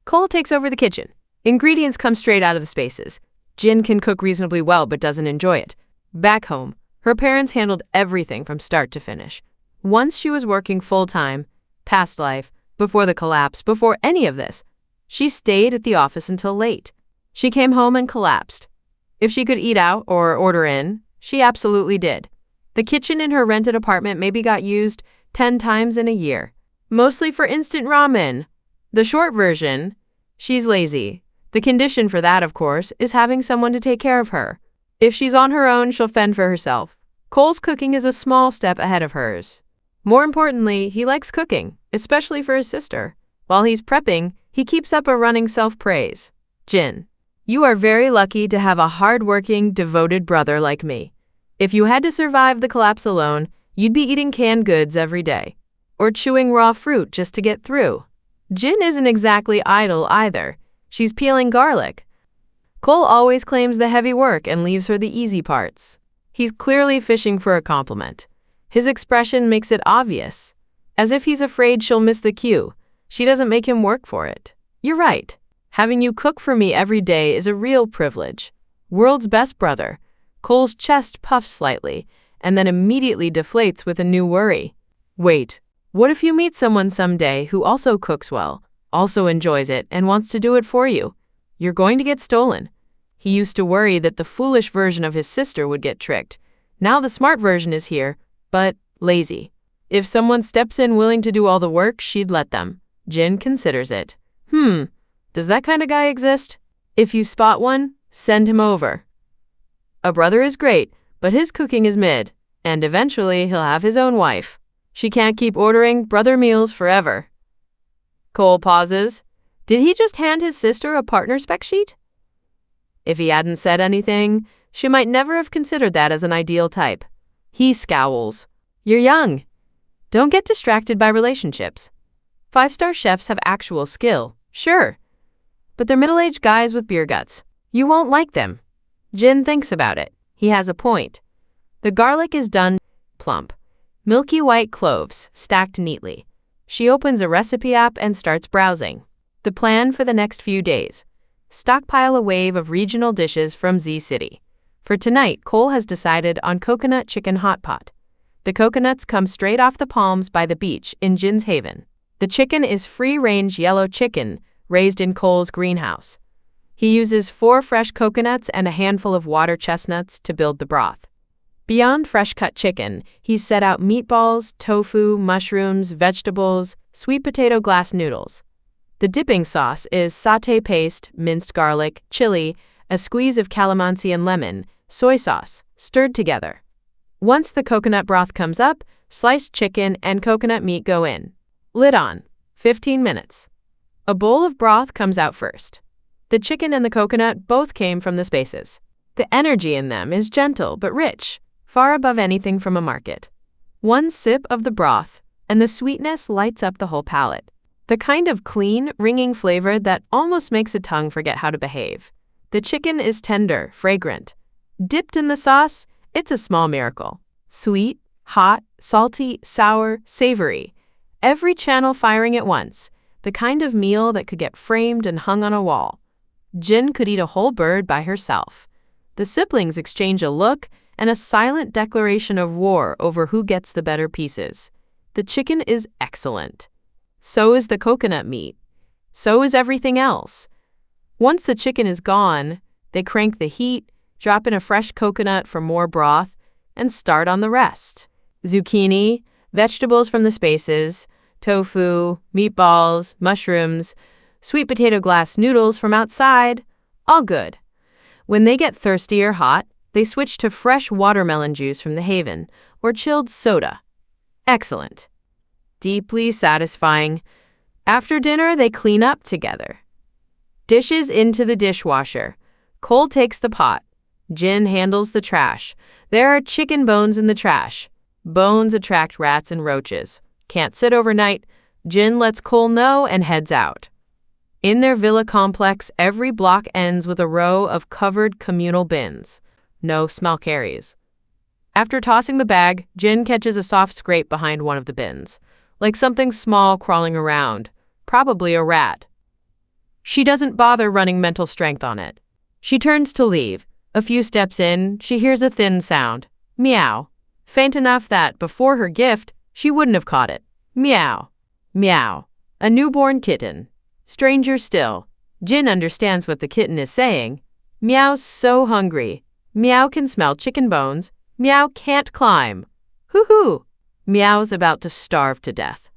Cole takes over the kitchen. Ingredients come straight out of the spaces. Jin can cook reasonably well but doesn't enjoy it. Back home, her parents handled everything from start to finish. Once she was working full-time, past life, before the collapse, before any of this, she stayed at the office until late. She came home and collapsed. If she could eat out or order in, she absolutely did. The kitchen in her rented apartment maybe got used 10 times in a year, mostly for instant ramen. The short version, she's lazy. The condition for that, of course, is having someone to take care of her. If she's on her own, she'll fend for herself. Cole's cooking is a small step ahead of hers. More importantly, he likes cooking, especially for his sister. While he's prepping, he keeps up a running self-praise. Jin, you are very lucky to have a hard-working, devoted brother like me. If you had to survive the collapse alone, you'd be eating canned goods every day, or chewing raw fruit just to get through. Jin isn't exactly idle either. She's peeling garlic. Cole always claims the heavy work and leaves her the easy parts. He's clearly fishing for a compliment. His expression makes it obvious, as if he's afraid she'll miss the cue. She doesn't make him work for it. You're right. Having you cook for me every day is a real privilege. World's best brother. Cole's chest puffs slightly, and then immediately deflates with a new worry. Wait, what if you meet someone someday who also cooks well, also enjoys it, and wants to do it for you? You're going to get stolen. He used to worry that the foolish version of his sister would get tricked. Now the smart version is here, but lazy. If someone steps in willing to do all the work, she'd let them. Jin considers it. Does that kind of guy exist? If you spot one, send him over. A brother is great, but his cooking is mid, and eventually he'll have his own wife. She can't keep ordering brother meals forever. Cole pauses. Did he just hand his sister a partner spec sheet? If he hadn't said anything, she might never have considered that as an ideal type. He scowls. You're young. Don't get distracted by relationships. 5-star chefs have actual skill, sure. But they're middle-aged guys with beer guts. You won't like them. Jin thinks about it. He has a point. The garlic is done plump. Milky white cloves, stacked neatly. She opens a recipe app and starts browsing. The plan for the next few days. Stockpile a wave of regional dishes from Z City. For tonight, Cole has decided on coconut chicken hot pot. The coconuts come straight off the palms by the beach in Jin's Haven. The chicken is free-range yellow chicken raised in Cole's greenhouse. He uses 4 fresh coconuts and a handful of water chestnuts to build the broth. Beyond fresh-cut chicken, he's set out meatballs, tofu, mushrooms, vegetables, sweet potato glass noodles. The dipping sauce is sauté paste, minced garlic, chili, a squeeze of calamansi and lemon, soy sauce, stirred together. Once the coconut broth comes up, sliced chicken and coconut meat go in. Lid on. 15 minutes. A bowl of broth comes out first. The chicken and the coconut both came from the spaces. The energy in them is gentle but rich, far above anything from a market. One sip of the broth, and the sweetness lights up the whole palate. The kind of clean, ringing flavor that almost makes a tongue forget how to behave. The chicken is tender, fragrant. Dipped in the sauce, it's a small miracle. Sweet, hot, salty, sour, savory. Every channel firing at once. The kind of meal that could get framed and hung on a wall. Jin could eat a whole bird by herself. The siblings exchange a look and a silent declaration of war over who gets the better pieces. The chicken is excellent. So is the coconut meat. So is everything else. Once the chicken is gone, they crank the heat, drop in a fresh coconut for more broth, and start on the rest. Zucchini, vegetables from the spaces, tofu, meatballs, mushrooms, sweet potato glass noodles from outside, all good. When they get thirsty or hot, they switch to fresh watermelon juice from the Haven or chilled soda. Excellent. Deeply satisfying. After dinner, they clean up together. Dishes into the dishwasher. Cole takes the pot. Jin handles the trash. There are chicken bones in the trash. Bones attract rats and roaches. Can't sit overnight. Jin lets Cole know and heads out. In their villa complex, every block ends with a row of covered communal bins. No smell carries. After tossing the bag, Jin catches a soft scrape behind one of the bins, like something small crawling around, probably a rat. She doesn't bother running mental strength on it. She turns to leave. A few steps in, she hears a thin sound. Meow. Faint enough that, before her gift, she wouldn't have caught it. Meow. Meow. A newborn kitten. Stranger still. Jin understands what the kitten is saying. Meow's so hungry. Meow can smell chicken bones. Meow can't climb. Hoo-hoo. Meow's about to starve to death.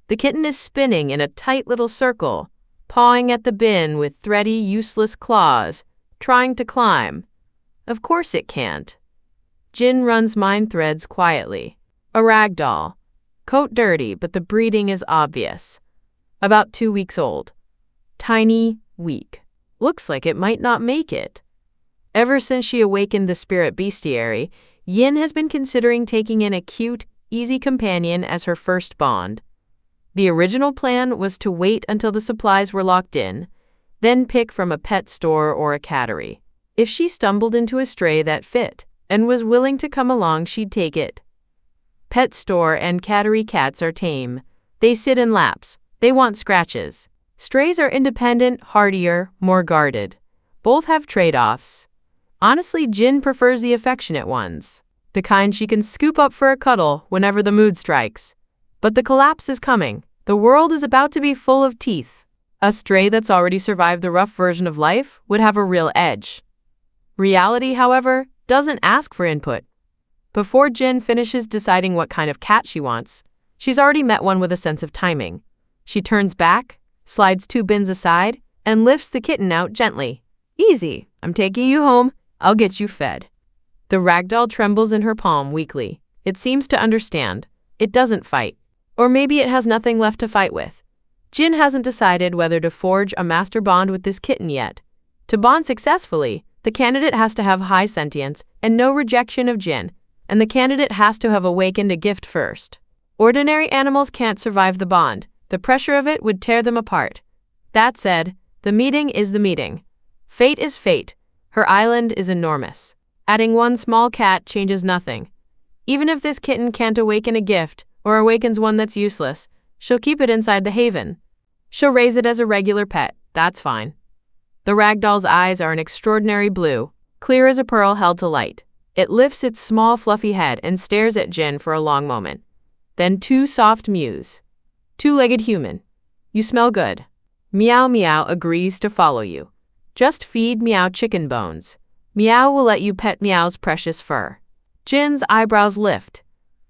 The kitten is spinning in a tight little circle, pawing at the bin with thready, useless claws, trying to climb. Of course it can't. Jin runs mind threads quietly. A rag doll. Coat dirty, but the breeding is obvious. About 2 weeks old. Tiny, weak. Looks like it might not make it. Ever since she awakened the spirit Bestiary, Yin has been considering taking in a cute, easy companion as her first bond. The original plan was to wait until the supplies were locked in, then pick from a pet store or a cattery. If she stumbled into a stray that fit and was willing to come along, she'd take it. Pet store and cattery cats are tame. They sit in laps. They want scratches. Strays are independent, hardier, more guarded. Both have trade-offs. Honestly, Jin prefers the affectionate ones, the kind she can scoop up for a cuddle whenever the mood strikes. But the collapse is coming. The world is about to be full of teeth. A stray that's already survived the rough version of life would have a real edge. Reality, however, doesn't ask for input. Before Jin finishes deciding what kind of cat she wants, she's already met one with a sense of timing. She turns back, slides 2 bins aside, and lifts the kitten out gently. Easy, I'm taking you home. I'll get you fed. The ragdoll trembles in her palm weakly. It seems to understand. It doesn't fight. Or maybe it has nothing left to fight with. Jin hasn't decided whether to forge a master bond with this kitten yet. To bond successfully, the candidate has to have high sentience and no rejection of Jin, and the candidate has to have awakened a gift first. Ordinary animals can't survive the bond. The pressure of it would tear them apart. That said, the meeting is the meeting. Fate is fate. Her island is enormous. Adding one small cat changes nothing. Even if this kitten can't awaken a gift or awakens one that's useless, she'll keep it inside the haven. She'll raise it as a regular pet. That's fine. The ragdoll's eyes are an extraordinary blue, clear as a pearl held to light. It lifts its small fluffy head and stares at Jin for a long moment. Then two soft mews. Two-legged human. You smell good. Meow Meow agrees to follow you. Just feed Meow chicken bones. Meow will let you pet Meow's precious fur. Jin's eyebrows lift.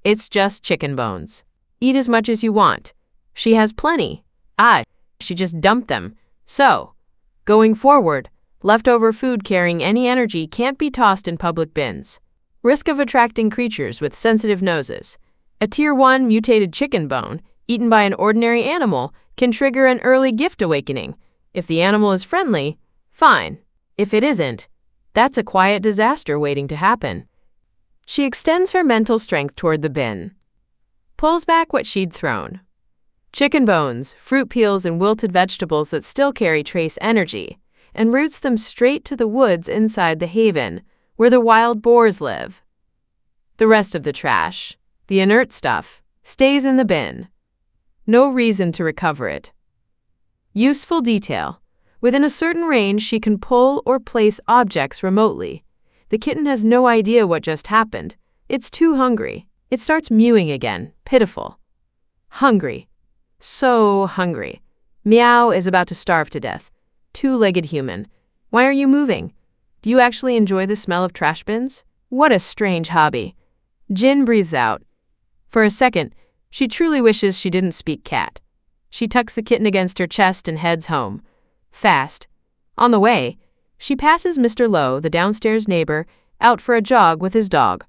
It's just chicken bones. Eat as much as you want. She has plenty. She just dumped them. So, going forward, leftover food carrying any energy can't be tossed in public bins. Risk of attracting creatures with sensitive noses. A Tier 1 mutated chicken bone, eaten by an ordinary animal, can trigger an early gift awakening. If the animal is friendly, fine. If it isn't, that's a quiet disaster waiting to happen. She extends her mental strength toward the bin. Pulls back what she'd thrown. Chicken bones, fruit peels, and wilted vegetables that still carry trace energy, and roots them straight to the woods inside the haven, where the wild boars live. The rest of the trash, the inert stuff, stays in the bin. No reason to recover it. Useful detail. Within a certain range, she can pull or place objects remotely. The kitten has no idea what just happened. It's too hungry. It starts mewing again, pitiful. Hungry. So hungry. Meow is about to starve to death. Two-legged human. Why are you moving? Do you actually enjoy the smell of trash bins? What a strange hobby. Jin breathes out. For a second, she truly wishes she didn't speak cat. She tucks the kitten against her chest and heads home. Fast. On the way, she passes Mr. Lowe, the downstairs neighbor, out for a jog with his dog.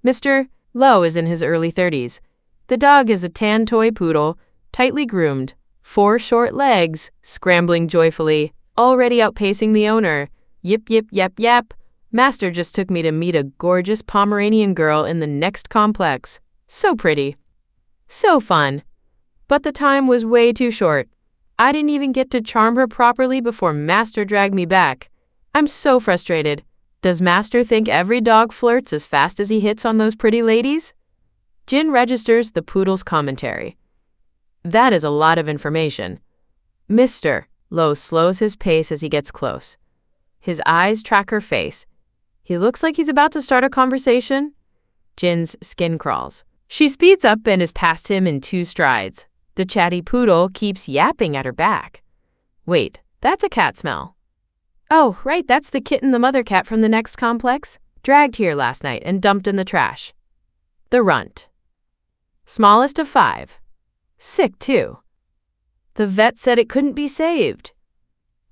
Mr. Lowe is in his early 30s. The dog is a tan toy poodle, tightly groomed, 4 short legs, scrambling joyfully, already outpacing the owner. Yip, yip, yep, yep. Master just took me to meet a gorgeous Pomeranian girl in the next complex. So pretty. So fun. But the time was way too short. I didn't even get to charm her properly before Master dragged me back. I'm so frustrated. Does Master think every dog flirts as fast as he hits on those pretty ladies? Jin registers the poodle's commentary. That is a lot of information. Mr. Lowe slows his pace as he gets close. His eyes track her face. He looks like he's about to start a conversation. Jin's skin crawls. She speeds up and is past him in 2 strides. The chatty poodle keeps yapping at her back. Wait, that's a cat smell. Oh, right, that's the kitten, the mother cat from the next complex, dragged here last night and dumped in the trash. The runt. Smallest of 5. Sick, too. The vet said it couldn't be saved.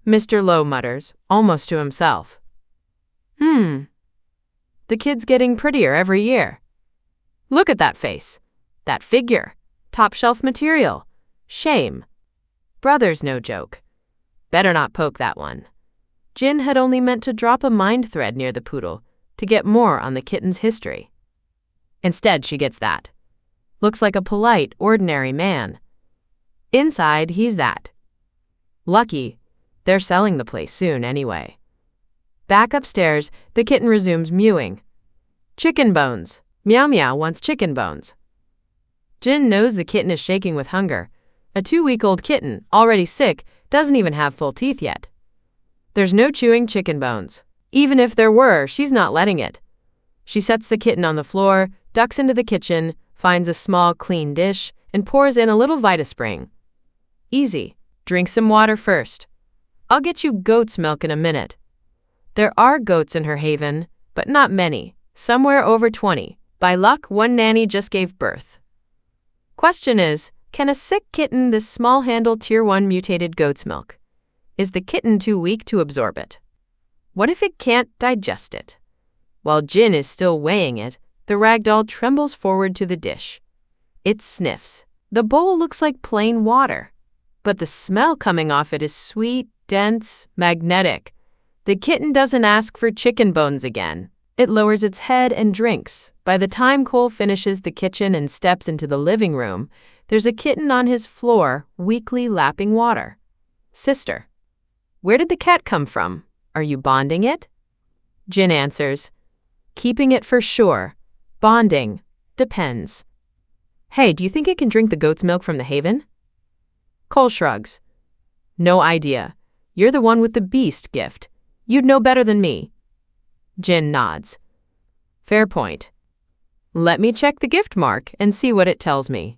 Mr. Lowe mutters, almost to himself. The kid's getting prettier every year. Look at that face. That figure. Top shelf material. Shame. Brother's no joke. Better not poke that one. Jin had only meant to drop a mind thread near the poodle to get more on the kitten's history. Instead, she gets that. Looks like a polite, ordinary man. Inside, he's that. Lucky, they're selling the place soon anyway. Back upstairs, the kitten resumes mewing. Chicken bones. Meow Meow wants chicken bones. Jin knows the kitten is shaking with hunger. A 2-week-old kitten, already sick, doesn't even have full teeth yet. There's no chewing chicken bones. Even if there were, she's not letting it. She sets the kitten on the floor, ducks into the kitchen, finds a small, clean dish, and pours in a little Vitaspring. Easy. Drink some water first. I'll get you goat's milk in a minute. There are goats in her haven, but not many, somewhere over 20. By luck, one nanny just gave birth. Question is, can a sick kitten this small handle Tier 1 mutated goat's milk? Is the kitten too weak to absorb it? What if it can't digest it? While Jin is still weighing it, the ragdoll trembles forward to the dish. It sniffs. The bowl looks like plain water. but the smell coming off it is sweet, dense, magnetic. The kitten doesn't ask for chicken bones again. It lowers its head and drinks. By the time Cole finishes the kitchen and steps into the living room, there's a kitten on his floor, weakly lapping water. Sister, where did the cat come from? Are you bonding it? Jin answers, keeping it for sure. Bonding depends. Hey, do you think it can drink the goat's milk from the haven? Cole shrugs. No idea. You're the one with the beast gift. You'd know better than me. Jin nods. Fair point. Let me check the gift mark and see what it tells me.